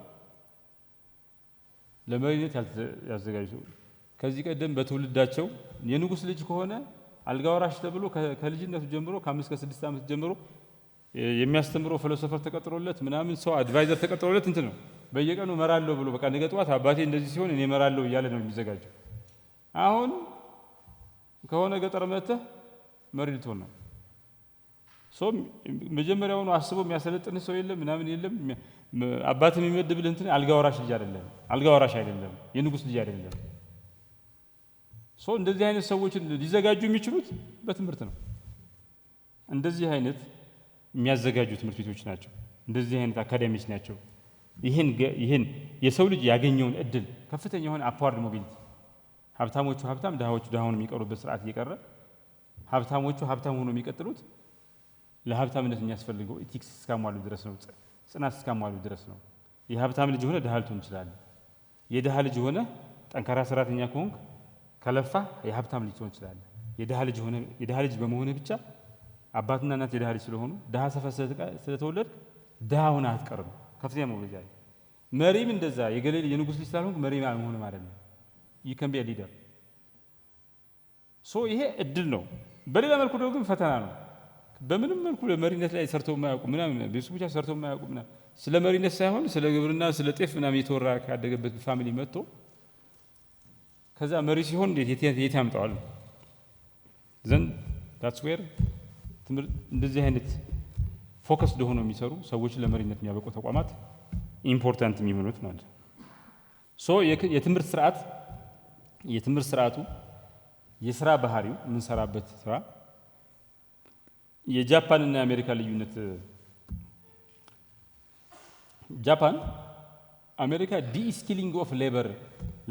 ለመሪነት ያዘጋጁ ከዚህ ቀደም በትውልዳቸው የንጉስ ልጅ ከሆነ አልጋ ወራሽ ተብሎ ከልጅነቱ ጀምሮ ከ5 ከ6 ዓመት ጀምሮ የሚያስተምረው ፊሎሶፈር ተቀጥሮለት ምናምን ሰው አድቫይዘር ተቀጥሮለት እንትን ነው በየቀኑ መራለሁ ብሎ በቃ ነገ ጠዋት አባቴ እንደዚህ ሲሆን እኔ መራለሁ እያለ ነው የሚዘጋጀው። አሁን ከሆነ ገጠር መጥተህ መሪ ልትሆን ነው። ሶ መጀመሪያውኑ አስቦ የሚያሰለጥን ሰው የለም ምናምን የለም። አባት የሚመድብልህ እንትን አልጋ ወራሽ ልጅ አይደለም፣ አልጋ ወራሽ አይደለም፣ የንጉስ ልጅ አይደለም። ሶ እንደዚህ አይነት ሰዎችን ሊዘጋጁ የሚችሉት በትምህርት ነው። እንደዚህ አይነት የሚያዘጋጁ ትምህርት ቤቶች ናቸው። እንደዚህ አይነት አካዳሚዎች ናቸው። ይህን የሰው ልጅ ያገኘውን እድል ከፍተኛ የሆነ አፕዋርድ ሞቢሊቲ ሀብታሞቹ ሀብታም ድሃዎቹ ድሃ ሆነው የሚቀሩበት ስርዓት እየቀረ ሀብታሞቹ ሀብታም ሆነው የሚቀጥሉት ለሀብታምነት የሚያስፈልገው ኢቲክስ እስካሟሉ ድረስ ነው። ጽናት እስካሟሉ ድረስ ነው። የሀብታም ልጅ ሆነ ድሃ ልትሆን ትችላለህ። የድሃ ልጅ ሆነ ጠንካራ ሰራተኛ ከሆንክ ከለፋ የሀብታም ልጅ ትሆን ትችላለህ። የድሃ ልጅ በመሆንህ ብቻ አባትና እናት የድሃ ልጅ ስለሆኑ ድሃ ሰፈር ስለተወለድክ ድሃ ሆነህ አትቀርም። ከፍተኛ ሞቢሊቲ አለ። መሪም እንደዛ የገሌ የንጉስ ልጅ ስላልሆንክ መሪ መሆን ማለት ነው። ይከም ቢ ሊደር። ሶ ይሄ እድል ነው። በሌላ መልኩ ደግሞ ግን ፈተና ነው። በምንም መልኩ ለመሪነት ላይ ሰርተው የማያውቁ ምናምን ቤተሰቦቻቸው ሰርተው የማያውቁ ምናምን ስለ መሪነት ሳይሆን ስለ ግብርና ስለ ጤፍ ምናምን የተወራ ካደገበት ፋሚሊ መጥቶ ከዛ መሪ ሲሆን የት ያምጣዋል? ዘንድ ዳትስ ዌር ትምህርት እንደዚህ አይነት ፎከስ ሆነው የሚሰሩ ሰዎችን ለመሪነት የሚያበቁ ተቋማት ኢምፖርታንት የሚሆኑት ማለት ነው። ሶ የትምህርት ስርዓቱ የስራ ባህሪው የምንሰራበት ስራ የጃፓንና የአሜሪካ ልዩነት ጃፓን አሜሪካ ዲስኪሊንግ ኦፍ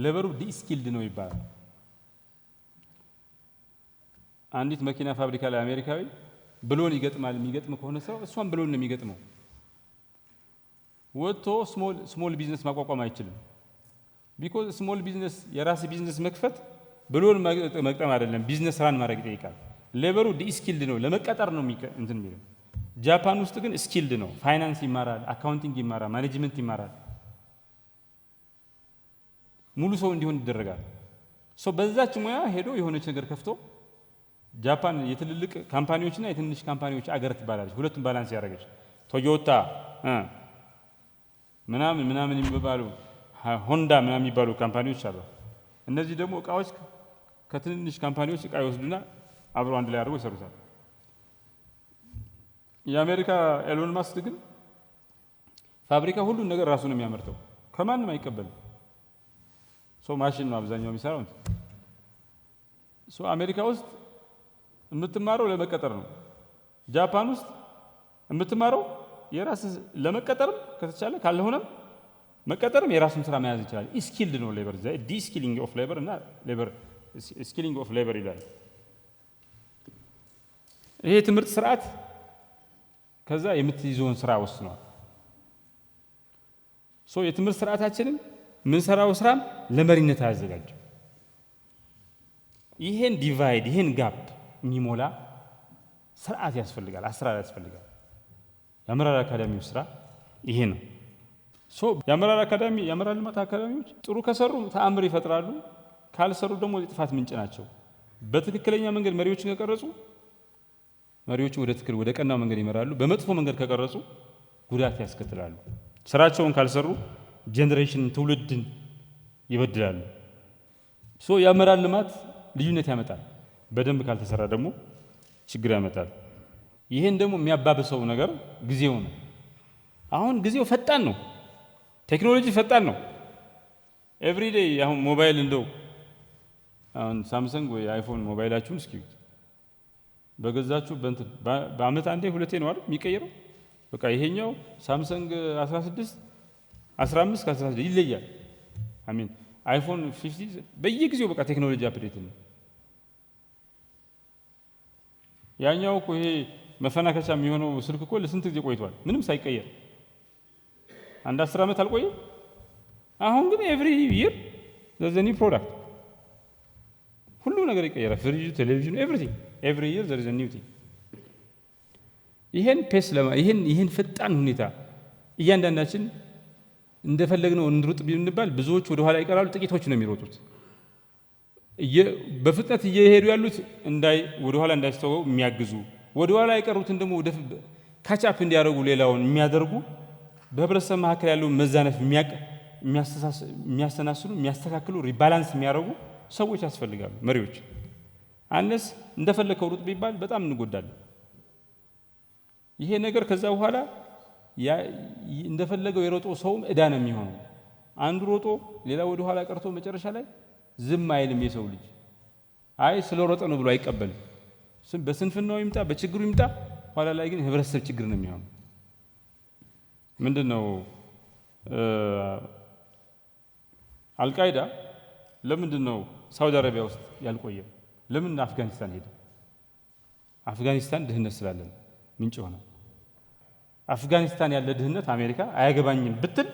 ሌበሩ ዲስኪልድ ነው ይባላል። አንዲት መኪና ፋብሪካ ላይ አሜሪካዊ ብሎን ይገጥማል። የሚገጥም ከሆነ ሰው እሷን ብሎን ነው የሚገጥመው። ወጥቶ ስሞል ቢዝነስ ማቋቋም አይችልም። ቢኮዝ ስሞል ቢዝነስ የራስ ቢዝነስ መክፈት ብሎን መቅጠም አይደለም፣ ቢዝነስ ራን ማድረግ ይጠይቃል። ሌበሩ ዲስኪልድ ነው፣ ለመቀጠር ነው እንትን የሚለው። ጃፓን ውስጥ ግን ስኪልድ ነው። ፋይናንስ ይማራል፣ አካውንቲንግ ይማራል፣ ማኔጅመንት ይማራል። ሙሉ ሰው እንዲሆን ይደረጋል። ሶ በዛች ሙያ ሄዶ የሆነች ነገር ከፍቶ ጃፓን የትልልቅ ካምፓኒዎችና የትንሽ ካምፓኒዎች አገር ትባላለች። ሁለቱም ባላንስ ያደረገች ቶዮታ ምናምን የሚባሉ ሆንዳ ምናምን የሚባሉ ካምፓኒዎች አሉ። እነዚህ ደግሞ እቃዎች ከትንንሽ ካምፓኒዎች እቃ ይወስዱና አብረው አንድ ላይ አድርገው ይሰሩታል። የአሜሪካ ኤሎን ማስክ ግን ፋብሪካ ሁሉን ነገር ራሱ ነው የሚያመርተው፣ ከማንም አይቀበልም። ማሽን ነው አብዛኛው የሚሰራው። አሜሪካ ውስጥ የምትማረው ለመቀጠር ነው። ጃፓን ውስጥ የምትማረው የራስ ለመቀጠርም ከተቻለ ካልሆነም መቀጠርም የራሱን ስራ መያዝ ይችላል። ስኪልድ ነው ሌበር። ዲስኪሊንግ ኦፍ ሌበር እና ሌበር ስኪሊንግ ኦፍ ሌበር ይላል። ይሄ ትምህርት ስርዓት ከዛ የምትይዘውን ስራ ወስኗል። የትምህርት ስርዓታችንን የምንሰራው ስራም ለመሪነት አያዘጋጅም። ይሄን ዲቫይድ ይሄን ጋፕ የሚሞላ ስርዓት ያስፈልጋል፣ አሰራር ያስፈልጋል። የአመራር አካዳሚው ስራ ይሄ ነው። የአመራር ልማት አካዳሚዎች ጥሩ ከሰሩ ተአምር ይፈጥራሉ፣ ካልሰሩ ደግሞ የጥፋት ምንጭ ናቸው። በትክክለኛ መንገድ መሪዎችን ከቀረጹ መሪዎችን ወደ ቀናው መንገድ ይመራሉ። በመጥፎ መንገድ ከቀረጹ ጉዳት ያስከትላሉ። ስራቸውን ካልሰሩ ጄኔሬሽን ትውልድን ይበድላሉ። የአመራር ልማት ልዩነት ያመጣል። በደንብ ካልተሰራ ደግሞ ችግር ያመጣል። ይሄን ደግሞ የሚያባብሰው ነገር ጊዜው ነው። አሁን ጊዜው ፈጣን ነው። ቴክኖሎጂ ፈጣን ነው። ኤቭሪዴይ አሁን ሞባይል እንደው አሁን ሳምሰንግ ወይ አይፎን ሞባይላችሁን እስኪ በገዛችሁ በአመት አንዴ ሁለቴ ነው አይደል የሚቀየረው። በቃ ይሄኛው ሳምሰንግ 16 15 ከ16 ይለያል። አሜን አይፎን 50 በየጊዜው በቃ ቴክኖሎጂ አፕዴት ነው። ያኛው እኮ ይሄ መፈናከቻ የሚሆነው ስልክ እኮ ለስንት ጊዜ ቆይቷል ምንም ሳይቀየር አንድ 10 ዓመት አልቆየም። አሁን ግን ኤቭሪ ይር ዘ ኒው ፕሮዳክት ሁሉ ነገር ይቀየራል። ፍሪጅ፣ ቴሌቪዥን፣ ኤቭሪቲንግ ኤቭሪ ይር ዘ ኒው ቲንግ። ይሄን ፔስ ይሄን ፈጣን ሁኔታ እያንዳንዳችን እንደፈለግነው እንሩጥ ብንባል ብዙዎች ወደ ኋላ ይቀራሉ፣ ጥቂቶች ነው የሚሮጡት። በፍጥነት እየሄዱ ያሉት ወደ ኋላ እንዳይስተው የሚያግዙ ወደ ኋላ የቀሩትን ደግሞ ወደ ካቻፕ እንዲያደርጉ ሌላውን የሚያደርጉ በህብረተሰብ መካከል ያለው መዛነፍ የሚያስተናስሉ የሚያስተካክሉ ሪባላንስ የሚያደርጉ ሰዎች ያስፈልጋሉ፣ መሪዎች። አንለስ እንደፈለከው ሩጥ ቢባል በጣም እንጎዳለን። ይሄ ነገር ከዛ በኋላ እንደፈለገው የሮጠው ሰውም ዕዳ ነው የሚሆነው። አንዱ ሮጦ ሌላ ወደ ኋላ ቀርቶ መጨረሻ ላይ ዝም አይልም። የሰው ልጅ አይ ስለሮጠ ነው ብሎ አይቀበልም። በስንፍናው ይምጣ በችግሩ ይምጣ፣ ኋላ ላይ ግን ህብረተሰብ ችግር ነው የሚሆነው። ምንድነው አልቃይዳ ለምንድነው ሳውዲ አረቢያ ውስጥ ያልቆየው? ለምን አፍጋኒስታን ሄደ? አፍጋኒስታን ድህነት ስላለ ምንጭ ሆነ። አፍጋኒስታን ያለ ድህነት አሜሪካ አያገባኝም ብትል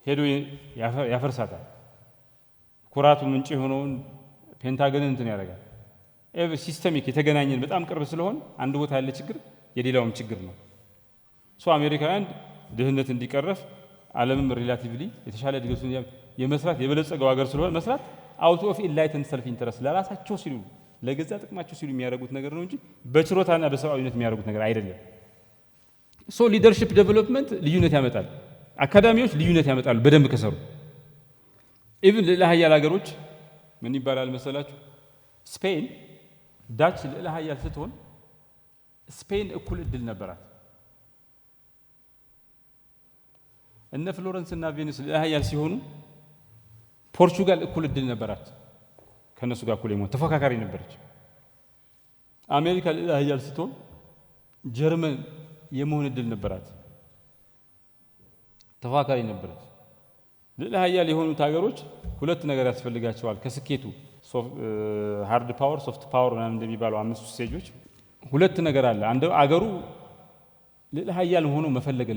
ሄዶ ያፈርሳታል። ኩራቱ ምንጭ የሆነውን ፔንታገንን እንትን ያደርጋል። ሲስተሚክ የተገናኘን በጣም ቅርብ ስለሆን አንድ ቦታ ያለ ችግር የሌላውም ችግር ነው። አሜሪካውያን ድህነት እንዲቀረፍ ዓለምም ሪላቲቭሊ የተሻለ ድገቱን የመስራት የበለጸገው ሀገር ስለሆነ መስራት አውት ኦፍ ኢንላይትድ ሰልፍ ኢንተረስት ለራሳቸው ሲሉ ለገዛ ጥቅማቸው ሲሉ የሚያደርጉት ነገር ነው እንጂ በችሮታና በሰብአዊነት የሚያደርጉት ነገር አይደለም። ሊደርሺፕ ዴቨሎፕመንት ልዩነት ያመጣል። አካዳሚዎች ልዩነት ያመጣሉ በደንብ ከሰሩ። ኢቭን ልዕለ ኃያል ሀገሮች ምን ይባላል መሰላችሁ? ስፔን ዳች ልዕለ ኃያል ስትሆን ስፔን እኩል እድል ነበራት። እነ ፍሎረንስ እና ቬኒስ ልዕለ ኃያል ሲሆኑ ፖርቹጋል እኩል እድል ነበራት። ከነሱ ጋር እኩል የመሆን ተፎካካሪ ነበረች። አሜሪካ ልዕለ ኃያል ስትሆን ጀርመን የመሆን እድል ነበራት፣ ተፎካካሪ ነበረች። ልዕለ ኃያል የሆኑት ሀገሮች ሁለት ነገር ያስፈልጋቸዋል ከስኬቱ ሃርድ ፓወር ሶፍት ፓወር ምናምን እንደሚባለው አምስቱ ስቴጆች ሁለት ነገር አለ። አንዱ አገሩ ልዕለ ኃያል ሆኖ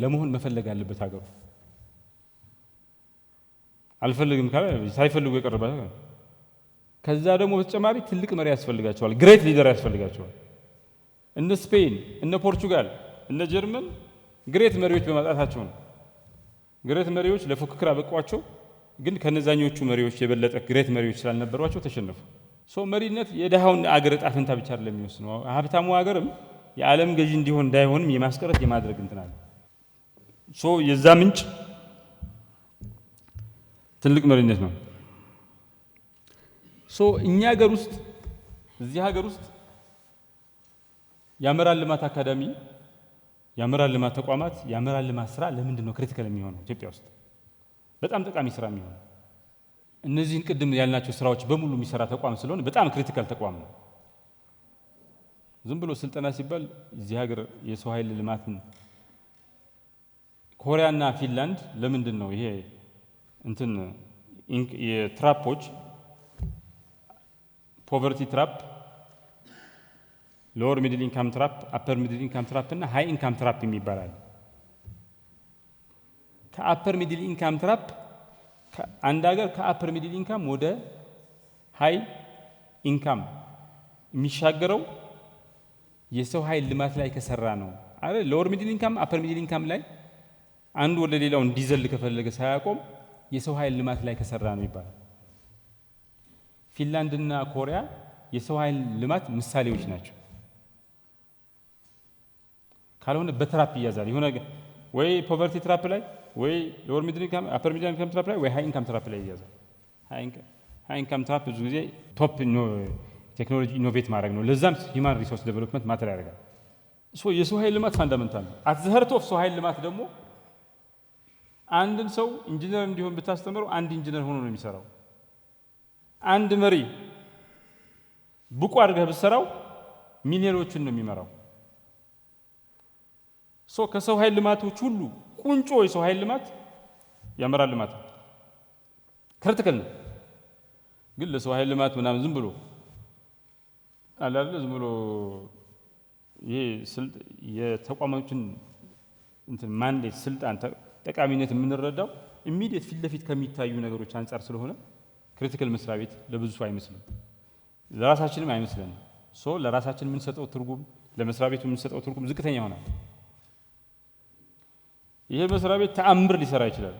ለመሆን መፈለግ አለበት። ሀገሩ አልፈልግም ካለ ሳይፈልጉ የቀረበ ከዛ ደግሞ በተጨማሪ ትልቅ መሪ ያስፈልጋቸዋል፣ ግሬት ሊደር ያስፈልጋቸዋል። እነ ስፔን እነ ፖርቹጋል እነ ጀርመን ግሬት መሪዎች በማጣታቸው ነው። ግሬት መሪዎች ለፉክክር አበቋቸው፣ ግን ከነዛኞቹ መሪዎች የበለጠ ግሬት መሪዎች ስላልነበሯቸው ተሸነፉ። መሪነት የደሃውን አገር ዕጣ ፈንታ ብቻ አይደለም የሚወስነው። ሀብታሙ አገርም የዓለም ገዢ እንዲሆን እንዳይሆንም የማስቀረት የማድረግ እንትን አለ። የዛ ምንጭ ትልቅ መሪነት ነው። እኛ ሀገር ውስጥ እዚህ ሀገር ውስጥ የአመራር ልማት አካዳሚ፣ የአመራር ልማት ተቋማት፣ የአመራር ልማት ስራ ለምንድን ነው ክሪቲካል የሚሆነው? ኢትዮጵያ ውስጥ በጣም ጠቃሚ ስራ የሚሆነው እነዚህን ቅድም ያልናቸው ስራዎች በሙሉ የሚሰራ ተቋም ስለሆነ በጣም ክሪቲካል ተቋም ነው። ዝም ብሎ ስልጠና ሲባል እዚህ ሀገር የሰው ኃይል ልማትን ኮሪያና ፊንላንድ ለምንድን ነው ይሄ እንትን የትራፖች ፖቨርቲ ትራፕ፣ ሎወር ሚድል ኢንካም ትራፕ፣ አፐር ሚድል ኢንካም ትራፕ እና ሃይ ኢንካም ትራፕ የሚባላል። ከአፐር ሚድል ኢንካም ትራፕ አንድ ሀገር ከአፐር ሚድል ኢንካም ወደ ሃይ ኢንካም የሚሻገረው የሰው ኃይል ልማት ላይ ከሰራ ነው አይደል? ሎወር ሚድል ኢንካም አፐር ሚድል ኢንካም ላይ አንዱ ወደ ሌላው እንዲዘል ከፈለገ ሳያቆም የሰው ኃይል ልማት ላይ ከሰራ ነው ይባላል። ፊንላንድና ኮሪያ የሰው ኃይል ልማት ምሳሌዎች ናቸው። ካልሆነ በትራፕ ይያዛል። የሆነ ወይ ፖቨርቲ ትራፕ ላይ ወይ ሎወር ሚድል ኢንካም አፐር ሚድል ኢንካም ትራፕ ላይ ወይ ሃይ ኢንካም ትራፕ ላይ ይያዛል። ሃይ ኢንካም ትራፕ ብዙ ጊዜ ቶፕ ቴክኖሎጂ ኢኖቬት ማድረግ ነው። ለዛም ሂውማን ሪሶርስ ዴቨሎፕመንት ማተር ያደርጋል። የሰው ኃይል ልማት ፋንዳመንታል ነው። አት ዘ ሀርት ኦፍ ሰው ኃይል ልማት ደግሞ አንድን ሰው ኢንጂነር እንዲሆን ብታስተምረው አንድ ኢንጂነር ሆኖ ነው የሚሰራው። አንድ መሪ ብቁ አድርገህ ብትሰራው ሚሊዮኖችን ነው የሚመራው። ከሰው ኃይል ልማቶች ሁሉ ቁንጮ የሰው ኃይል ልማት የአመራር ልማት ክሪቲካል ነው። ግን ለሰው ኃይል ልማት ምናምን ዝም ብሎ አላለ ዝም ብሎ ይሄ የተቋማችን እንትን ማንዴት ስልጣን ጠቃሚነት የምንረዳው ኢሚዲየት ፊት ለፊት ከሚታዩ ነገሮች አንጻር ስለሆነ ክሪቲካል መስሪያ ቤት ለብዙ ሰው አይመስልም፣ ለራሳችንም አይመስልም። ለራሳችን የምንሰጠው ትርጉም ለመስሪያ ቤቱ የምንሰጠው ትርጉም ዝቅተኛ ይሆናል። ይሄ መስሪያ ቤት ተአምር ሊሰራ ይችላል።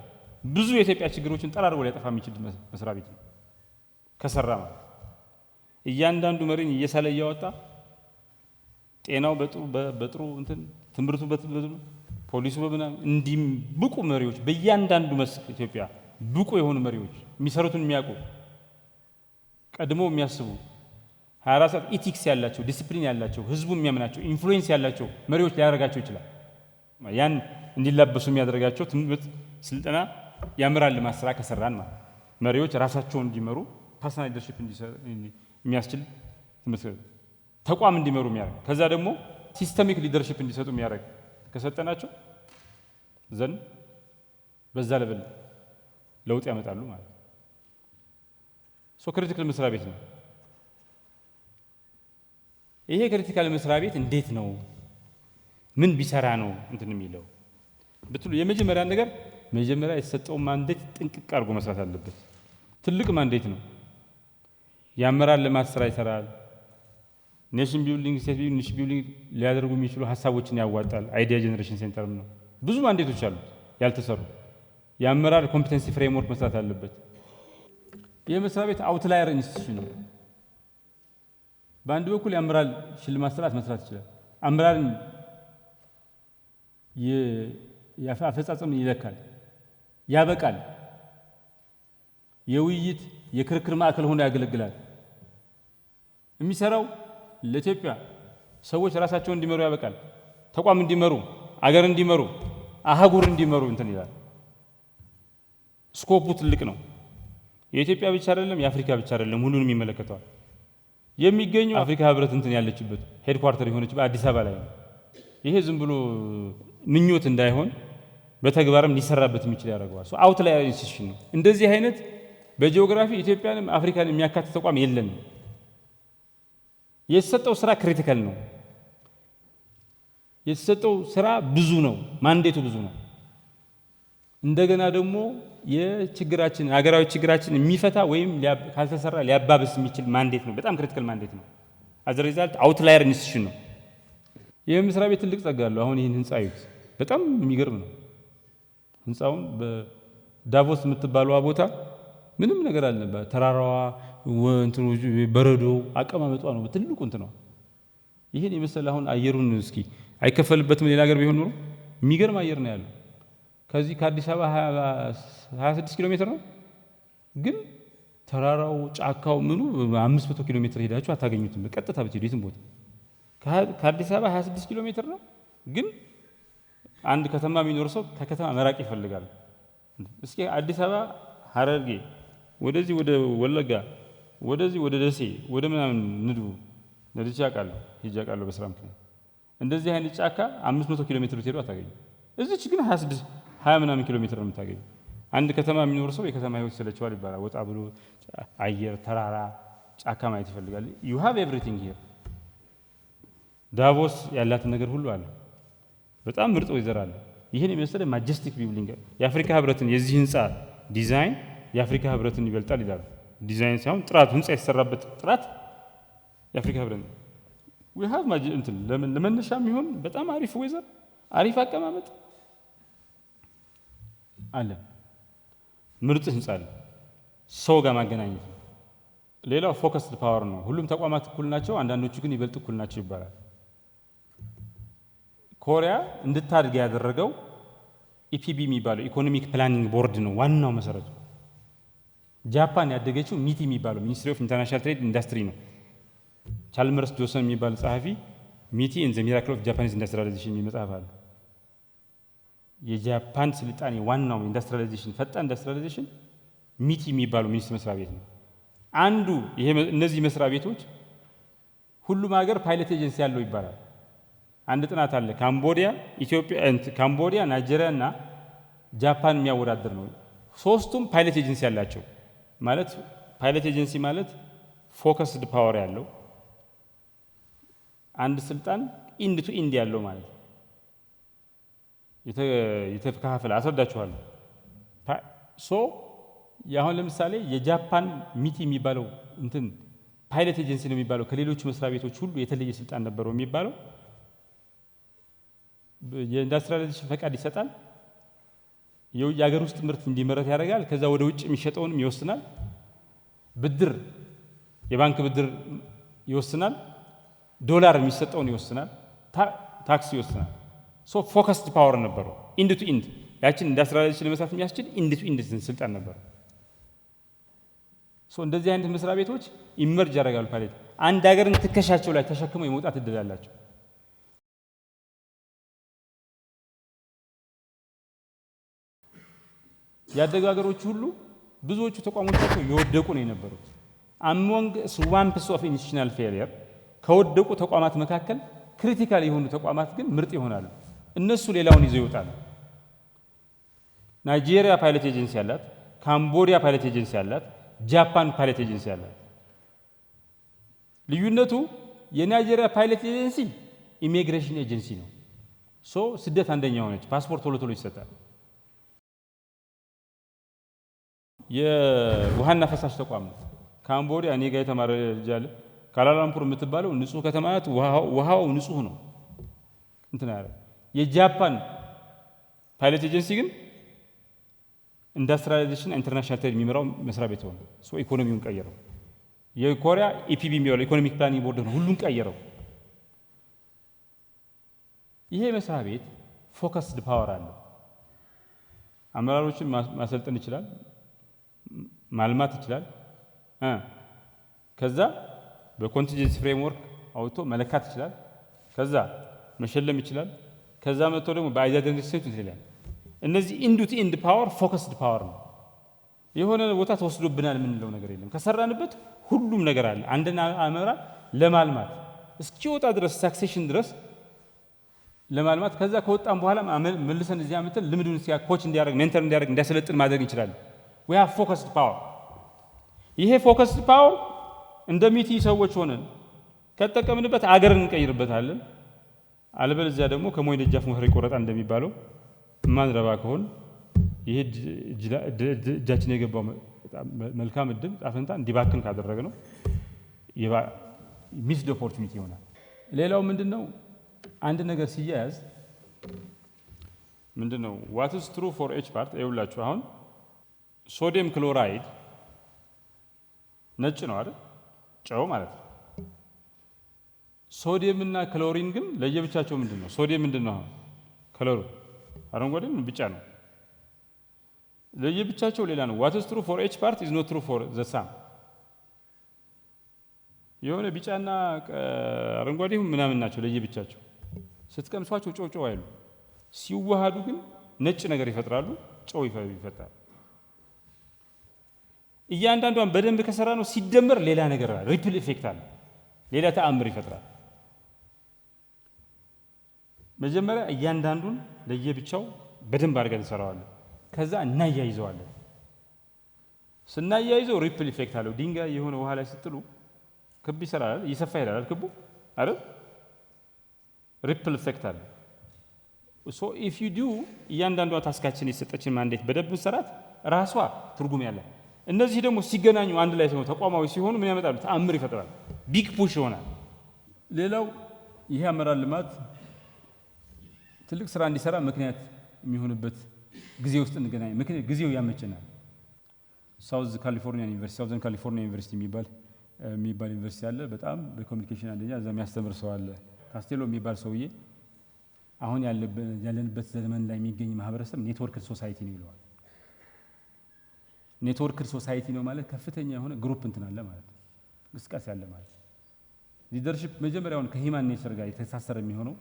ብዙ የኢትዮጵያ ችግሮችን ጠራርጎ ሊያጠፋ የሚችል መስሪያ ቤት ነው ከሰራ ማለት። እያንዳንዱ መሪን እየሳለ እያወጣ ጤናው በጥሩ እንትን ትምህርቱ በጥሩ ፖሊሱ በምናምን እንዲህ ብቁ መሪዎች በእያንዳንዱ መስክ ኢትዮጵያ ብቁ የሆኑ መሪዎች የሚሰሩትን የሚያውቁ ቀድሞ የሚያስቡ 24 ሰዓት ኢቲክስ ያላቸው ዲሲፕሊን ያላቸው ህዝቡ የሚያምናቸው ኢንፍሉዌንስ ያላቸው መሪዎች ሊያደርጋቸው ይችላል። ያን እንዲላበሱ የሚያደርጋቸው ትምህርት፣ ስልጠና፣ የአመራር ልማት ስራ ከሰራን ማለት መሪዎች ራሳቸውን እንዲመሩ ፐርሰናል ሊደርሺፕ የሚያስችል ትምህርት ተቋም እንዲመሩ የሚያደርግ ከዛ ደግሞ ሲስተሚክ ሊደርሺፕ እንዲሰጡ የሚያደርግ ከሰጠናቸው ዘንድ በዛ ለብል ለውጥ ያመጣሉ ማለት ነው። ክሪቲካል መስሪያ ቤት ነው። ይሄ ክሪቲካል መስሪያ ቤት እንዴት ነው ምን ቢሰራ ነው እንትን የሚለው ብትሉ የመጀመሪያ ነገር መጀመሪያ የተሰጠው ማንዴት ጥንቅቅ አድርጎ መስራት አለበት። ትልቅ ማንዴት ነው። የአመራር ልማት ስራ ይሰራል። ኔሽን ቢልዲንግ ስቴት ቢልዲንግ ሊያደርጉ የሚችሉ ሀሳቦችን ያዋጣል። አይዲያ ጀነሬሽን ሴንተር ነው። ብዙ ማንዴቶች አሉት ያልተሰሩ። የአመራር ኮምፒተንሲ ፍሬምወርክ መስራት አለበት። የመስሪያ ቤት አውትላየር ኢንስቲትዩሽን ነው። በአንድ በኩል የአመራር ሽልማት ስርዓት መስራት ይችላል። አመራርን የአፈጻጸም ይለካል፣ ያበቃል። የውይይት የክርክር ማዕከል ሆኖ ያገለግላል። የሚሰራው ለኢትዮጵያ ሰዎች ራሳቸውን እንዲመሩ ያበቃል። ተቋም እንዲመሩ፣ አገር እንዲመሩ፣ አህጉር እንዲመሩ እንትን ይላል። ስኮፑ ትልቅ ነው። የኢትዮጵያ ብቻ አይደለም፣ የአፍሪካ ብቻ አይደለም፣ ሁሉንም ይመለከተዋል። የሚገኘው አፍሪካ ህብረት እንትን ያለችበት ሄድኳርተር የሆነችበት አዲስ አበባ ላይ ነው። ይሄ ዝም ብሎ ምኞት እንዳይሆን በተግባርም ሊሰራበት የሚችል ያደርገዋል። አውትላየር ኢንስቲትዩሽን ነው። እንደዚህ አይነት በጂኦግራፊ ኢትዮጵያንም አፍሪካን የሚያካትት ተቋም የለንም። የተሰጠው ስራ ክሪቲካል ነው። የተሰጠው ስራ ብዙ ነው። ማንዴቱ ብዙ ነው። እንደገና ደግሞ የችግራችን ሀገራዊ ችግራችን የሚፈታ ወይም ካልተሰራ ሊያባብስ የሚችል ማንዴት ነው። በጣም ክሪቲካል ማንዴት ነው። አዘ ሪዛልት አውትላየር ኢንስቲትዩሽን ነው። ይህ መስሪያ ቤት ትልቅ ጸጋ አለው። አሁን ይህን ህንፃ ይዩት። በጣም የሚገርም ነው። ህንፃውን በዳቮስ የምትባለዋ ቦታ ምንም ነገር አልነበረ። ተራራዋ እንትኑ በረዶ አቀማመጧ ነው ትልቁ እንትኗ። ይሄን የመሰለ አሁን አየሩን እስኪ አይከፈልበትም። ሌላ ሀገር ቢሆን ኖሮ የሚገርም አየር ነው ያለው። ከዚህ ከአዲስ አበባ 26 ኪሎ ሜትር ነው፣ ግን ተራራው ጫካው ምኑ 500 ኪሎ ሜትር ሄዳችሁ አታገኙትም። ቀጥታ ብትሄዱ የትም ቦታ ከአዲስ አበባ 26 ኪሎ ሜትር ነው፣ ግን አንድ ከተማ የሚኖር ሰው ከከተማ መራቅ ይፈልጋል። እስኪ አዲስ አበባ ሀረርጌ፣ ወደዚህ ወደ ወለጋ፣ ወደዚህ ወደ ደሴ፣ ወደ ምናምን ንዱ ነድቼ አውቃለሁ፣ ሄጄ አውቃለሁ በስራ ምክንያት። እንደዚህ አይነት ጫካ 500 ኪሎ ሜትር ብትሄዱ አታገኙ። እዚች ግን 20 ምናምን ኪሎ ሜትር ነው የምታገኙ። አንድ ከተማ የሚኖር ሰው የከተማ ህይወት ይሰለቸዋል ይባላል። ወጣ ብሎ አየር፣ ተራራ፣ ጫካ ማየት ይፈልጋል። you have everything here። ዳቮስ ያላትን ነገር ሁሉ አለ። በጣም ምርጥ ወይዘር አለ። ይህን የመሰለ ማጀስቲክ ቢልዲንግ የአፍሪካ ህብረትን የዚህ ህንፃ ዲዛይን የአፍሪካ ህብረትን ይበልጣል ይላሉ። ዲዛይን ሳይሆን ጥራቱ ህንፃ የተሰራበት ጥራት የአፍሪካ ህብረት we have እንትን ለመነሻ የሚሆን በጣም አሪፍ ወይዘር አሪፍ አቀማመጥ አለ። ምርጥ ህንፃ አለ። ሰው ጋር ማገናኘት ነው። ሌላው ፎከስድ ፓወር ነው። ሁሉም ተቋማት እኩል ናቸው፣ አንዳንዶቹ ግን ይበልጥ እኩል ናቸው ይባላል። ኮሪያ እንድታድግ ያደረገው ኢፒቢ የሚባለው ኢኮኖሚክ ፕላኒንግ ቦርድ ነው ዋናው መሰረቱ። ጃፓን ያደገችው ሚቲ የሚባለው ሚኒስትሪ ኦፍ ኢንተርናሽናል ትሬድ ኢንዱስትሪ ነው። ቻልመርስ ጆሰን የሚባል ጸሐፊ ሚቲ ኢን ዘ ሚራክል ኦፍ ጃፓኒዝ ኢንዱስትሪያላይዜሽን የሚል መጽሐፍ አለ። የጃፓን ስልጣኔ ዋናው ኢንዱስትሪያላይዜሽን ፈጣን ኢንዱስትሪያላይዜሽን ሚቲ የሚባለው ሚኒስትር መስሪያ ቤት ነው። አንዱ እነዚህ መስሪያ ቤቶች ሁሉም ሀገር ፓይለት ኤጀንሲ ያለው ይባላል። አንድ ጥናት አለ ካምቦዲያ፣ ናይጄሪያ እና ጃፓን የሚያወዳድር ነው። ሶስቱም ፓይለት ኤጀንሲ ያላቸው ማለት ፓይለት ኤጀንሲ ማለት ፎከስድ ፓወር ያለው አንድ ስልጣን ኢንድ ቱ ኢንድ ያለው ማለት የተከፋፈለ አስረዳችኋለሁ። አሁን ለምሳሌ የጃፓን ሚቲ የሚባለው እንትን ፓይለት ኤጀንሲ ነው የሚባለው ከሌሎቹ መስሪያ ቤቶች ሁሉ የተለየ ስልጣን ነበረው የሚባለው የኢንዱስትሪያላይዜሽን ፈቃድ ይሰጣል። የሀገር ውስጥ ምርት እንዲመረት ያደርጋል። ከዛ ወደ ውጭ የሚሸጠውንም ይወስናል። ብድር የባንክ ብድር ይወስናል። ዶላር የሚሰጠውን ይወስናል። ታክስ ይወስናል። ፎከስድ ፓወር ነበረው ኢንድ ቱ ኢንድ ያችን ኢንዱስትሪያላይዜሽን ለመስራት የሚያስችል ኢንድ ቱ ኢንድ ስልጣን ነበረው። እንደዚህ አይነት መስሪያ ቤቶች ኢመርጅ ያደርጋሉ። ፓይለት አንድ ሀገርን ትከሻቸው ላይ ተሸክመው የመውጣት እድል አላቸው። ያደጉ ሀገሮች ሁሉ ብዙዎቹ ተቋሞቻቸው የወደቁ ነው የነበሩት። አሞንግ ስዋምፕስ ኦፍ ኢንስቲቱሽናል ፌሊየር ከወደቁ ተቋማት መካከል ክሪቲካል የሆኑ ተቋማት ግን ምርጥ ይሆናሉ። እነሱ ሌላውን ይዘው ይወጣሉ። ናይጄሪያ ፓይለት ኤጀንሲ ያላት፣ ካምቦዲያ ፓይለት ኤጀንሲ ያላት፣ ጃፓን ፓይለት ኤጀንሲ ያላት። ልዩነቱ የናይጄሪያ ፓይለት ኤጀንሲ ኢሚግሬሽን ኤጀንሲ ነው። ስደት አንደኛ ሆነች፣ ፓስፖርት ቶሎ ቶሎ ይሰጣል። የውሃና ፈሳሽ ተቋም ነው። ካምቦዲያ እኔ ጋር የተማረ ልጅ አለ። ካላላምፑር የምትባለው ንጹህ ከተማ ናት። ውሃው ንጹህ ነው። የጃፓን ፓይለት ኤጀንሲ ግን ኢንዱስትሪያላይዜሽን ኢንተርናሽናል ትሬድ የሚመራው መስሪያ ቤት ሆነ። ኢኮኖሚውን ቀየረው። የኮሪያ ኢፒቢ የሚባለው ኢኮኖሚክ ፕላኒንግ ቦርድ ነው፣ ሁሉን ቀየረው። ይሄ መስሪያ ቤት ፎከስድ ፓወር አለው። አመራሮችን ማሰልጠን ይችላል፣ ማልማት ይችላል። ከዛ በኮንቲንጀንሲ ፍሬምወርክ አውጥቶ መለካት ይችላል። ከዛ መሸለም ይችላል። ከዛ መጥቶ ደግሞ በአይደንቲቲ ይችላል። እነዚህ ኢንድ ቱ ኢንድ ፓወር ፎከስድ ፓወር ነው። የሆነ ቦታ ተወስዶብናል የምንለው ነገር የለም። ከሰራንበት ሁሉም ነገር አለ። አንድን አመራር ለማልማት እስኪወጣ ድረስ ሳክሴሽን ድረስ ለማልማት ከዛ ከወጣም በኋላ መልሰን እዚያ መተን ልምዱን ኮች እንዲያደርግ ሜንተር እንዲያደርግ እንዲያሰለጥን ማድረግ እንችላለን። we have focused power። ይሄ ፎከስድ ፓወር እንደ ሚቲ ሰዎች ሆነን ከተጠቀምንበት አገር እንቀይርበታለን። አለበለዚያ ደግሞ ከሞይ ደጃፍ ሞፈር ይቆረጣል እንደሚባለው ማንረባ ከሆን ይሄ እጃችን የገባው መልካም እድል ጣፈንታ እንዲባክን ካደረግነው ሚስድ ኦፖርቹኒቲ ይሆናል። ሌላው ምንድነው አንድ ነገር ሲያያዝ ምንድነው what is true for each part ይውላችሁ። አሁን ሶዲየም ክሎራይድ ነጭ ነው አይደል? ጨው ማለት ነው። ሶዲየም እና ክሎሪን ግን ለየብቻቸው ምንድነው? ሶዲየም ምንድነው? ከለሩ አረንጓዴ ነው፣ ቢጫ ነው። ለየብቻቸው ሌላ ነው። what is true for each part is not true for the sum። የሆነ ቢጫና አረንጓዴ ምናምን ናቸው ለየብቻቸው። ስትቀምሷቸው ጨው አይሉ፣ ሲዋሃዱ ግን ነጭ ነገር ይፈጥራሉ፣ ጨው ይፈጥራል። እያንዳንዷን በደንብ ከሰራ ነው ሲደመር ሌላ ነገር አለ፣ ሪፕል ኢፌክት አለ፣ ሌላ ተአምር ይፈጥራል። መጀመሪያ እያንዳንዱን ለየብቻው በደንብ አድርገን እንሰራዋለን። ከዛ እናያይዘዋለን። ስናያይዘው ሪፕል ኢፌክት አለው። ድንጋይ የሆነ ውሃ ላይ ስትጥሉ ክብ ይሰራል፣ ይሰፋ ይላል ክቡ አይደል? ሪፕል ኢፌክት አለ። ሶ ኢፍ ዩ ዱ እያንዳንዷ ታስካችን የሰጠችን ማንዴት በደንብ ሰራት ራሷ ትርጉም ያለ። እነዚህ ደግሞ ሲገናኙ አንድ ላይ ሲሆኑ ተቋማዊ ሲሆኑ ምን ያመጣሉ? ተአምር ይፈጥራል። ቢግ ፑሽ ይሆናል። ሌላው ይሄ አመራር ልማት ትልቅ ስራ እንዲሰራ ምክንያት የሚሆንበት ጊዜ ውስጥ እንገናኝ። ምክንያት ጊዜው ያመቸናል። ሳውዝ ካሊፎርኒያ ዩኒቨርሲቲ ሳውዘርን ካሊፎርኒያ ዩኒቨርሲቲ የሚባል ዩኒቨርሲቲ አለ። በጣም በኮሚኒኬሽን አንደኛ እዛ የሚያስተምር ሰው አለ። ካስቴሎ የሚባል ሰውዬ አሁን ያለንበት ዘመን ላይ የሚገኝ ማህበረሰብ ኔትወርክ ሶሳይቲ ነው ይለዋል። ኔትወርክ ሶሳይቲ ነው ማለት ከፍተኛ የሆነ ግሩፕ እንትን አለ ማለት ነው፣ እንቅስቃሴ አለ ማለት ነው። ሊደርሺፕ መጀመሪያውን ከሂማን ኔቸር ጋር የተሳሰረ የሚሆነው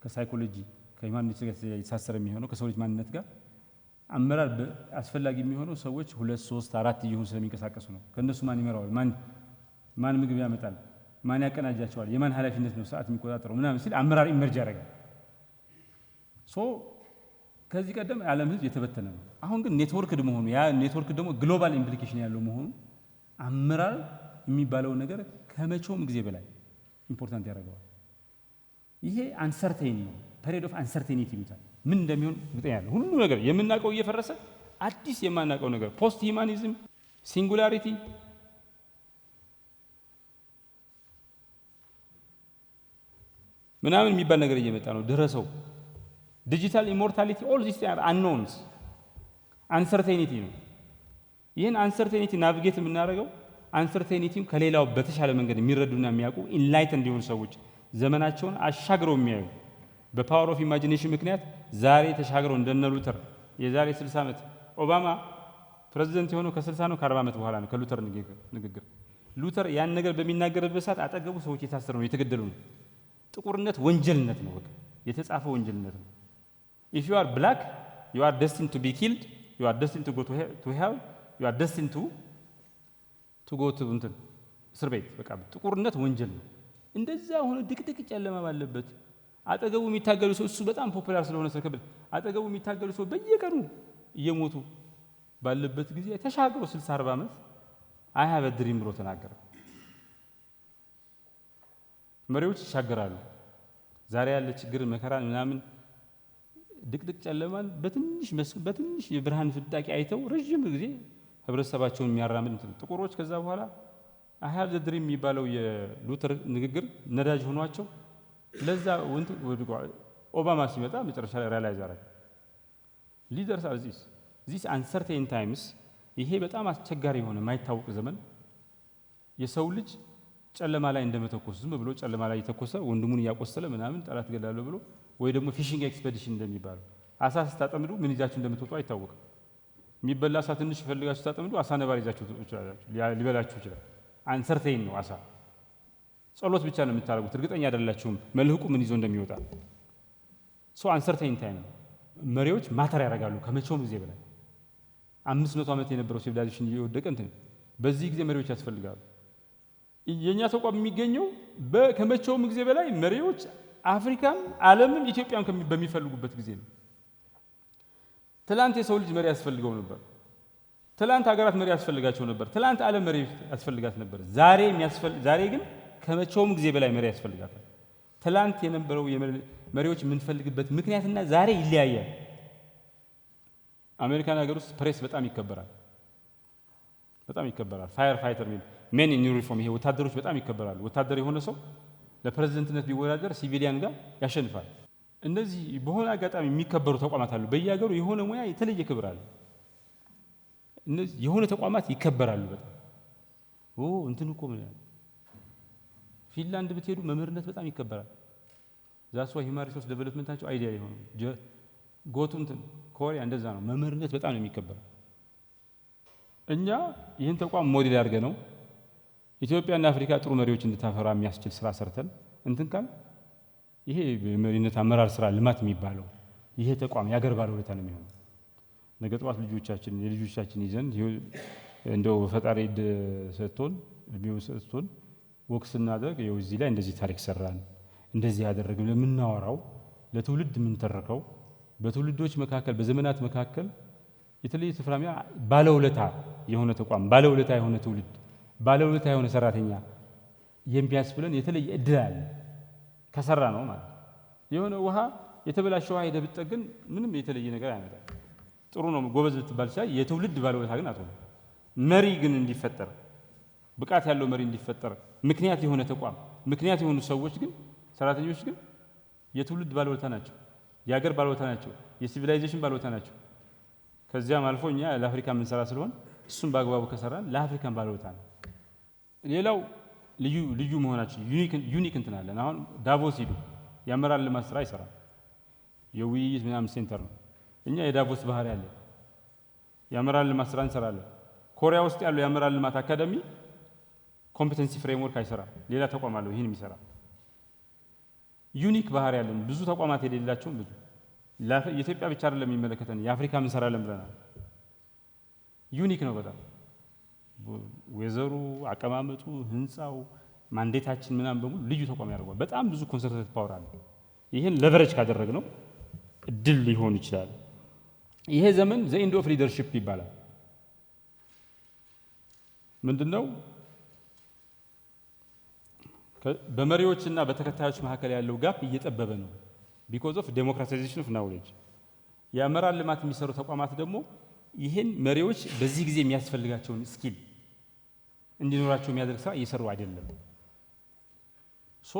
ከሳይኮሎጂ ከሂማን ኔቸር ጋር የተሳሰረ የሚሆነው ከሰው ልጅ ማንነት ጋር አመራር አስፈላጊ የሚሆነው ሰዎች 2 3 4 እየሆኑ ስለሚንቀሳቀሱ ነው። ከነሱ ማን ይመራዋል? ማን ምግብ ያመጣል? ማን ያቀናጃቸዋል? የማን ኃላፊነት ነው ሰዓት የሚቆጣጠረው ምናምን ሲል አመራር ኢመርጅ ያደርጋል። ከዚህ ቀደም የዓለም ህዝብ የተበተነ ነው። አሁን ግን ኔትወርክድ መሆኑ ያ ኔትወርክ ደግሞ ግሎባል ኢምፕሊኬሽን ያለው መሆኑ አመራር የሚባለው ነገር ከመቼውም ጊዜ በላይ ኢምፖርታንት ያደርገዋል። ይሄ አንሰርቴኒ ነው፣ ፔሪድ ኦፍ አንሰርቴኒቲ ይሉታል። ምን እንደሚሆን እርግጠኛ ያለ ሁሉ ነገር የምናውቀው እየፈረሰ አዲስ የማናውቀው ነገር ፖስት ሂማኒዝም ሲንጉላሪቲ ምናምን የሚባል ነገር እየመጣ ነው። ድረሰው ዲጂታል ኢሞርታሊቲ ኦል ዚስ አር አንኖንስ አንሰርቴኒቲ ነው። ይህን አንሰርቴኒቲ ናቪጌት የምናደርገው አንሰርቴኒቲም ከሌላው በተሻለ መንገድ የሚረዱና የሚያውቁ ኢንላይት እንዲሆኑ ሰዎች ዘመናቸውን አሻግረው የሚያዩ በፓወር ኦፍ ኢማጂኔሽን ምክንያት ዛሬ ተሻግረው እንደነ ሉተር የዛሬ 60 ዓመት ኦባማ ፕሬዝዳንት የሆነው ከ60 ነው ከ40 ዓመት በኋላ ነው ከሉተር ንግግር። ሉተር ያን ነገር በሚናገርበት ሰዓት አጠገቡ ሰዎች የታሰሩ ነው የተገደሉ ነው። ጥቁርነት ወንጀልነት ነው፣ በቃ የተጻፈ ወንጀልነት ነው። if you are black you are destined to be killed, you are destined to go to hell, you are destined to go to እንትን እስር ቤት። በቃ ጥቁርነት ወንጀል ነው። እንደዛ ሆነ ድቅድቅ ጨለማ ባለበት አጠገቡ የሚታገሉ ሰው እሱ በጣም ፖፑላር ስለሆነ ስለከበደ አጠገቡ የሚታገሉ ሰው በየቀኑ እየሞቱ ባለበት ጊዜ ተሻግሮ 60 40 ዓመት አይ ሃቭ አ ድሪም ብሎ ተናገረ። መሪዎች ይሻገራሉ። ዛሬ ያለ ችግር መከራን ምናምን ድቅድቅ ጨለማን በትንሽ የብርሃን ፍንጣቂ አይተው ረጅም ጊዜ ህብረተሰባቸውን የሚያራምድ ጥቁሮች ከዛ በኋላ አይ ሃቭ ዘ ድሪም የሚባለው የሉተር ንግግር ነዳጅ ሆኗቸው ለዛ ኦባማ ሲመጣ መጨረሻ ላይ ሪያላይዝ አደረገ። ሊደርስ አር ዚስ አንሰርቴን ታይምስ። ይሄ በጣም አስቸጋሪ የሆነ የማይታወቅ ዘመን የሰው ልጅ ጨለማ ላይ እንደመተኮስ ዝም ብሎ ጨለማ ላይ የተኮሰ ወንድሙን እያቆሰለ ምናምን ጠላት ገላለሁ ብሎ ወይ ደግሞ ፊሽንግ ኤክስፔዲሽን እንደሚባለው አሳ ስታጠምዱ ምን ይዛችሁ እንደምትወጡ አይታወቅም። የሚበላ አሳ ትንሽ ፈልጋችሁ ስታጠምዱ አሳ ነባር ይዛችሁ ሊበላችሁ ይችላል። አንሰርቴን ነው አሳ። ጸሎት ብቻ ነው የምታደርጉት፣ እርግጠኛ አይደላችሁም መልህቁ ምን ይዞ እንደሚወጣ። አንሰርቴን ታይም ነው። መሪዎች ማተር ያደርጋሉ ከመቼውም ጊዜ በላይ። 500 ዓመት የነበረው ሲቪላይዜሽን እየወደቀ እንትን በዚህ ጊዜ መሪዎች ያስፈልጋሉ። የኛ ተቋም የሚገኘው ከመቼውም ጊዜ በላይ መሪዎች አፍሪካም ዓለምም ኢትዮጵያም በሚፈልጉበት ጊዜ ነው። ትላንት የሰው ልጅ መሪ ያስፈልገው ነበር። ትላንት ሀገራት መሪ ያስፈልጋቸው ነበር። ትላንት ዓለም መሪ ያስፈልጋት ነበር። ዛሬ ግን ከመቼውም ጊዜ በላይ መሪ ያስፈልጋታል። ትላንት የነበረው መሪዎች የምንፈልግበት ምክንያትና ዛሬ ይለያያል። አሜሪካን ሀገር ውስጥ ፕሬስ በጣም ይከበራል። ፋየር ፋይተር ሜን ኢን ዩኒፎርም፣ ይሄ ወታደሮች በጣም ይከበራሉ። ወታደር የሆነ ሰው ለፕሬዝዳንትነት ቢወዳደር ሲቪሊያን ጋር ያሸንፋል። እነዚህ በሆነ አጋጣሚ የሚከበሩ ተቋማት አሉ። በየሀገሩ የሆነ ሙያ የተለየ ክብር አለ። እነዚህ የሆነ ተቋማት ይከበራሉ በጣም እንትን እኮ ምን ፊንላንድ ብትሄዱ መምህርነት በጣም ይከበራል። ዛሷ ሂውማን ሪሶርስ ዴቨሎፕመንታቸው አይዲያ የሆነው ጎቱ እንትን ኮሪያ እንደዛ ነው። መምህርነት በጣም ነው የሚከበረው። እኛ ይህን ተቋም ሞዴል አድርገን ነው ኢትዮጵያና አፍሪካ ጥሩ መሪዎች እንድታፈራ የሚያስችል ስራ ሰርተን እንትን ካል ይሄ የመሪነት አመራር ስራ ልማት የሚባለው ይሄ ተቋም ያገር ባለውለታ ነው የሚሆነው። ነገ ጠዋት የልጆቻችን ይዘን እንደው ፈጣሪ ሰጥቶን እድሜው ሰጥቶን ወክስ እናደርግ ይኸው እዚህ ላይ እንደዚህ ታሪክ ሰራን እንደዚህ ያደረግን ለምናወራው ለትውልድ የምንተርከው በትውልዶች መካከል በዘመናት መካከል የተለየ ስፍራሚያ ባለውለታ የሆነ ተቋም ባለውለታ የሆነ ትውልድ ባለውለታ የሆነ ሰራተኛ የሚያስብለን የተለየ እድል አለ ከሰራ ነው ማለት። የሆነ ውሃ የተበላሸ ውሃ ሄደህ ብትጠግን ምንም የተለየ ነገር አይመጣም። ጥሩ ነው ጎበዝ ልትባል ይችላል። የትውልድ ባለውለታ ግን አትሆንም። መሪ ግን እንዲፈጠር ብቃት ያለው መሪ እንዲፈጠር ምክንያት የሆነ ተቋም ምክንያት የሆኑ ሰዎች ግን ሰራተኞች ግን የትውልድ ባለውለታ ናቸው። የሀገር ባለውለታ ናቸው። የሲቪላይዜሽን ባለውለታ ናቸው። ከዚያም አልፎ እኛ ለአፍሪካ የምንሰራ ስለሆን እሱም በአግባቡ ከሰራን ለአፍሪካን ባለውለታ ነው። ሌላው ልዩ መሆናችን ዩኒክ እንትን አለን። አሁን ዳቮስ ሂዱ የአመራር ልማት ስራ ይሰራል። የውይይት ምናምን ሴንተር ነው። እኛ የዳቮስ ባህሪ አለ። የአመራር ልማት ስራ እንሰራለን። ኮሪያ ውስጥ ያለው የአመራር ልማት አካዳሚ ኮምፒተንሲ ፍሬምወርክ አይሰራም። ሌላ ተቋም አለው ይህን የሚሰራ ዩኒክ ባህሪ ያለን ብዙ ተቋማት የሌላቸው ብዙ የኢትዮጵያ ብቻ አይደለም የሚመለከተን የአፍሪካ እንሰራለን ብለናል። ዩኒክ ነው በጣም ወዘሩ፣ አቀማመጡ፣ ህንፃው፣ ማንዴታችን ምናምን በሙሉ ልዩ ተቋም ያደርገዋል። በጣም ብዙ ኮንሰርቬቲቭ ፓወር አለ። ይህን ለቨሬጅ ካደረግነው እድል ሊሆን ይችላል። ይሄ ዘመን ዘ ኤንድ ኦፍ ሊደርሺፕ ይባላል። ምንድነው? በመሪዎችና በተከታዮች መካከል ያለው ጋፕ እየጠበበ ነው። ቢኮዝ ኦፍ ዴሞክራታይዜሽን ኦፍ ናውሌጅ። የአመራር ልማት የሚሰሩ ተቋማት ደግሞ ይህን መሪዎች በዚህ ጊዜ የሚያስፈልጋቸውን ስኪል እንዲኖራቸው የሚያደርግ ስራ እየሰሩ አይደለም። ሶ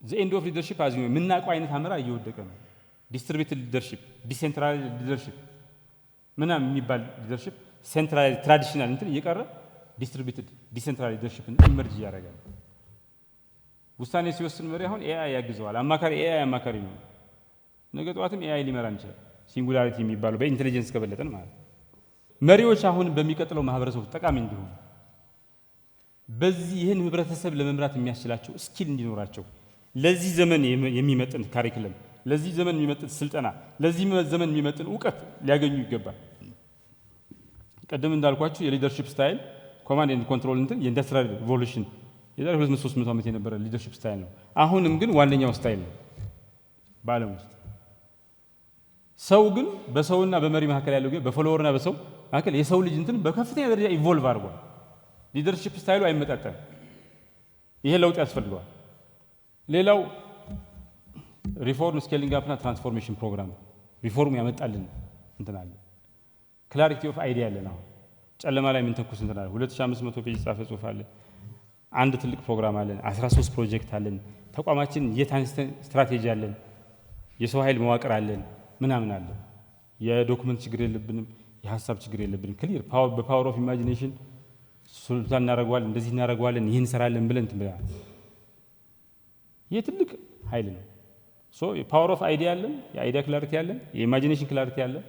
ዘ ኤንድ ኦፍ ሊደርሺፕ አዚ የምናውቀው አይነት አመራር እየወደቀ ነው። ዲስትሪቢዩትድ ሊደርሺፕ፣ ዲሴንትራላይዝድ ሊደርሺፕ ምናምን የሚባል ሊደርሺፕ ሴንትራላይዝድ ትራዲሽናል እንትን እየቀረ ዲስትሪቢዩትድ ዲሴንትራላይዝድ ሊደርሺፕ ኢመርጅ እያደረጋል። ውሳኔ ሲወስን መሪ አሁን ኤአይ ያግዘዋል። አማካሪ ኤአይ አማካሪ ነው። ነገ ጠዋትም ኤአይ ሊመራን ይችላል። ሲንጉላሪቲ የሚባለው በኢንቴሊጀንስ ከበለጠን ማለት መሪዎች አሁን በሚቀጥለው ማህበረሰብ ጠቃሚ እንዲሆኑ በዚህ ይህን ህብረተሰብ ለመምራት የሚያስችላቸው ስኪል እንዲኖራቸው ለዚህ ዘመን የሚመጥን ካሪክለም፣ ለዚህ ዘመን የሚመጥን ስልጠና፣ ለዚህ ዘመን የሚመጥን እውቀት ሊያገኙ ይገባል። ቀደም እንዳልኳችሁ የሊደርሺፕ ስታይል ኮማንድ ኤንድ ኮንትሮል እንትን የኢንዱስትሪያል ሪቮሉሽን የዛሬ 200-300 ዓመት የነበረ ሊደርሺፕ ስታይል ነው። አሁንም ግን ዋነኛው ስታይል ነው በዓለም ውስጥ። ሰው ግን በሰውና በመሪ መካከል ያለው ግን በፎሎወርና በሰው መካከል የሰው ልጅ እንትን በከፍተኛ ደረጃ ኢቮልቭ አድርጓል። ሊደርሺፕ ስታይሉ አይመጣጠንም። ይሄ ለውጥ ያስፈልገዋል። ሌላው ሪፎርም ስኬሊንግ አፕና ትራንስፎርሜሽን ፕሮግራም ሪፎርም ያመጣልን እንትን አለ። ክላሪቲ ኦፍ አይዲያ አለን። አሁን ጨለማ ላይ ምን ተኩስ እንትን አለ። 2500 ፔጅ ጻፈ ጽሁፍ አለ። አንድ ትልቅ ፕሮግራም አለን። 13 ፕሮጀክት አለን። ተቋማችን የታንስተን ስትራቴጂ አለን። የሰው ኃይል መዋቅር አለን ምናምን አለ። የዶክመንት ችግር የለብንም። የሀሳብ ችግር የለብንም። ክሊር በፓወር ኦፍ ኢማጂኔሽን ሱልጣን እናደርገዋለን፣ እንደዚህ እናደርገዋለን፣ ይህን እንሰራለን ብለን እንትን ብለናል። ይህ ትልቅ ኃይል ነው። ሶ የፓወር ኦፍ አይዲያ አለን፣ የአይዲያ ክላሪቲ አለን፣ የኢማጂኔሽን ክላሪቲ አለን።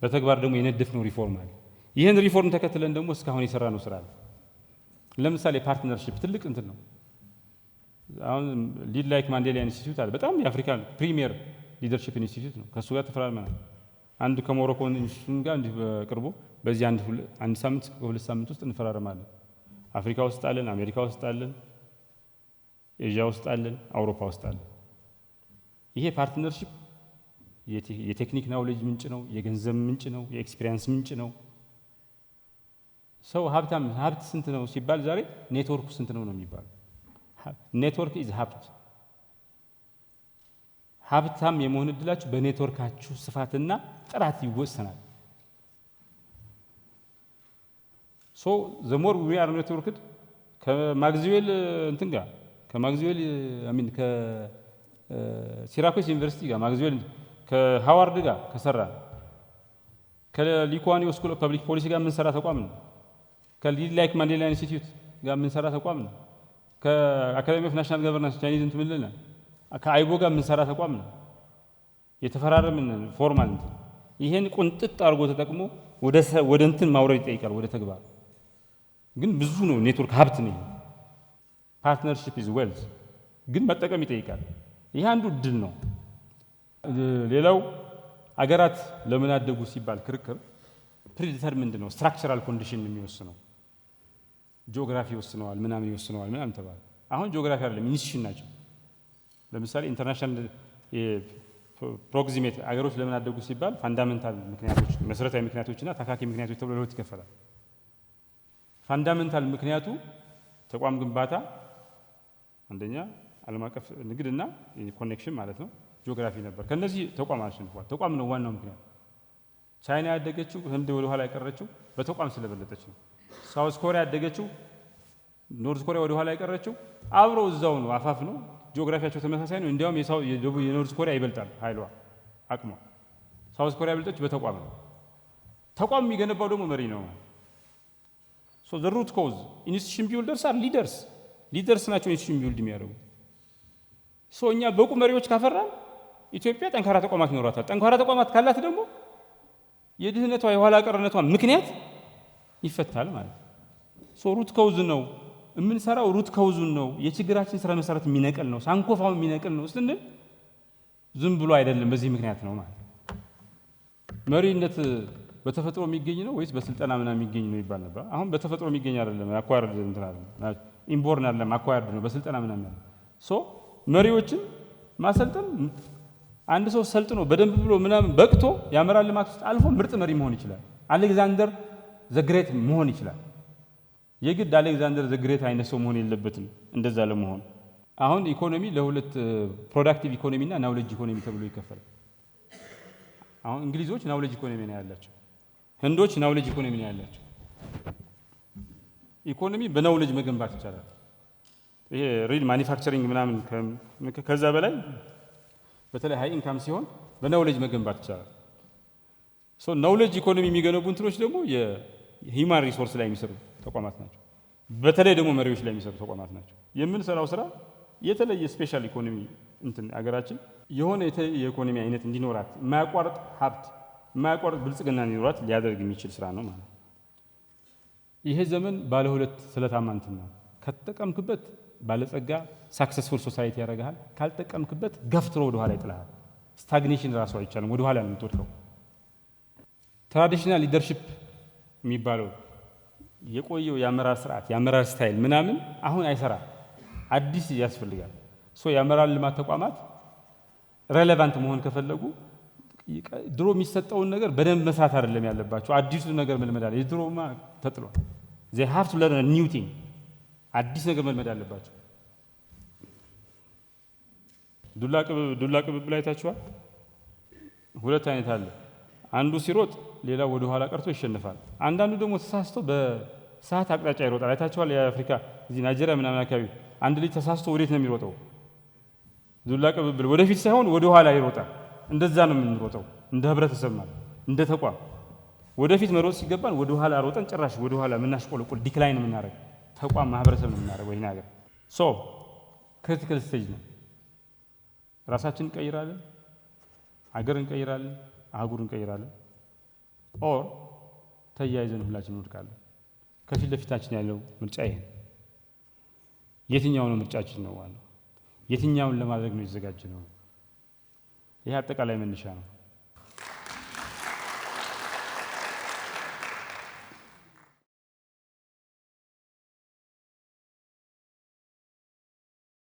በተግባር ደግሞ የነደፍነው ሪፎርም አለ። ይህን ሪፎርም ተከትለን ደግሞ እስካሁን የሰራነው ስራ አለ። ለምሳሌ ፓርትነርሺፕ ትልቅ እንትን ነው። አሁን ሊድ ላይክ ማንዴላ ኢንስቲትዩት አለ። በጣም የአፍሪካ ፕሪሚየር ሊደርሺፕ ኢንስቲትዩት ነው። ከእሱ ጋር ተፈራርመናል። አንድ ከሞሮኮ ኢንስቲትዩት ጋር እንዲህ በቅርቡ በዚህ አንድ ሳምንት ከሁለት ሳምንት ውስጥ እንፈራረማለን። አፍሪካ ውስጥ አለን፣ አሜሪካ ውስጥ አለን፣ ኤዥያ ውስጥ አለን፣ አውሮፓ ውስጥ አለን። ይሄ ፓርትነርሺፕ የቴክኒክ ናውሌጅ ምንጭ ነው፣ የገንዘብ ምንጭ ነው፣ የኤክስፒሪየንስ ምንጭ ነው። ሰው ሀብት ስንት ነው ሲባል ዛሬ ኔትወርኩ ስንት ነው የሚባለው። ኔትወርክ ኢዝ ሀብት። ሀብታም የመሆን እድላችሁ በኔትወርካችሁ ስፋትና ጥራት ይወሰናል። ሶ ዘ ሞር ዊ አር ኔትወርክድ ከማግዚዌል እንትን ጋር ከማግዚዌል አሚን ከሲራኮስ ዩኒቨርሲቲ ጋር ማግዚዌል ከሃዋርድ ጋር ከሰራ ከሊኩዋኒዮ ስኩል ኦፍ ፐብሊክ ፖሊሲ ጋር የምንሰራ ተቋም ነው። ከሊድ ላይክ ማንዴላ ኢንስቲትዩት ጋር የምንሰራ ተቋም ነው። ከአካዳሚ ኦፍ ናሽናል ገቨርናንስ ቻይኒዝ እንትን ምንልና ከአይቦ ጋር የምንሰራ ተቋም ነው። የተፈራረምን ፎርማል እንትን ይሄን ቁንጥጥ አድርጎ ተጠቅሞ ወደ እንትን ማውረድ ይጠይቃል፣ ወደ ተግባር ግን ብዙ ነው። ኔትወርክ ሀብት ነው። ፓርትነርሺፕ ኢዝ ዌልዝ ግን መጠቀም ይጠይቃል። ይህ አንዱ እድል ነው። ሌላው አገራት ለምን አደጉ ሲባል ክርክር ፕሪዲተርሚንድ ነው። ስትራክቸራል ኮንዲሽን የሚወስነው ጂኦግራፊ ይወስነዋል፣ ምናምን ይወስነዋል ምናምን ተባለ። አሁን ጂኦግራፊ አይደለም ኢንስቲትዩሽን ናቸው። ለምሳሌ ኢንተርናሽናል ፕሮክሲሜት አገሮች ለምን አደጉ ሲባል ፋንዳሜንታል ምክንያቶች፣ መሰረታዊ ምክንያቶችና ታካኪ ምክንያቶች ተብሎ ለሁለት ይከፈላል። ፋንዳሜንታል ምክንያቱ ተቋም ግንባታ አንደኛ ዓለም አቀፍ ንግድና ኮኔክሽን ማለት ነው። ጂኦግራፊ ነበር። ከነዚህ ተቋም አሸንፏል። ተቋም ነው ዋናው ምክንያት። ቻይና ያደገችው ህንድ ወደ ኋላ የቀረችው በተቋም ስለበለጠች ነው። ሳውዝ ኮሪያ ያደገችው ኖርዝ ኮሪያ ወደ ኋላ የቀረችው አብረው እዛው ነው፣ አፋፍ ነው። ጂኦግራፊያቸው ተመሳሳይ ነው። እንዲያውም የኖርዝ ኮሪያ ይበልጣል ኃይሏ አቅሟ። ሳውዝ ኮሪያ ያበለጠች በተቋም ነው። ተቋም የሚገነባው ደግሞ መሪ ነው። ሶ ዘ ሩት ኮዝ ኢንስቲትዩሽን ቢልደርስ አር ሊደርስ ናቸው ኢንስቲትዩሽን ቢልድ የሚያደርጉ። ሶ እኛ በቁ መሪዎች ካፈራን ኢትዮጵያ ጠንካራ ተቋማት ይኖራታል። ጠንካራ ተቋማት ካላት ደግሞ የድህነቷ የኋላ ቀርነቷ ምክንያት ይፈታል ማለት ነው። ሩት ከውዝ ነው የምንሰራው፣ ሩት ከውዙን ነው የችግራችን ስራ መሰረት የሚነቅል ነው፣ ሳንኮፋው የሚነቅል ነው ስንል ዝም ብሎ አይደለም፣ በዚህ ምክንያት ነው ማለት ነው። መሪነት በተፈጥሮ የሚገኝ ነው ወይስ በስልጠና ምናምን የሚገኝ ነው ይባል ነበር። አሁን በተፈጥሮ የሚገኝ አይደለም፣ አኳየርድ እንትን አይደለም፣ ኢምቦርን አይደለም፣ አኳየርድ ነው፣ በስልጠና ምናምን ያለው መሪዎችን ማሰልጠን አንድ ሰው ሰልጥኖ በደንብ ብሎ ምናምን በቅቶ የአመራር ልማት ውስጥ አልፎ ምርጥ መሪ መሆን ይችላል። አሌክዛንደር ዘግሬት መሆን ይችላል። የግድ አሌክዛንደር ዘግሬት አይነት ሰው መሆን የለበትም እንደዛ ለመሆን። አሁን ኢኮኖሚ ለሁለት ፕሮዳክቲቭ ኢኮኖሚ እና ናውሌጅ ኢኮኖሚ ተብሎ ይከፈላል። አሁን እንግሊዞች ናውሌጅ ኢኮኖሚ ነው ያላቸው፣ ህንዶች ናውሌጅ ኢኮኖሚ ነው ያላቸው። ኢኮኖሚ በናውሌጅ መገንባት ይቻላል። ይሄ ሪል ማኒፋክቸሪንግ ምናምን ከዛ በላይ በተለይ ሃይ ኢንካም ሲሆን በናውሌጅ መገንባት ይቻላል። ናውሌጅ ኢኮኖሚ የሚገነቡ እንትኖች ደግሞ የሂውማን ሪሶርስ ላይ የሚሰሩ ተቋማት ናቸው። በተለይ ደግሞ መሪዎች ላይ የሚሰሩ ተቋማት ናቸው። የምንሰራው ስራ የተለየ ስፔሻል ኢኮኖሚ እንትን አገራችን የሆነ የኢኮኖሚ አይነት እንዲኖራት የማያቋርጥ ሀብት የማያቋርጥ ብልጽግና እንዲኖራት ሊያደርግ የሚችል ስራ ነው ማለት ነው። ይሄ ዘመን ባለ ሁለት ስለታማ እንትን ነው። ከተጠቀምክበት ባለጸጋ ሳክሰስፉል ሶሳይቲ ያደርግሃል፣ ካልተጠቀምክበት ገፍትሮ ወደ ኋላ ይጥልሃል። ስታግኔሽን ራሱ አይቻልም፣ ወደ ኋላ ነው የምትወድቀው። ትራዲሽናል ሊደርሺፕ የሚባለው የቆየው የአመራር ስርዓት የአመራር ስታይል ምናምን አሁን አይሰራ፣ አዲስ ያስፈልጋል። የአመራር ልማት ተቋማት ሬሌቫንት መሆን ከፈለጉ ድሮ የሚሰጠውን ነገር በደንብ መስራት አይደለም ያለባቸው፣ አዲሱ ነገር መልመድ አለ። የድሮማ ተጥሏል። they have to learn a new thing፣ አዲስ ነገር መልመድ አለባቸው። ዱላ ቅብብል አይታችኋል? ሁለት አይነት አለ። አንዱ ሲሮጥ ሌላው ወደ ኋላ ቀርቶ ይሸነፋል። አንዳንዱ ደግሞ ተሳስቶ በሰዓት አቅጣጫ ይሮጣል። አይታችኋል? የአፍሪካ እዚህ ናይጄሪያ ምናምን አካባቢ አንድ ልጅ ተሳስቶ ወዴት ነው የሚሮጠው? ዱላ ቅብብል ወደፊት ሳይሆን ወደ ኋላ ይሮጣል። እንደዛ ነው የምንሮጠው እንደ ህብረተሰብ ማለት እንደ ተቋም። ወደፊት መሮጥ ሲገባን ወደ ኋላ ሮጠን ጭራሽ ወደ ኋላ የምናሽቆለቆል ዲክላይን የምናደርግ ተቋም ማህበረሰብ ነው የምናደርገው። ይሄን ሀገር ክሪቲካል ስቴጅ ነው። ራሳችን እንቀይራለን፣ ሀገር እንቀይራለን፣ አህጉር እንቀይራለን፣ ኦር ተያይዘን ሁላችን እንወድቃለን። ከፊት ለፊታችን ያለው ምርጫ ይሄ ነው። የትኛው ነው ምርጫችን ነው ዋናው? የትኛውን ለማድረግ ነው የተዘጋጀ ነው? ይሄ አጠቃላይ መነሻ ነው።